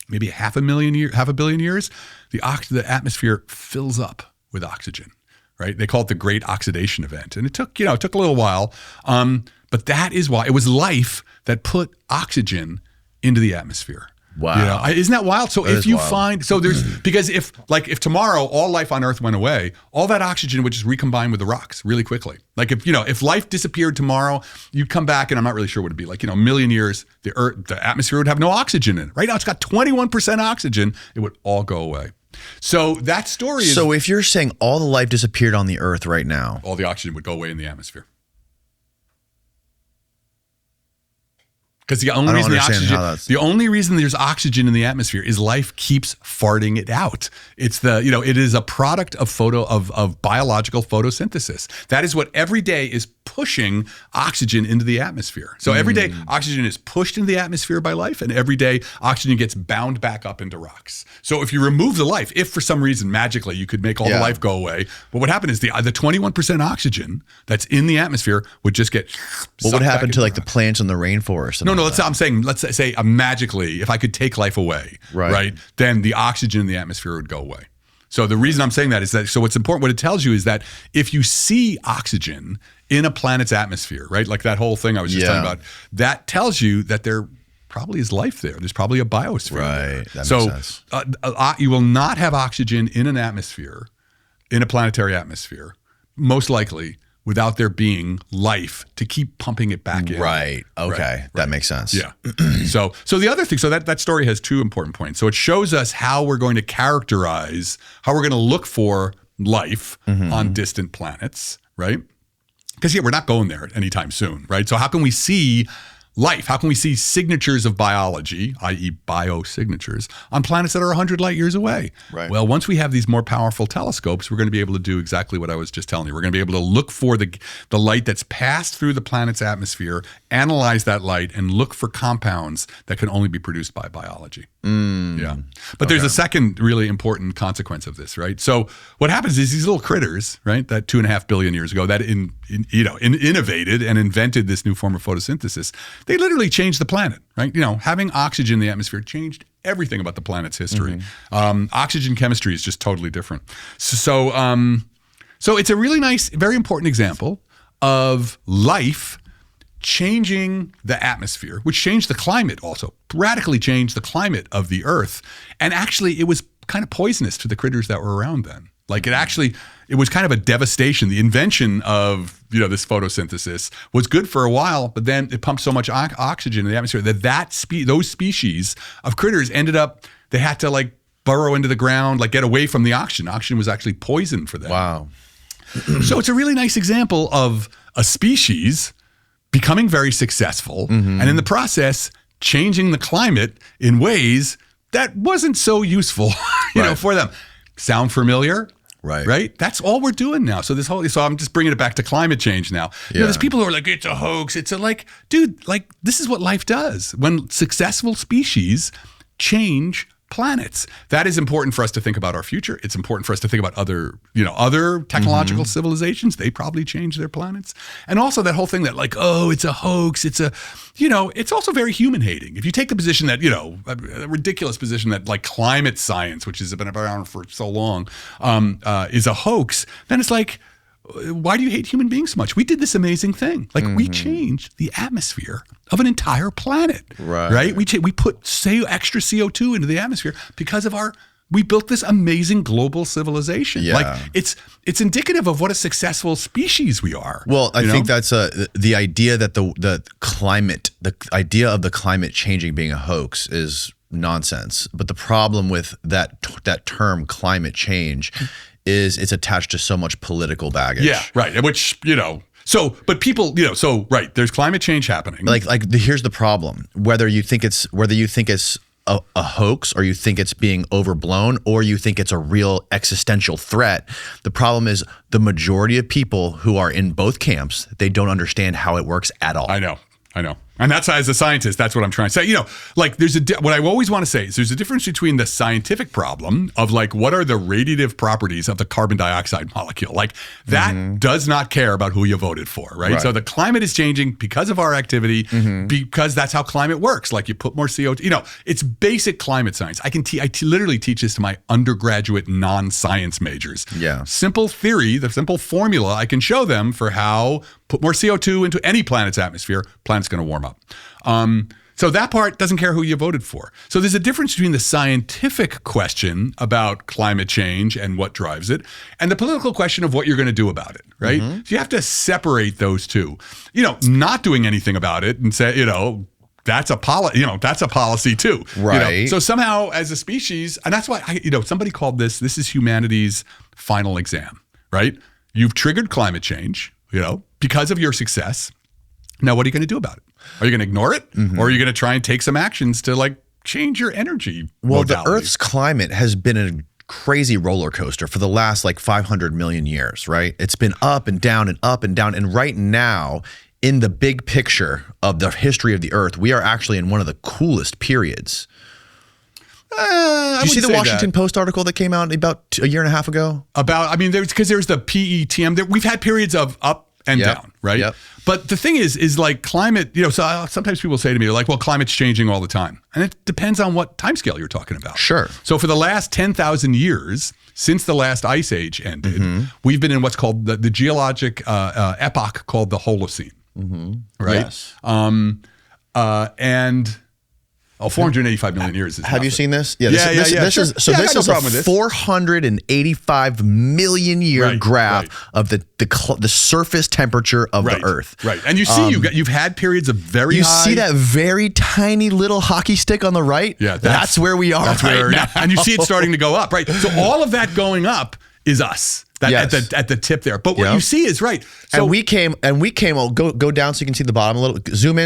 maybe half a billion years, the atmosphere fills up with oxygen. Right? They call it the Great Oxidation Event. And it took a little while. But that is why it was life that put oxygen into the atmosphere. Wow. Isn't that wild? So That if is you wild. find, so there's, because if tomorrow all life on Earth went away, all that oxygen would just recombine with the rocks really quickly. Like if life disappeared tomorrow, you'd come back and I'm not really sure what it'd be like, a million years, the Earth, the atmosphere would have no oxygen in it. Right now it's got 21% oxygen. It would all go away. So that story is. So if you're saying all the life disappeared on the Earth right now, all the oxygen would go away in the atmosphere. Because the only reason there's oxygen in the atmosphere is life keeps farting it out. It's it is a product of biological photosynthesis. That is what every day is pushing oxygen into the atmosphere. So every day oxygen is pushed into the atmosphere by life, and every day oxygen gets bound back up into rocks. So if you remove the life, if for some reason magically you could make all the life go away, what would happen is the 21% oxygen that's in the atmosphere would just get. What would happen to like the plants in the rainforest? No. I'm saying, let's say magically, if I could take life away, right, then the oxygen in the atmosphere would go away. So the reason I'm saying that is that, so what's important, what it tells you is that if you see oxygen in a planet's atmosphere, right, like that whole thing I was just talking about, that tells you that there probably is life there. There's probably a biosphere there. Right, that makes sense. You will not have oxygen in an atmosphere, in a planetary atmosphere, most likely, without there being life to keep pumping it back in. Right. Okay. Right. That makes sense. Yeah. So the other thing, so that story has two important points. So it shows us how we're going to characterize, how we're going to look for life on distant planets, right? Because we're not going there anytime soon, right? So how can we see life? How can we see signatures of biology, i.e. biosignatures, on planets that are 100 light years away? Right. Well, once we have these more powerful telescopes, we're going to be able to do exactly what I was just telling you. We're going to be able to look for the light that's passed through the planet's atmosphere, analyze that light, and look for compounds that can only be produced by biology. Yeah. But there's a second really important consequence of this, right? So what happens is these little critters, right, that 2.5 billion years ago that innovated and invented this new form of photosynthesis, they literally changed the planet, right? Having oxygen in the atmosphere changed everything about the planet's history. Oxygen chemistry is just totally different. So it's a really nice, very important example of life changing the atmosphere, which changed the climate also, radically changed the climate of the Earth. And actually, it was kind of poisonous to the critters that were around then. Like it was kind of a devastation. The invention of this photosynthesis was good for a while, but then it pumped so much oxygen in the atmosphere that those species of critters ended up, they had to like burrow into the ground, like get away from the oxygen. Oxygen was actually poison for them. Wow. So it's a really nice example of a species becoming very successful and in the process changing the climate in ways that wasn't so useful for them. Sound familiar? Right. That's all we're doing now. So so I'm just bringing it back to climate change now. There's people who are like, it's a hoax. It's dude, this is what life does. When successful species change planets, that is important for us to think about our future. It's important for us to think about other technological civilizations. They probably change their planets. And also that whole thing that it's a hoax. It's it's also very human hating. If you take the position that, a ridiculous position that like climate science, which has been around for so long, is a hoax, then it's like, why do you hate human beings so much? We did this amazing thing. We changed the atmosphere of an entire planet. Right? We put extra CO2 into the atmosphere because of we built this amazing global civilization. Yeah. It's indicative of what a successful species we are. Well, I think that's the idea that the idea of the climate changing being a hoax is nonsense. But the problem with that term climate change is it's attached to so much political baggage. Yeah, right. Which, but people, there's climate change happening. Here's the problem. Whether you think it's a hoax, or you think it's being overblown, or you think it's a real existential threat, the problem is the majority of people who are in both camps, they don't understand how it works at all. I know. And that's, as a scientist, that's what I'm trying to say. What I always want to say is there's a difference between the scientific problem of what are the radiative properties of the carbon dioxide molecule? That does not care about who you voted for, right? So the climate is changing because of our activity, because that's how climate works. You put more CO2, it's basic climate science. I literally teach this to my undergraduate non-science majors. Yeah. Simple theory, the simple formula I can show them for how put more CO2 into any planet's atmosphere, planet's going to warm up. So that part doesn't care who you voted for. So there's a difference between the scientific question about climate change and what drives it, and the political question of what you're going to do about it, right? So you have to separate those two. Not doing anything about it and say, that's a policy too. Right. So somehow as a species, and that's why somebody called this is humanity's final exam, right? You've triggered climate change, because of your success. Now, what are you going to do about it? Are you going to ignore it? Or are you going to try and take some actions to change your energy Well, modalities? the Earth's climate has been a crazy roller coaster for the last 500 million years, right? It's been up and down and up and down. And right now, in the big picture of the history of the Earth, we are actually in one of the coolest periods. Did you see the Washington Post article that came out about a year and a half ago? Because there's the PETM. We've had periods of up and down, right? Yep. But the thing is climate, so sometimes people say to me, well, climate's changing all the time. And it depends on what timescale you're talking about. Sure. So for the last 10,000 years, since the last ice age ended, we've been in what's called the geologic epoch called the Holocene. Right? Yes. And 485 million years is Have you nothing. seen this? Yeah. This is no problem with a this. 485 million year graph of the surface temperature of the Earth. Right. And you see, you've had periods of very You high. see that very tiny little hockey stick on the right? Yeah. That's where we are now. And you see it starting to go up, right? So all of that going up is us. At the tip there. But what you see is right. So we came. I'll go down so you can see the bottom a little. Zoom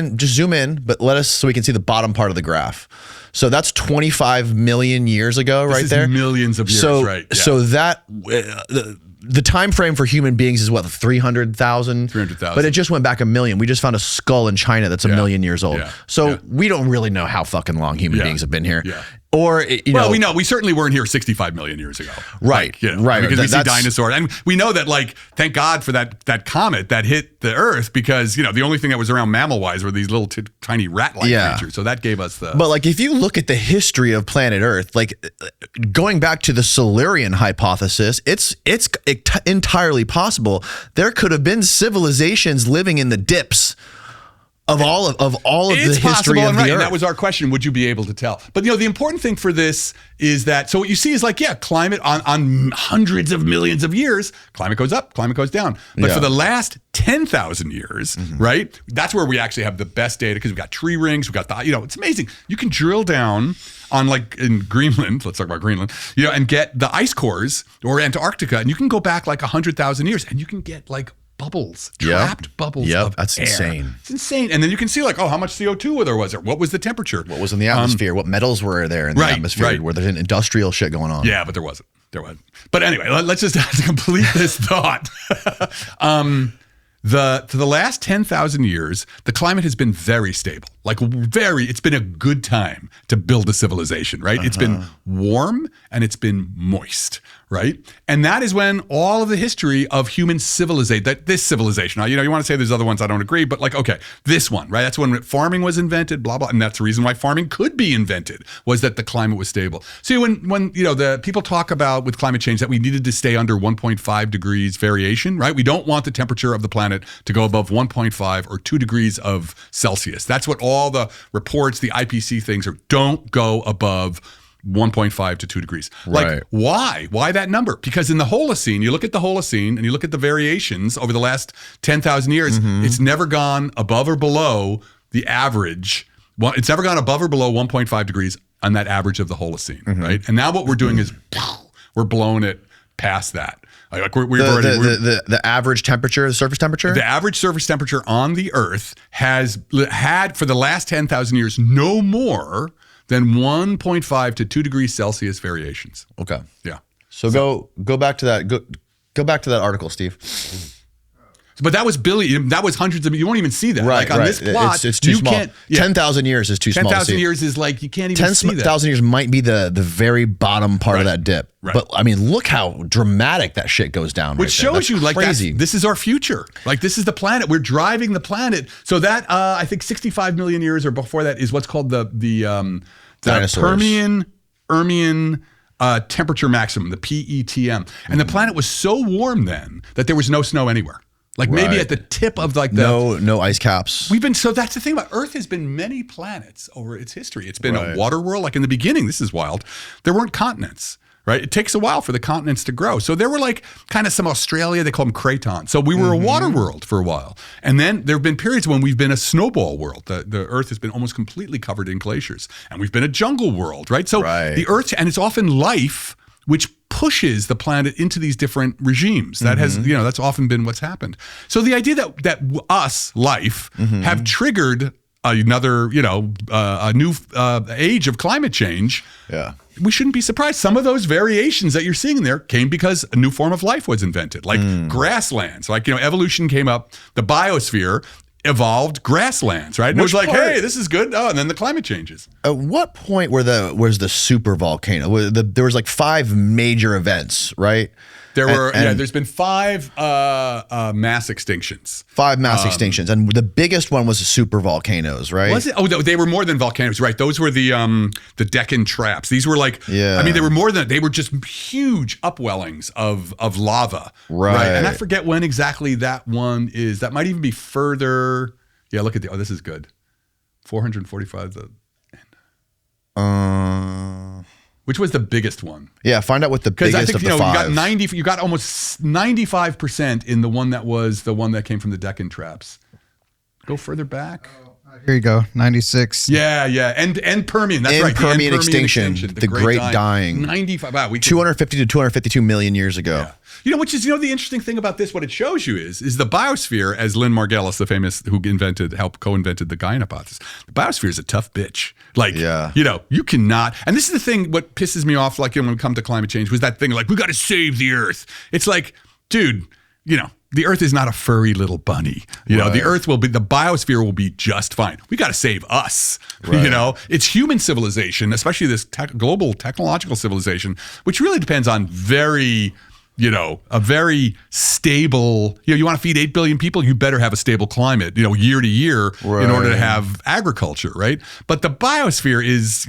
in, but let us so we can see the bottom part of the graph. So that's 25 million years ago, right there. Millions of years, right? Yeah. So that the time frame for human beings is what, 300,000? 300,000. But it just went back a million. We just found a skull in China that's a million years old. Yeah. So we don't really know how fucking long human beings have been here. Yeah. Or we certainly weren't here 65 million years ago. Right. Right. Because we see dinosaurs. And we know that, thank God for that comet that hit the Earth, because, the only thing that was around mammal-wise were these little tiny rat-like creatures. So that gave us the... But, if you look at the history of planet Earth, going back to the Silurian hypothesis, it's entirely possible there could have been civilizations living in the dips of all of the history of the Earth. And that was our question. Would you be able to tell? But the important thing for this is that, so what you see is climate on hundreds of millions of years, climate goes up, climate goes down. But for the last 10,000 years, right? That's where we actually have the best data, because we've got tree rings, we've got it's amazing. You can drill down on in Greenland, let's talk about Greenland, and get the ice cores, or Antarctica, and you can go back 100,000 years and you can get bubbles, trapped bubbles of that's air. insane. It's insane. And then you can see how much CO2 there was there. What was the temperature? What was in the atmosphere? What metals were there in the atmosphere? Right. Were there industrial shit going on? Yeah, but there wasn't. But anyway, let's just have to complete this thought. To the last 10,000 years, the climate has been very stable. It's been a good time to build a civilization, right? It's been warm and it's been moist, right? And that is when all of the history of human civilization, this civilization, now, you want to say there's other ones I don't agree, but this one, right? That's when farming was invented, blah, blah. And that's the reason why farming could be invented, was that the climate was stable. See, when the people talk about with climate change that we needed to stay under 1.5 degrees variation, right? We don't want the temperature of the planet to go above 1.5 or 2 degrees of Celsius. That's what all the reports, the IPC things are. Don't go above 1.5 to 2 degrees. Right. Why? Why that number? Because in the Holocene, you look at the Holocene and you look at the variations over the last 10,000 years, it's never gone above or below the average. It's never gone above or below 1.5 degrees on that average of the Holocene, right? And now what we're doing is we're blowing it past that. The average temperature, the surface temperature? The average surface temperature on the Earth has had, for the last 10,000 years, no more than 1.5 to 2 degrees Celsius variations. Okay. Yeah. So go back to that. Go back to that article, Steve. But that was that was hundreds of, you won't even see that. Right, on this plot, it's too small. Can't, 10,000 years is too small. 10,000 years is you can't even see that. 10,000 years might be the very bottom part of that dip. Right. But look how dramatic that shit goes down. Which shows you crazy. This is our future. This is the planet. We're driving the planet. So that I think 65 million years or before that is what's called the Permian temperature maximum, the PETM. And the planet was so warm then that there was no snow anywhere. Like maybe at the tip of like the no ice caps. So that's the thing about Earth has been many planets over its history. It's been a water world. Like in the beginning, this is wild. There weren't continents, right? It takes a while for the continents to grow. So there were like kind of some Australia, they call them cratons. So we were a water world for a while. And then there have been periods when we've been a snowball world. The Earth has been almost completely covered in glaciers. And we've been a jungle world, right? So the Earth, and it's often life which pushes the planet into these different regimes. That has, that's often been what's happened. So the idea that us, life, have triggered another, a new age of climate change. Yeah. We shouldn't be surprised. Some of those variations that you're seeing in there came because a new form of life was invented, like grasslands. Like, evolution came up, the biosphere evolved grasslands, right? And it was like, hey, this is good. Oh, and then the climate changes. At what point was the super volcano? There was like 5 major events, right? There were, there's been 5 mass extinctions. 5 mass extinctions. And the biggest one was the super volcanoes, right? Was it? Oh, they were more than volcanoes, right? Those were the Deccan traps. These were like, they were more than, they were just huge upwellings of lava. Right. And I forget when exactly that one is. That might even be further. Yeah, look at this is good. 445. Which was the biggest one? Yeah, find out what the biggest I think, of the 5. You got almost 95% in the one that came from the Deccan traps. Go further back. Here you go, 96. Yeah, and Permian. That's right. Permian extinction, the great dying. 95. Wow, 250 to 252 million years ago. Yeah. Which is, the interesting thing about this, what it shows you is the biosphere, as Lynn Margulis, the famous, who helped co-invented the Gaia hypothesis, the biosphere is a tough bitch. Like, you cannot, and this is the thing, what pisses me off, like, when we come to climate change, was that thing, like, we got to save the Earth. It's like, dude, the Earth is not a furry little bunny. The Earth the biosphere will be just fine. We got to save us. Right. It's human civilization, especially this global technological civilization, which really depends on a very stable, you want to feed 8 billion people, you better have a stable climate, year to year in order to have agriculture, right? But the biosphere is,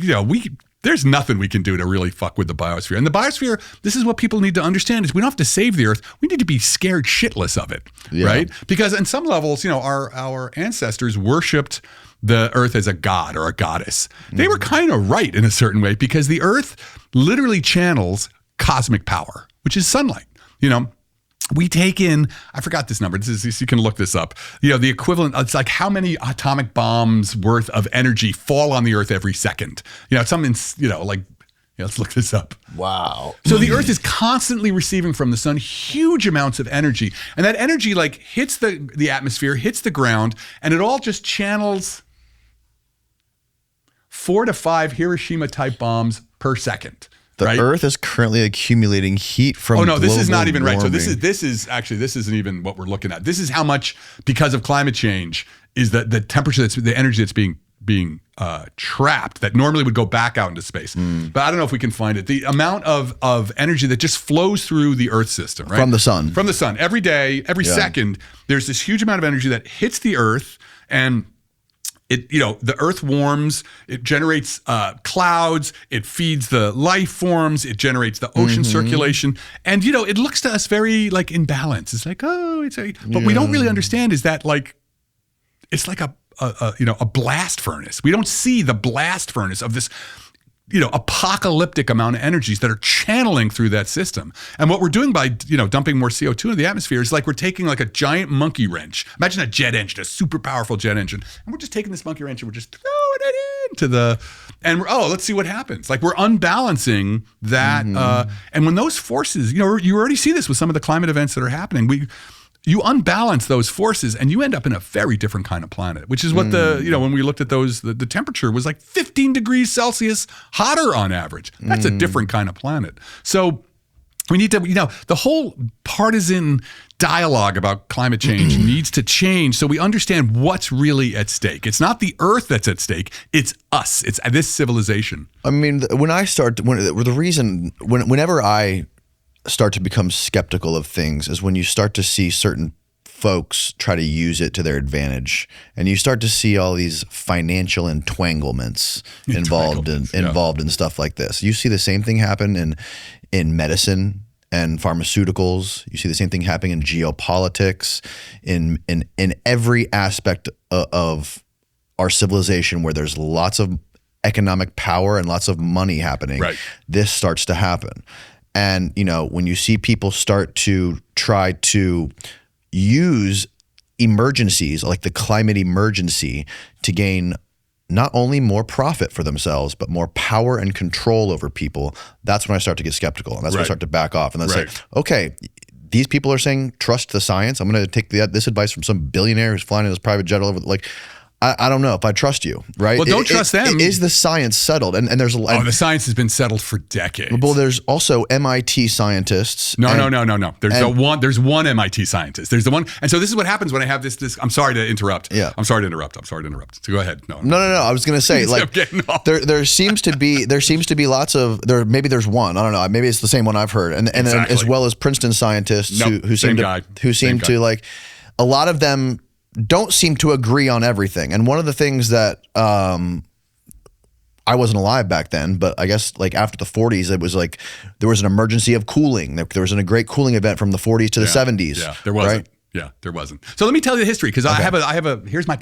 there's nothing we can do to really fuck with the biosphere. And the biosphere, this is what people need to understand, is we don't have to save the Earth. We need to be scared shitless of it, right? Because on some levels, our ancestors worshipped the Earth as a god or a goddess. They were kind of right in a certain way, because the Earth literally channels cosmic power, which is sunlight. We take in, I forgot this number. You can look this up. The equivalent, it's like how many atomic bombs worth of energy fall on the Earth every second. Let's look this up. Wow. So the Earth is constantly receiving from the sun huge amounts of energy. And that energy hits the atmosphere, hits the ground, and it all just channels 4 to 5 Hiroshima type bombs per second. The Earth is currently accumulating heat from global this is not even warming. right. So this isn't even what we're looking at. This is how much, because of climate change, is that the temperature, the energy that's being trapped that normally would go back out into space. But I don't know if we can find it. The amount of energy that just flows through the Earth system, right? From the sun. From the sun. Every day, every second, there's this huge amount of energy that hits the Earth, and the Earth warms, it generates clouds, it feeds the life forms, it generates the ocean circulation. And, it looks to us very in balance. It's like, but we don't really understand is that it's like a blast furnace. We don't see the blast furnace of this, apocalyptic amount of energies that are channeling through that system. And what we're doing by, dumping more CO2 into the atmosphere is we're taking a giant monkey wrench. Imagine a jet engine, a super powerful jet engine. And we're just taking this monkey wrench and we're just throwing it into let's see what happens. We're unbalancing that. And when those forces, you already see this with some of the climate events that are happening. You unbalance those forces and you end up in a very different kind of planet, which is what when we looked at those, the temperature was 15 degrees Celsius hotter on average. That's a different kind of planet. So we need to, the whole partisan dialogue about climate change needs to change so we understand what's really at stake. It's not the Earth that's at stake. It's us. It's this civilization. I mean, whenever I start to become skeptical of things is when you start to see certain folks try to use it to their advantage, and you start to see all these financial entanglements involved in stuff like this. You see the same thing happen in medicine and pharmaceuticals. You see the same thing happening in geopolitics, in every aspect of our civilization where there's lots of economic power and lots of money happening. Right. This starts to happen. And, when you see people start to try to use emergencies like the climate emergency to gain not only more profit for themselves, but more power and control over people, that's when I start to get skeptical. And that's when I start to back off and then say, okay, these people are saying, trust the science. I'm going to take this advice from some billionaire who's flying in his private jet all over. I don't know if I trust you, right? Well, don't trust them. Is the science settled? And there's the science has been settled for decades. Well, there's also MIT scientists. No. There's one MIT scientist. There's the one. And so this is what happens when I have this. I'm sorry to interrupt. Yeah. I'm sorry to interrupt. So go ahead. No. I was going to say, there seems to be lots of maybe there's one. I don't know. Maybe it's the same one I've heard. And then as well as Princeton scientists who seem to like, a lot of them don't seem to agree on everything. And one of the things that I wasn't alive back then, but I guess after the 40s, it was there was an emergency of cooling. There was a great cooling event from the 40s to the 70s. Yeah, there wasn't. Right? Yeah, there wasn't. So let me tell you the history because I have a here's my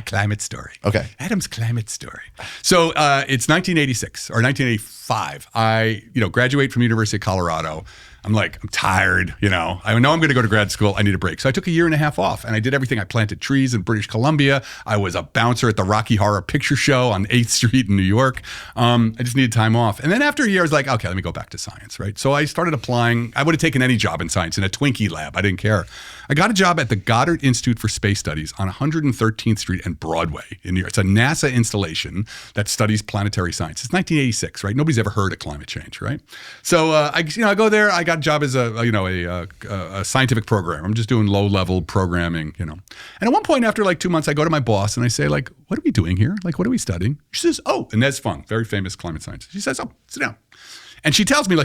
climate story. Okay. Adam's climate story. So it's 1986 or 1985. I graduate from University of Colorado. I'm tired, I know I'm going to go to grad school. I need a break. So I took a year and a half off and I did everything. I planted trees in British Columbia. I was a bouncer at the Rocky Horror Picture Show on 8th Street in New York. I just needed time off. And then after a year, I was like, okay, let me go back to science, right? So I started applying. I would have taken any job in science in a Twinkie lab. I didn't care. I got a job at the Goddard Institute for Space Studies on 113th Street and Broadway in New York. It's a NASA installation that studies planetary science. It's 1986, right? Nobody's ever heard of climate change, right? So I go there. I got a job as a scientific programmer. I'm just doing low-level programming, And at one point after 2 months, I go to my boss and I say, what are we doing here? What are we studying? She says, Inez Fung, very famous climate scientist. She says, sit down. And she tells me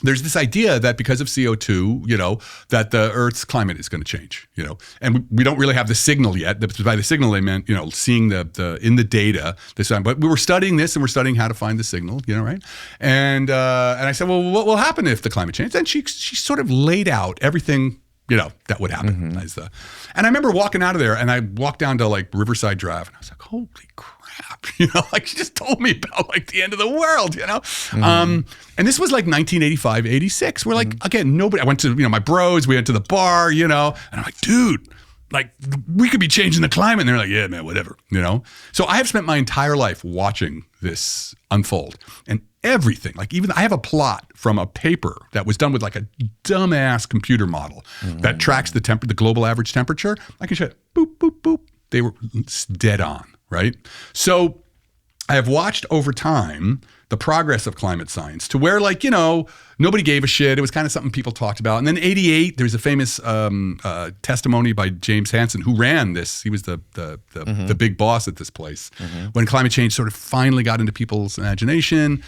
there's this idea that because of CO2, that the Earth's climate is going to change, and we don't really have the signal yet. By the signal, they meant, seeing the in the data this time. But we were studying this and we're studying how to find the signal, right? And I said, well, what will happen if the climate changes? And she sort of laid out everything, that would happen. Mm-hmm. And I remember walking out of there and I walked down to Riverside Drive and I was like, holy crap. She just told me about the end of the world, Mm-hmm. And this was 1985, 86. We're again, nobody, I went to, my bros, we went to the bar, and I'm like, dude, we could be changing the climate. And they're like, yeah, man, whatever, So I have spent my entire life watching this unfold and everything. Even I have a plot from a paper that was done with a dumbass computer model that tracks the global average temperature. I can show it, boop, boop, boop. They were dead on. Right? So I have watched over time the progress of climate science to where nobody gave a shit. It was kind of something people talked about. And then 88, there's a famous testimony by James Hansen who ran this. He was the big boss at this place when climate change sort of finally got into people's imagination,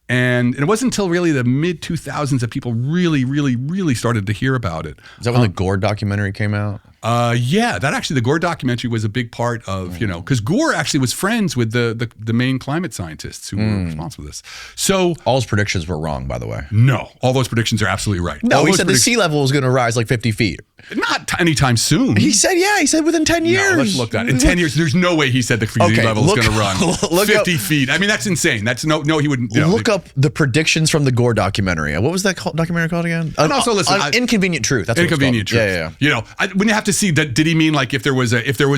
And it wasn't until really the mid 2000s that people really, really, really started to hear about it. Is that when the Gore documentary came out? Yeah, the Gore documentary was a big part of, because Gore actually was friends with the main climate scientists who were responsible for this. So all his predictions were wrong, by the way. No, all those predictions are absolutely right. No, he said the sea level was going to rise 50 feet. Not anytime soon. He said within 10 years. No, let's look that. In 10 years, there's no way he said the sea level is going to run 50 feet. I mean, that's insane. That's no, he wouldn't. Look up the predictions from the Gore documentary. What was that documentary called again? Also, listen, Inconvenient Truth. That's Inconvenient Truth. Yeah. When you have to see that, did he mean if there was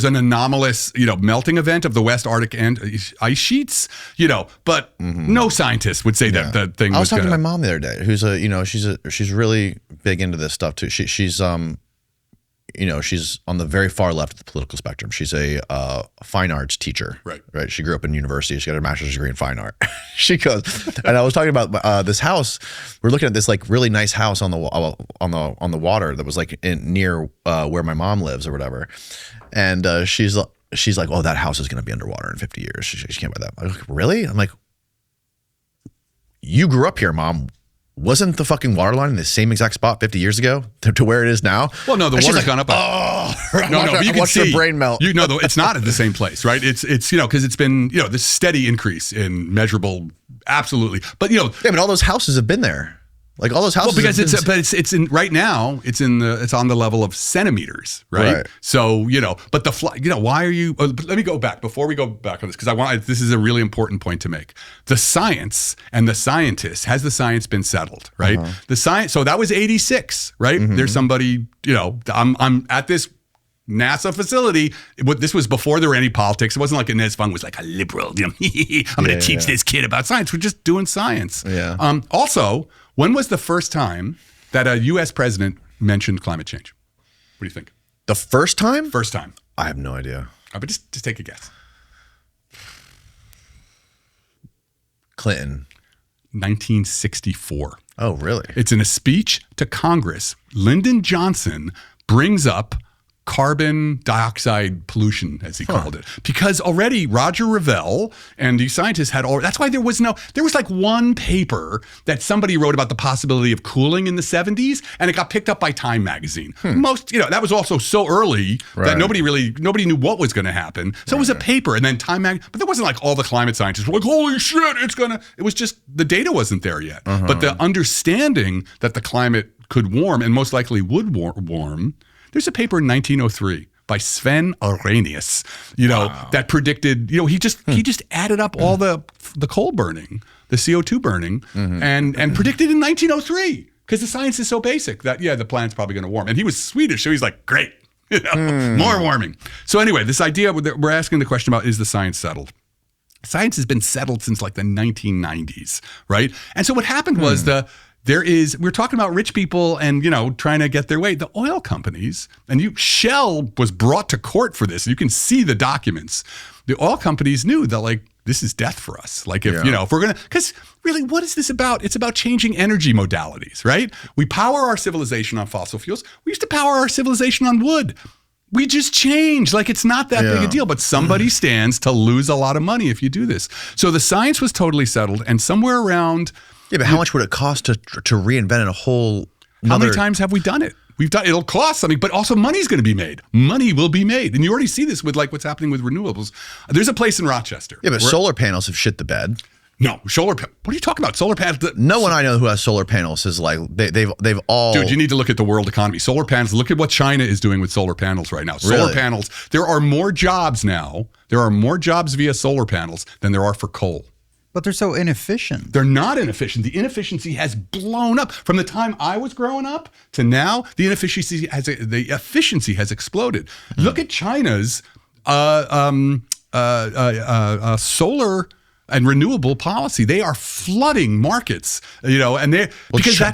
an anomalous, melting event of the West Arctic and ice sheets, but no scientist would say that the thing. I was talking to my mom the other day, who's she's really big into this stuff too. She's on the very far left of the political spectrum. She's a fine arts teacher. Right. She grew up in university. She got a master's degree in fine art. She goes, and I was talking about this house. We're looking at this really nice house on the water that was near where my mom lives or whatever. And she's like, oh, that house is going to be underwater in 50 years. She can't buy that. I'm like, really? I'm like, you grew up here, Mom. Wasn't the fucking water line in the same exact spot 50 years ago to where it is now? Well, no, the water's gone up. No, but you can see. Your brain melt. It's not at the same place, right? It's because it's been, this steady increase in measurable, absolutely. But, Yeah, but all those houses have been there. Like all those houses. Well, because it's in right now. It's on the level of centimeters, right? So but why are you? Let me go back before we go back on this because this is a really important point to make. The science and the scientists, has the science been settled, right? The science. So that was 86, right? There's somebody, I'm at this NASA facility. This was before there were any politics. It wasn't like Inez Fung was like a liberal. I'm going to teach this kid about science. We're just doing science. Yeah. Also, when was the first time that a U.S. president mentioned climate change? What do you think? The first time? First time. I have no idea. But just take a guess. Clinton. 1964. Oh, really? It's in a speech to Congress. Lyndon Johnson brings up carbon dioxide pollution, as he called it, because already Roger Revelle and these scientists that's why there was like one paper that somebody wrote about the possibility of cooling in the 70s, and it got picked up by Time magazine. Most, that was also so early that nobody knew what was going to happen. So it was a paper, and then but there wasn't like all the climate scientists were like, holy shit, it was just, the data wasn't there yet. But the understanding that the climate could warm and most likely would warm. There's a paper in 1903 by Sven Arrhenius, that predicted, he just added up all the coal burning, the CO2 burning, and predicted in 1903, because the science is so basic that, the planet's probably going to warm. And he was Swedish, so he's like, great, more warming. So anyway, this idea that we're asking the question about, is the science settled? Science has been settled since like the 1990s, right? And so what happened was we're talking about rich people and, trying to get their way. The oil companies, and Shell was brought to court for this. You can see the documents. The oil companies knew that, like, this is death for us. Like, if we're going to, because really, what is this about? It's about changing energy modalities, right? We power our civilization on fossil fuels. We used to power our civilization on wood. We just changed. Like, it's not that big a deal, but somebody stands to lose a lot of money if you do this. So the science was totally settled, and somewhere around... Yeah, but how much would it cost to reinvent a whole? How many times have we done it? It'll cost something, but also money's going to be made. Money will be made, and you already see this with like what's happening with renewables. There's a place in Rochester. Yeah, but solar panels have shit the bed. No, what are you talking about? Solar panels. No one I know who has solar panels is like they've all. Dude, you need to look at the world economy. Solar panels. Look at what China is doing with solar panels right now. Solar panels. There are more jobs now. There are more jobs via solar panels than there are for coal. But they're so inefficient. They're not inefficient. The inefficiency has blown up. From the time I was growing up to now, the efficiency has exploded. Look at China's solar and renewable policy. They are flooding markets, and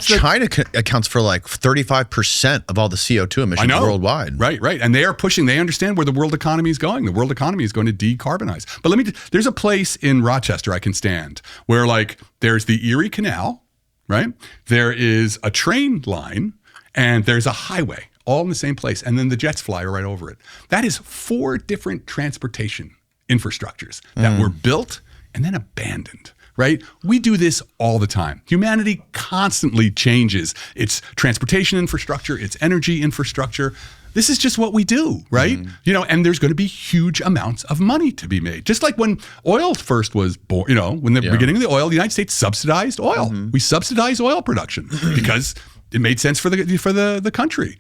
China accounts for like 35% of all the CO2 emissions worldwide. Right. And they are pushing, they understand where the world economy is going. The world economy is going to decarbonize. But there's a place in Rochester I can stand where like there's the Erie Canal, right? There is a train line and there's a highway all in the same place. And then the jets fly right over it. That is 4 different transportation infrastructures that were built and then abandoned, right? We do this all the time. Humanity constantly changes its transportation infrastructure, its energy infrastructure. This is just what we do, right? And there's going to be huge amounts of money to be made. Just like when oil first was born, when the beginning of the oil, the United States subsidized oil. We subsidized oil production because it made sense for the country,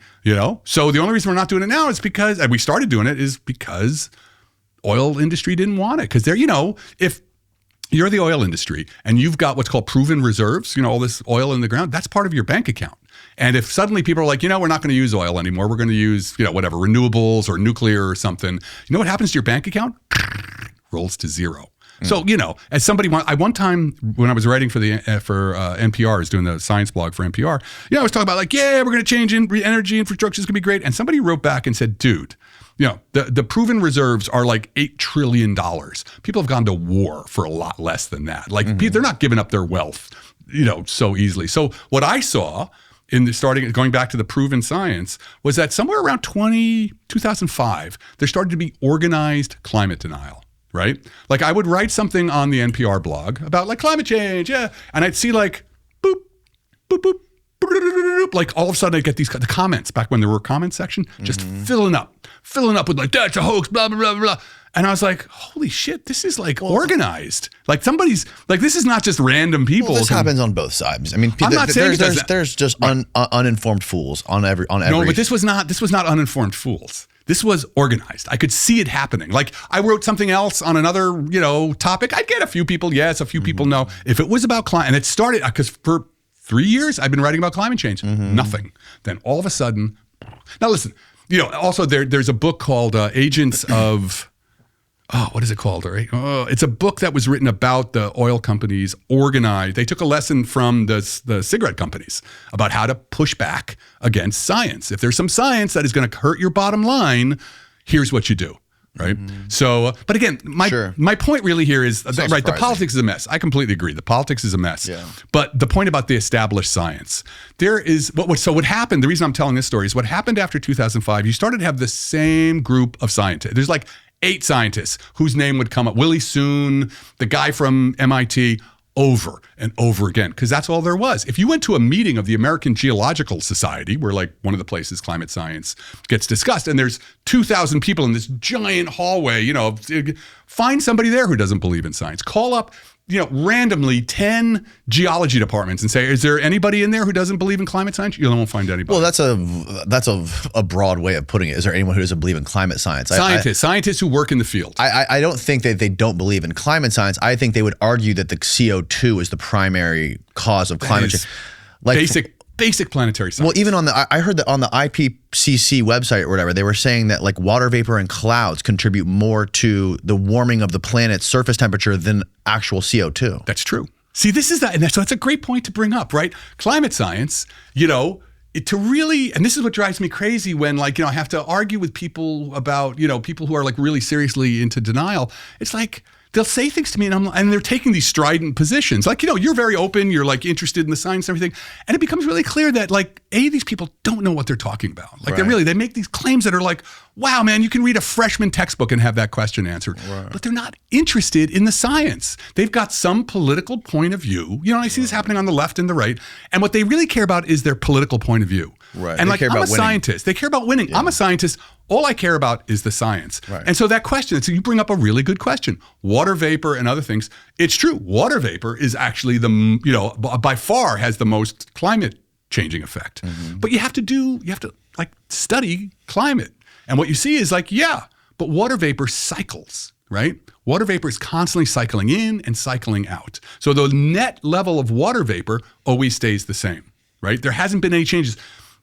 So the only reason we're not doing it now is because, and we started doing it, is because oil industry didn't want it. Because if you're the oil industry and you've got what's called proven reserves, all this oil in the ground, that's part of your bank account. And if suddenly people are like, we're not going to use oil anymore, we're going to use, whatever, renewables or nuclear or something, what happens to your bank account? Rolls to zero. So, as somebody, one time when I was writing for NPR, I was doing the science blog for NPR, I was talking about like, we're going to change energy infrastructure, it's going to be great. And somebody wrote back and said, dude, the proven reserves are like $8 trillion. People have gone to war for a lot less than that. Like they're not giving up their wealth, so easily. So what I saw going back to the proven science was that somewhere around 2005, there started to be organized climate denial. Right? Like I would write something on the NPR blog about like climate change. Yeah. And I'd see like, boop, boop, boop, boop, boop, boop, boop. Like all of a sudden I get the comments back when there were comment section, just filling up with like, that's a hoax, blah, blah, blah, blah. And I was like, holy shit, this is like organized. Like somebody's, like this is not just random people. Well, this happens on both sides. I mean, I'm not saying there's just uninformed fools on every. No, but this was not uninformed fools. This was organized. I could see it happening. Like I wrote something else on another, topic. I'd get a few people yes, a few people no. If it was about climate, and it started, because for 3 years I've been writing about climate change. Nothing. Then all of a sudden, now listen, also there's a book called Agents of... what is it called? Right? It's a book that was written about the oil companies organized. They took a lesson from the cigarette companies about how to push back against science. If there's some science that is going to hurt your bottom line, here's what you do. Right. So, but again, my point really here is that, right. The politics is a mess. I completely agree. The politics is a mess. Yeah. But the point about the established science, there is what happened. The reason I'm telling this story is what happened after 2005. You started to have the same group of scientists. There's like 8 scientists whose name would come up. Willie Soon, the guy from MIT, over and over again, because that's all there was. If you went to a meeting of the American Geological Society, where like one of the places climate science gets discussed, and there's 2,000 people in this giant hallway, find somebody there who doesn't believe in science. Call up, randomly 10 geology departments and say, is there anybody in there who doesn't believe in climate science? You won't find anybody. Well, that's a broad way of putting it. Is there anyone who doesn't believe in climate science? Scientists who work in the field. I don't think that they don't believe in climate science. I think they would argue that the CO2 is the primary cause of climate change. Like basic planetary science. Well, even I heard that on the IPCC website or whatever, they were saying that like water vapor and clouds contribute more to the warming of the planet's surface temperature than actual CO2. That's true. See, so that's a great point to bring up, right? Climate science, and this is what drives me crazy when I have to argue with people about, people who are like really seriously into denial. It's like, they'll say things to me and they're taking these strident positions. Like, you're very open, you're like interested in the science and everything. And it becomes really clear that these people don't know what they're talking about. Like they make these claims that are like, wow, man, you can read a freshman textbook and have that question answered. Right. But they're not interested in the science. They've got some political point of view. I see this happening on the left and the right. And what they really care about is their political point of view. Right. And I'm a scientist. They care about winning. Yeah. I'm a scientist. All I care about is the science. Right. And so that question, so you bring up a really good question. Water vapor and other things. It's true. Water vapor is actually by far has the most climate changing effect. But you have to study climate. And what you see is but water vapor cycles, right? Water vapor is constantly cycling in and cycling out. So the net level of water vapor always stays the same, right? There hasn't been any changes.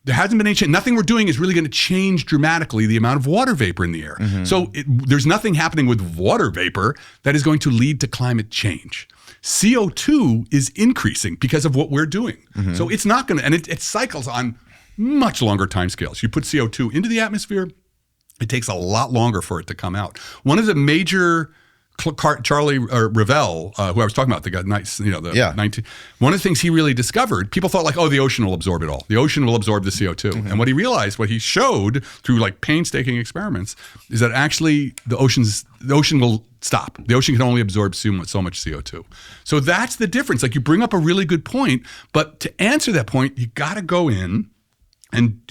Nothing we're doing is really going to change dramatically the amount of water vapor in the air. So there's nothing happening with water vapor that is going to lead to climate change. CO2 is increasing because of what we're doing. So it's not going to, and it cycles on much longer timescales. You put CO2 into the atmosphere, it takes a lot longer for it to come out. One of the major Charlie Revelle, who I was talking about, the guy, 19. One of the things he really discovered, people thought the ocean will absorb it all. The ocean will absorb the CO2. And what he realized, what he showed through painstaking experiments, is that actually the ocean will stop. The ocean can only absorb so much CO2. So that's the difference. You bring up a really good point, but to answer that point, you got to go in and,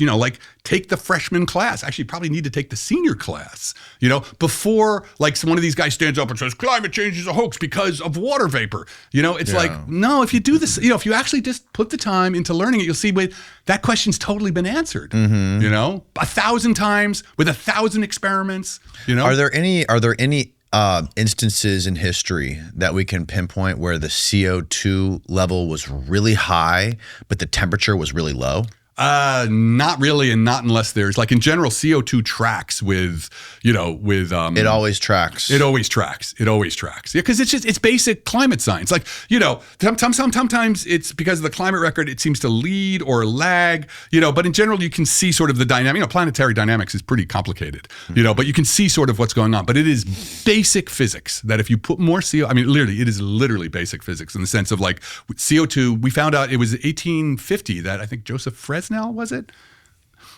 take the freshman class. Actually, you probably need to take the senior class, before one of these guys stands up and says, climate change is a hoax because of water vapor. It's no, if you do this, if you actually just put the time into learning it, you'll see, wait, that question's totally been answered, 1,000 times with 1,000 experiments, Are there any instances in history that we can pinpoint where the CO2 level was really high, but the temperature was really low? Not really, and not unless there's in general, CO2 tracks with it always tracks. It always tracks. Yeah, because it's basic climate science. Sometimes it's because of the climate record, it seems to lead or lag, but in general, you can see sort of the dynamic. Planetary dynamics is pretty complicated, but you can see sort of what's going on. But it is basic physics that if you put more it is literally basic physics in the sense of CO2. We found out it was 1850 that I think Joseph Fresnel, was it,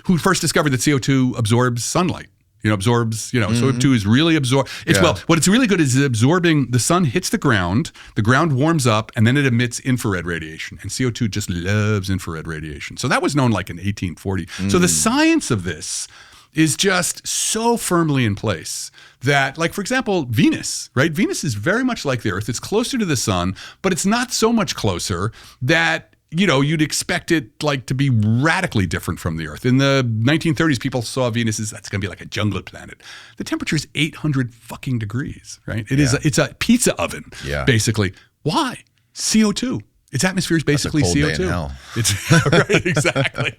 who first discovered that CO2 absorbs sunlight. CO2 is really what it's really good is absorbing. The sun hits the ground warms up, and then it emits infrared radiation. And CO2 just loves infrared radiation. So that was known in 1840. So the science of this is just so firmly in place that, like, for example, Venus, right? Venus is very much like the Earth. It's closer to the sun, but it's not so much closer that, you know, you'd expect it like to be radically different from the Earth. In the 1930s, people saw Venus as that's going to be like a jungle planet. The temperature is 800 fucking degrees, right? It's a pizza oven, basically. Why? CO2. Its atmosphere is basically That's a cold CO2. day in hell. It's right, exactly.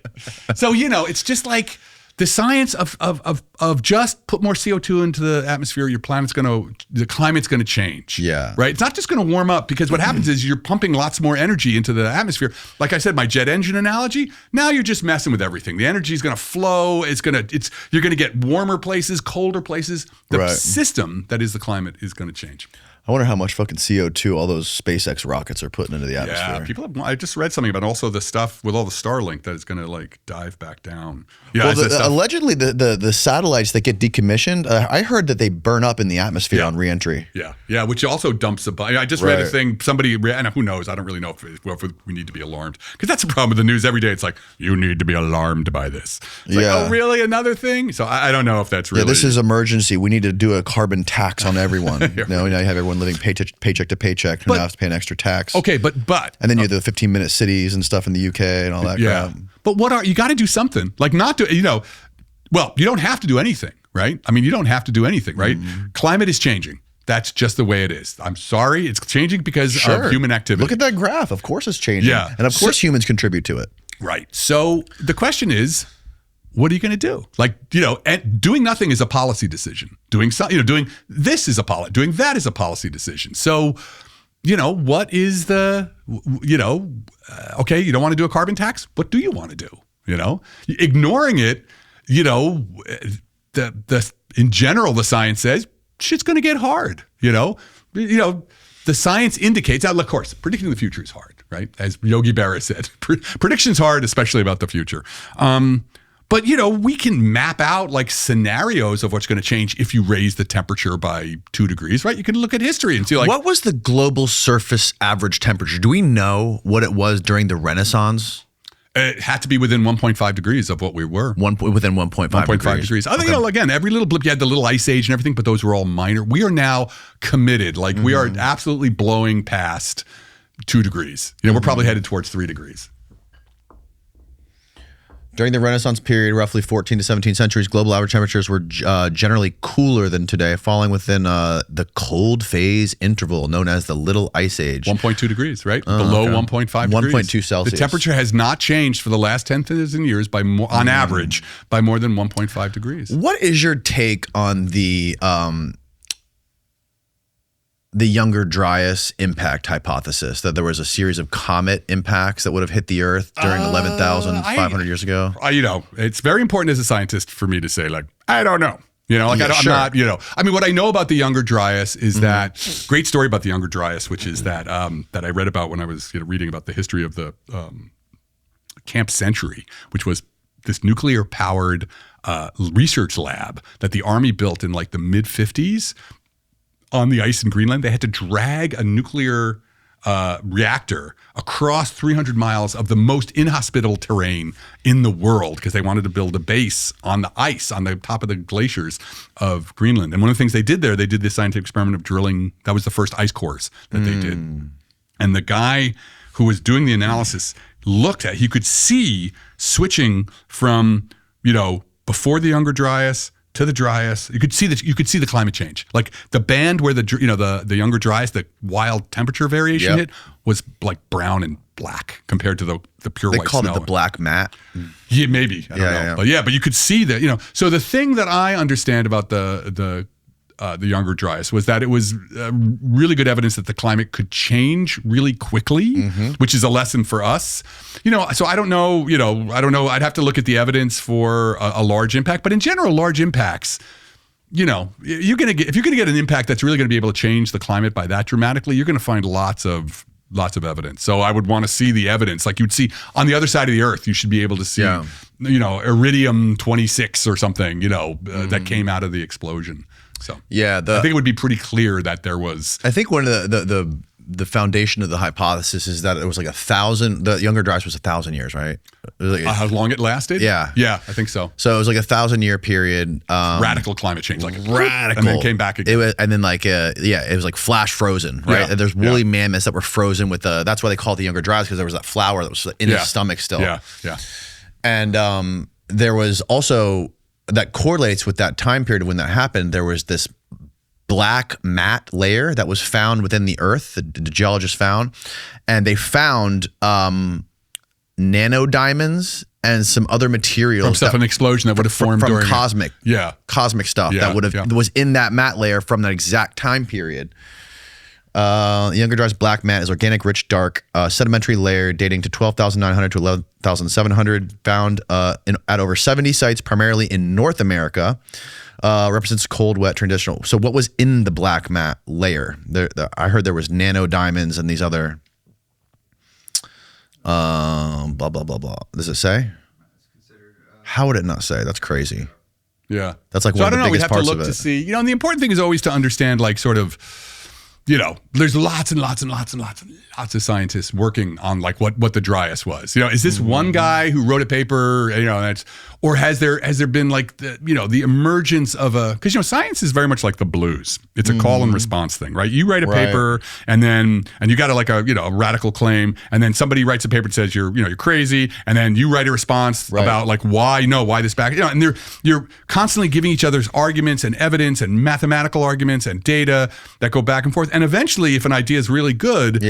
So, you know, it's just like the science of just put more CO2 into the atmosphere, the climate's going to change. Yeah. Right? It's not just going to warm up, because what happens is you're pumping lots more energy into the atmosphere. Like I said, my jet engine analogy, now you're just messing with everything. The energy is going to flow. You're going to get warmer places, colder places. The system that is the climate is going to change. I wonder how much fucking CO2 all those SpaceX rockets are putting into the atmosphere. Yeah, I just read something about also the stuff with all the Starlink that is going to like dive back down. Yeah, well, allegedly the satellites that get decommissioned, I heard that they burn up in the atmosphere on reentry. Yeah, which also dumps a bunch. I just read a thing, and who knows, I don't really know if we need to be alarmed, because that's a problem with the news every day. It's like, you need to be alarmed by this. It's like, oh, really? Another thing? So I don't know if that's really. Yeah, this is emergency. We need to do a carbon tax on everyone. Now you have everyone living paycheck to paycheck who now has to pay an extra tax. Okay, but and then you have the 15-minute cities and stuff in the UK and all that crap. But you got to do something. Like, not do, you know, well, you don't have to do anything, right? I mean, you don't have to do anything, right? Climate is changing. That's just the way it is. I'm sorry, it's changing because of human activity. Look at that graph. Of course it's changing. Yeah. And of course humans contribute to it. Right. So the question is, what are you going to do? Like, you know, doing nothing is a policy decision. Doing this is doing that is a policy decision. So, you know, what is okay, you don't want to do a carbon tax. What do you want to do? You know, ignoring it, you know, in general, the science says shit's going to get hard. You know, the science indicates that, of course, predicting the future is hard, right? As Yogi Berra said, prediction's hard, especially about the future. But, you know, we can map out like scenarios of what's going to change if you raise the temperature by 2 degrees, right? You can look at history and see, like, what was the global surface average temperature? Do we know what it was during the Renaissance? It had to be within 1.5 degrees of what we were. Within 1.5 degrees. I think, you know, again, every little blip, you had the little ice age and everything, but those were all minor. We are now committed. Like, we are absolutely blowing past 2 degrees. You know, we're probably headed towards 3 degrees. During the Renaissance period, roughly 14 to 17 centuries, global average temperatures were generally cooler than today, falling within the cold phase interval known as the Little Ice Age. 1.2 degrees, right? Below 1.5 degrees. 1.2 Celsius. The temperature has not changed for the last 10,000 years on average by more than 1.5 degrees. What is your take on the Younger Dryas impact hypothesis, that there was a series of comet impacts that would have hit the Earth during 11,500 years ago? You know, it's very important as a scientist for me to say, like, I don't know. You know, like, I'm not, you know, I mean, what I know about the Younger Dryas is that great story about the Younger Dryas, which is that I read about when I was reading about the history of the Camp Century, which was this nuclear powered research lab that the Army built in like the mid 50s. On the ice in Greenland. They had to drag a nuclear reactor across 300 miles of the most inhospitable terrain in the world because they wanted to build a base on the ice on the top of the glaciers of Greenland. And one of the things they did there, they did this scientific experiment of drilling. That was the first ice cores that they did. And the guy who was doing the analysis he could see switching from, you know, before the Younger Dryas to the Dryas. You could see the climate change. Like the band where the Younger Dryas, the wild temperature variation hit, was like brown and black compared to the pure white snow. They called it the black mat. Yeah, maybe. I don't know. But you could see that, you know. So the thing that I understand about the Younger Dryas was that it was really good evidence that the climate could change really quickly, which is a lesson for us. You know, so I don't know. I'd have to look at the evidence for a large impact, but in general, large impacts, you know, if you're going to get an impact that's really going to be able to change the climate by that dramatically, you're going to find lots of evidence. So I would want to see the evidence. Like you'd see on the other side of the Earth, you should be able to see, you know, Iridium 26 or something, you know, that came out of the explosion. So I think it would be pretty clear that there was. I think one of the foundation of the hypothesis is that it was like 1,000. The Younger Dryas was 1,000 years, right? It was like How long it lasted? Yeah. Yeah, I think so. So it was like 1,000-year period. Radical climate change, like Radical. and then came back again. It was, and then like it was like flash frozen, right? Yeah. And there's woolly mammoths that were frozen with that's why they call it the Younger Dryas, because there was that flower that was in his stomach still. Yeah, yeah. And there was also, that correlates with that time period when that happened, there was this black matte layer that was found within the Earth, the geologists found, and they found nanodiamonds and some other materials From an explosion that would have formed from during cosmic stuff that would have was in that matte layer from that exact time period. Younger Dryas black matte is organic, rich, dark, sedimentary layer dating to 12,900 to 11,700, found at over 70 sites, primarily in North America. Represents cold, wet, traditional. So what was in the black matte layer? I heard there was nanodiamonds and these other blah, blah, blah, blah. Does it say? How would it not say? That's crazy. Yeah. That's like so one of the biggest parts we'd of have to look it. to see, and the important thing is always to understand, like, sort of, there's lots and lots and lots and lots and lots of scientists working on like what the Dryas was. Is this one guy who wrote a paper, or has there been like the emergence of because science is very much like the blues. It's a call and response thing, right? You write a paper and you got a radical claim, and then somebody writes a paper that says you're crazy, and then you write a response about like why this back, and you're constantly giving each other's arguments and evidence and mathematical arguments and data that go back and forth. And eventually, if an idea is really good,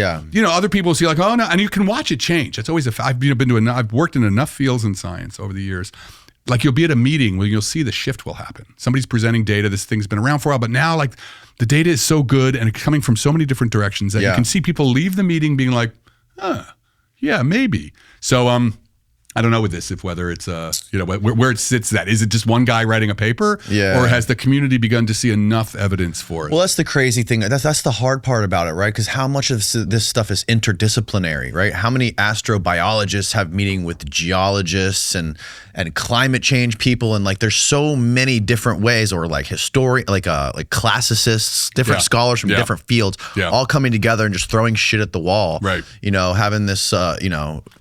other people see like, oh no, and you can watch it change. It's always I've worked in enough fields in science over the years. Like you'll be at a meeting where you'll see the shift will happen. Somebody's presenting data. This thing's been around for a while, but now like the data is so good and it's coming from so many different directions that you can see people leave the meeting being like, yeah, maybe. So I don't know with this, whether it's where it sits. That is it just one guy writing a paper, or has the community begun to see enough evidence for it? Well, that's the crazy thing. That's the hard part about it, right? Because how much of this stuff is interdisciplinary, right? How many astrobiologists have meeting with geologists and climate change people, and like there's so many different ways, or like like classicists, different scholars from different fields, all coming together and just throwing shit at the wall, right? Having this, Well,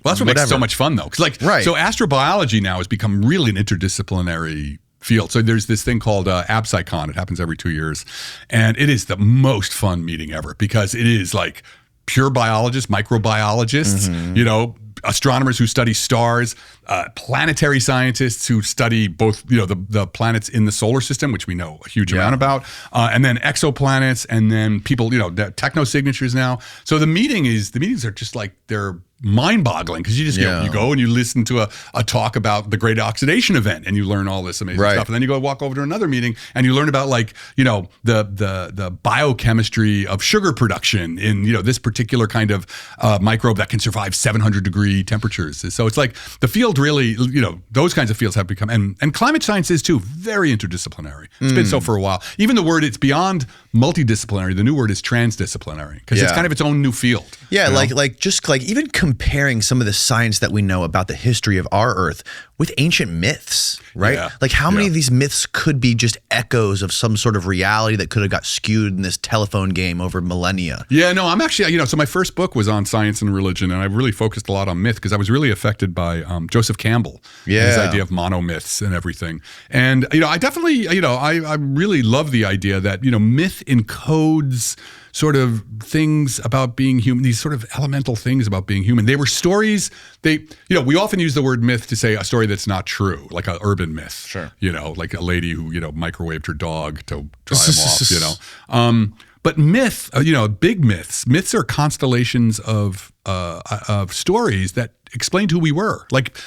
that's what makes it so much fun, though, because like. Right. So astrobiology now has become really an interdisciplinary field. So there's this thing called AbSciCon. It happens every 2 years. And it is the most fun meeting ever because it is like pure biologists, microbiologists, astronomers who study stars, planetary scientists who study both, the planets in the solar system, which we know a huge amount about, and then exoplanets, and then people, the techno-signatures now. So the meetings are just like, they're mind-boggling because you just you go and you listen to a talk about the Great Oxidation Event and you learn all this amazing stuff, and then you go walk over to another meeting and you learn about like the biochemistry of sugar production in this particular kind of microbe that can survive 700-degree temperatures. So it's like the field really, those kinds of fields have become, and climate science is too, very interdisciplinary. It's been so for a while. Even the word, it's beyond multidisciplinary. The new word is transdisciplinary because it's kind of its own new field. Yeah, like even comparing some of the science that we know about the history of our Earth with ancient myths, right? Yeah. Like how many of these myths could be just echoes of some sort of reality that could have got skewed in this telephone game over millennia? Yeah, no, I'm actually, so my first book was on science and religion, and I really focused a lot on myth because I was really affected by Joseph Campbell, and his idea of monomyths and everything. And, I definitely, I really love the idea that, myth encodes sort of things about being human, these sort of elemental things about being human. They were stories, we often use the word myth to say a story that's not true, like an urban myth. Sure. Like a lady who, microwaved her dog to dry him off, But myth, big myths are constellations of stories that explained who we were. Like,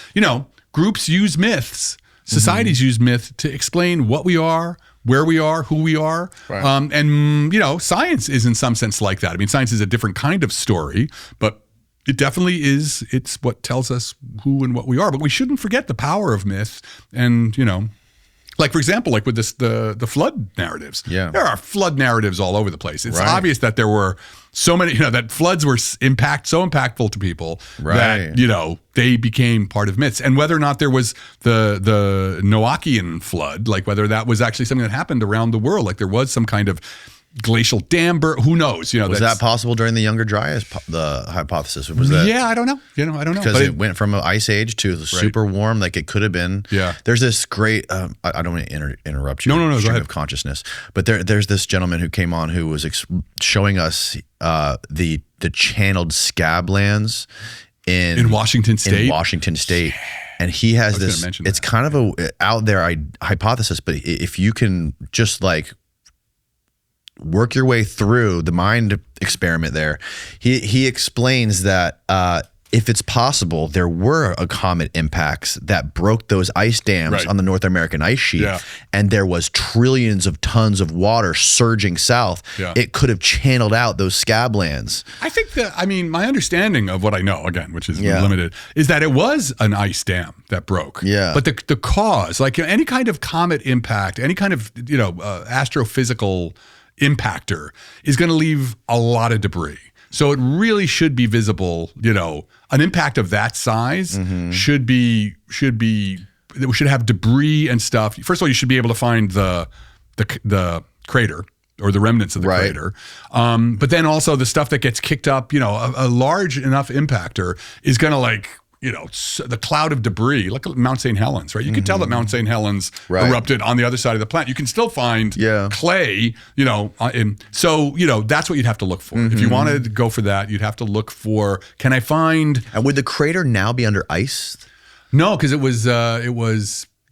groups use myths, societies use myth to explain what we are, where we are, who we are. Right. And science is in some sense like that. I mean, science is a different kind of story, but it definitely is. It's what tells us who and what we are. But we shouldn't forget the power of myth. And, like, for example, like with the flood narratives. Yeah. There are flood narratives all over the place. It's obvious that there were so many, that floods were so impactful to people that, they became part of myths. And whether or not there was the Noachian flood, like whether that was actually something that happened around the world, like there was some kind of glacial dam who knows? Was that possible during the Younger Dryas? The hypothesis was that. Yeah, I don't know. I don't know because it went from an ice age to super warm. Like it could have been. Yeah. There's this great. I don't want to interrupt you. No. Stream of consciousness. But there's this gentleman who came on who was showing us the Channeled Scablands in Washington State. In Washington State. And he has this. It's kind of a out there hypothesis, but if you can just like work your way through the mind experiment there, he explains that if it's possible, there were comet impacts that broke those ice dams on the North American ice sheet, and there was trillions of tons of water surging south. It could have channeled out those scablands. I think my understanding of what I know, again, which is limited, is that it was an ice dam that broke. But the cause, like any kind of comet impact, any kind of astrophysical impactor is going to leave a lot of debris. So it really should be visible, an impact of that size should have debris and stuff. First of all, you should be able to find the crater or the remnants of the crater. But then also the stuff that gets kicked up, a large enough impactor is going to the cloud of debris. Look at Mount St. Helens, right? You can tell that Mount St. Helens erupted on the other side of the planet. You can still find clay, so that's what you'd have to look for. If you wanted to go for that, you'd have to look for, can I find... And would the crater now be under ice? No, because it was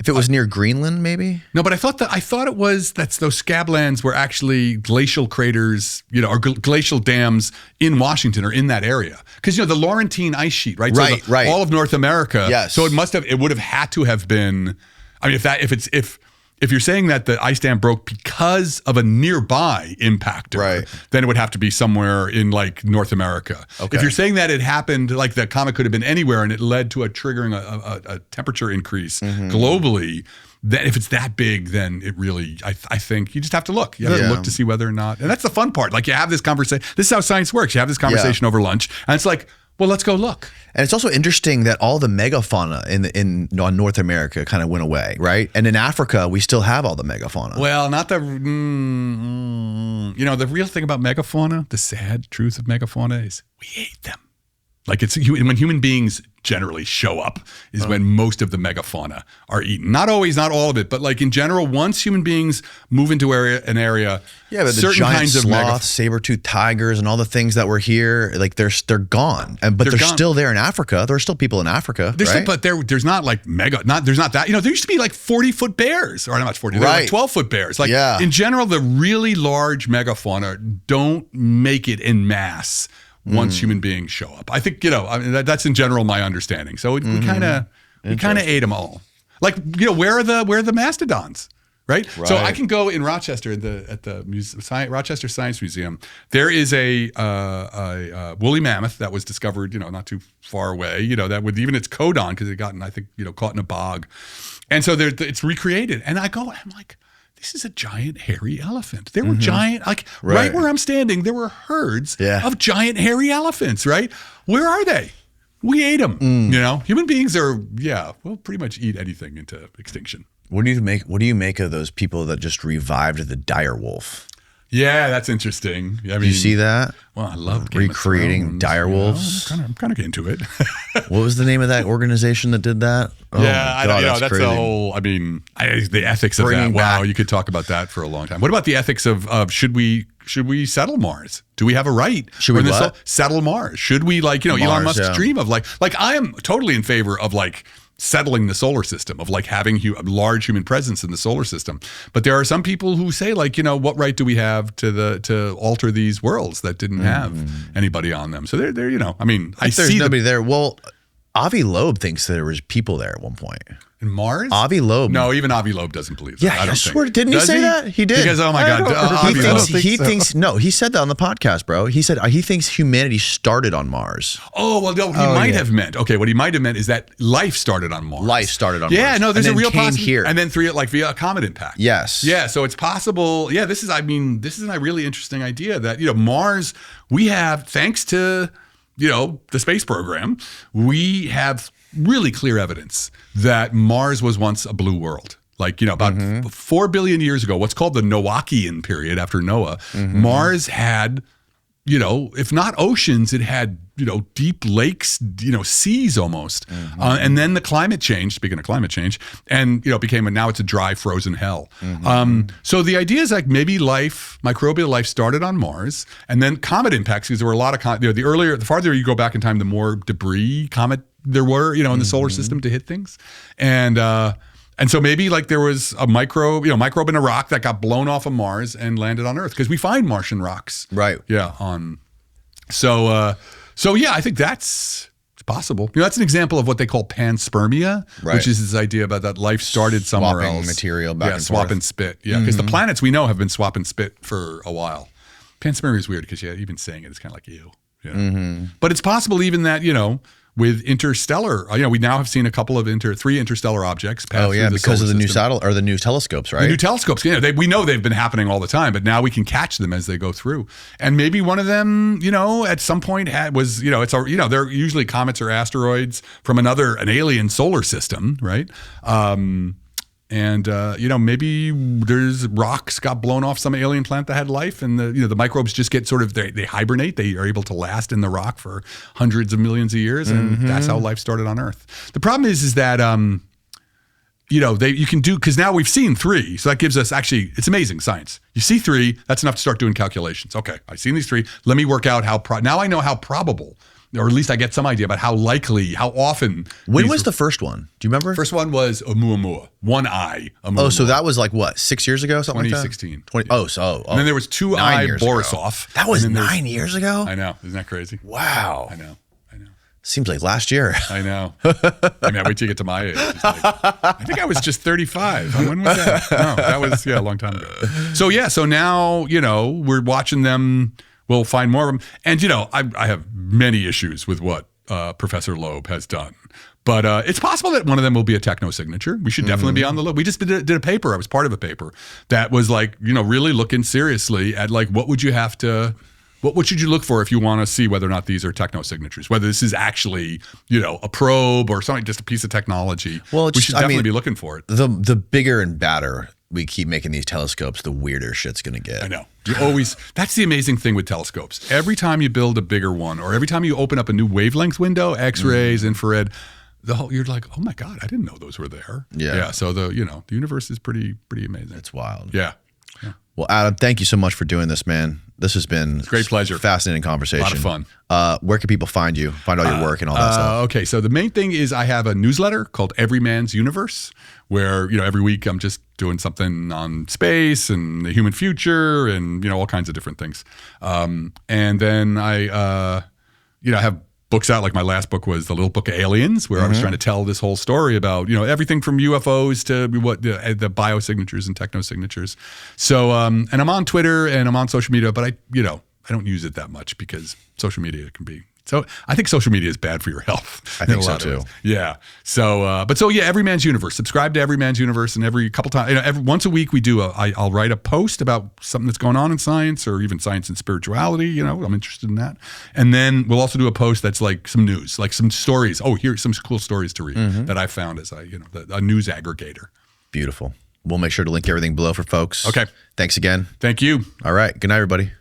if it was near Greenland, maybe? No, but I thought it was those scablands were actually glacial craters, or glacial dams in Washington or in that area. Because the Laurentine ice sheet, right? So all of North America. Yes. So it would have had to have been. I mean, if you're saying that the ice dam broke because of a nearby impactor, then it would have to be somewhere in like North America. Okay. If you're saying that it happened, like the comet could have been anywhere and it led to triggering a temperature increase globally, then if it's that big, then it really, I think you just have to look. You have to look to see whether or not, and that's the fun part. Like you have this conversation. This is how science works. You have this conversation over lunch, and it's like, well, let's go look. And it's also interesting that all the megafauna in North America kind of went away, right? And in Africa, we still have all the megafauna. Well, not the, the real thing about megafauna, the sad truth of megafauna is we ate them. Like when human beings generally show up is when most of the megafauna are eaten. Not always, not all of it, but like in general, once human beings move into an area, but the giant kinds of sloths, saber-toothed tigers, and all the things that were here, like they're gone. But they're still there in Africa. There are still people in Africa, right? But there's not like there's not that. There used to be like 40-foot bears, or not 40, like 12-foot bears. Like in general, the really large megafauna don't make it en masse once human beings show up. I think, that's in general my understanding. So we kind of ate them all. Like, where are the mastodons? Right? So I can go in Rochester at the Rochester Science Museum. There is a woolly mammoth that was discovered, not too far away, that with even its coat on, because it gotten, I think, caught in a bog. And so it's recreated. And I'm like, this is a giant hairy elephant. There were giant, right where I'm standing, there were herds of giant hairy elephants, right? Where are they? We ate them. Human beings we'll pretty much eat anything into extinction. What do you make of those people that just revived the dire wolf? Yeah, that's interesting. I mean, you see that? Well, I love recreating dire wolves. I'm kind of into it. What was the name of that organization that did that? Oh, yeah, that's the whole. I mean, the ethics of that. Wow, you could talk about that for a long time. What about the ethics of should we settle Mars? Do we have a right? Should we settle Mars? Should we Elon Musk's dream of like I am totally in favor of settling the solar system, of having a large human presence in the solar system. But there are some people who say what right do we have to alter these worlds that didn't have anybody on them? So they're I see there's nobody there. Well, Avi Loeb thinks there was people there at one point. In Mars? Avi Loeb. No, even Avi Loeb doesn't believe that. Yeah, I swear. Didn't he say that? He did. Because, oh my God. He thinks, no, he said that on the podcast, bro. He said he thinks humanity started on Mars. Oh, well, no, he might have meant, what he might have meant is that life started on Mars. Life started on Mars. Yeah, no, there's a real possibility here. And then via a comet impact. Yes. Yeah, so it's possible. Yeah, this is a really interesting idea that, Mars, we have, thanks to, the space program, we have really clear evidence that Mars was once a blue world. Like, about 4 billion years ago, what's called the Noachian period after Noah, Mars had, if not oceans, it had, deep lakes, seas almost. And then the climate changed, speaking of climate change, and, now it's a dry, frozen hell. So the idea is like maybe microbial life started on Mars, and then comet impacts, because there were a lot of, the farther you go back in time, the more debris comet there were, in the solar system to hit things. And so maybe like there was a microbe in a rock that got blown off of Mars and landed on Earth, because we find Martian rocks. Right. Yeah. So yeah, I think it's possible. That's an example of what they call panspermia, which is this idea about that life started somewhere else. Swapping material back and forth. Swap and spit. Yeah, because the planets we know have been swap and spit for a while. Panspermia is weird because even saying it is kind of like ew. Yeah. But it's possible even that, with interstellar, we now have seen a couple of 3 interstellar objects pass through the because of the solar system. the new telescopes, right? The new telescopes, we know they've been happening all the time, but now we can catch them as they go through. And maybe one of them, at some point they're usually comets or asteroids from an alien solar system, right? Maybe there's rocks got blown off some alien planet that had life, and the microbes just get they hibernate. They are able to last in the rock for hundreds of millions of years, and that's how life started on Earth. The problem is that you can do, because now we've seen 3, so that gives us it's amazing science. You see 3, that's enough to start doing calculations. Okay, I've seen these 3. Let me work out now I know how probable. Or at least I get some idea about how likely, how often. When was the first one? Do you remember? First one was Oumuamua. One eye. Oumuamua. Oh, so that was like what, 6 years ago, something 2016. like that? And then there was 2-eye Borisov. That was 9 years ago? I know. Isn't that crazy? Wow. I know. Seems like last year. I know. I wait till you get to my age. I think I was just 35. When was that? No, that was, a long time ago. So now, we're watching them. We'll find more of them. And, I have many issues with what Professor Loeb has done. But it's possible that one of them will be a techno-signature. We should definitely be on the look. We just did a paper. I was part of a paper that was like, really looking seriously at like, what should you look for if you want to see whether or not these are techno-signatures? Whether this is actually, a probe or something, just a piece of technology. Well, we should definitely be looking for it. The bigger and badder we keep making these telescopes, the weirder shit's going to get. I know. That's the amazing thing with telescopes. Every time you build a bigger one, or every time you open up a new wavelength window, X-rays, infrared, you're like, oh my God, I didn't know those were there. Yeah. So the universe is pretty amazing. It's wild. Yeah. Well, Adam, thank you so much for doing this, man. This has been a great pleasure. Fascinating conversation. A lot of fun. Where can people find you? Find all your work and all that stuff. Okay, so the main thing is I have a newsletter called Every Man's Universe, where every week I'm just doing something on space and the human future and all kinds of different things. And then I have books out. Like my last book was The Little Book of Aliens, where I was trying to tell this whole story about everything from UFOs to what the biosignatures and techno-signatures. So and I'm on Twitter and I'm on social media, but I don't use it that much because social media can be. So I think social media is bad for your health. I think so too. Yeah. So, Every Man's Universe. Subscribe to Every Man's Universe, and every couple times, once a week, we do. I'll write a post about something that's going on in science, or even science and spirituality. I'm interested in that. And then we'll also do a post that's like some news, like some stories. Oh, here's some cool stories to read that I found as a news aggregator. Beautiful. We'll make sure to link everything below for folks. Okay. Thanks again. Thank you. All right. Good night, everybody.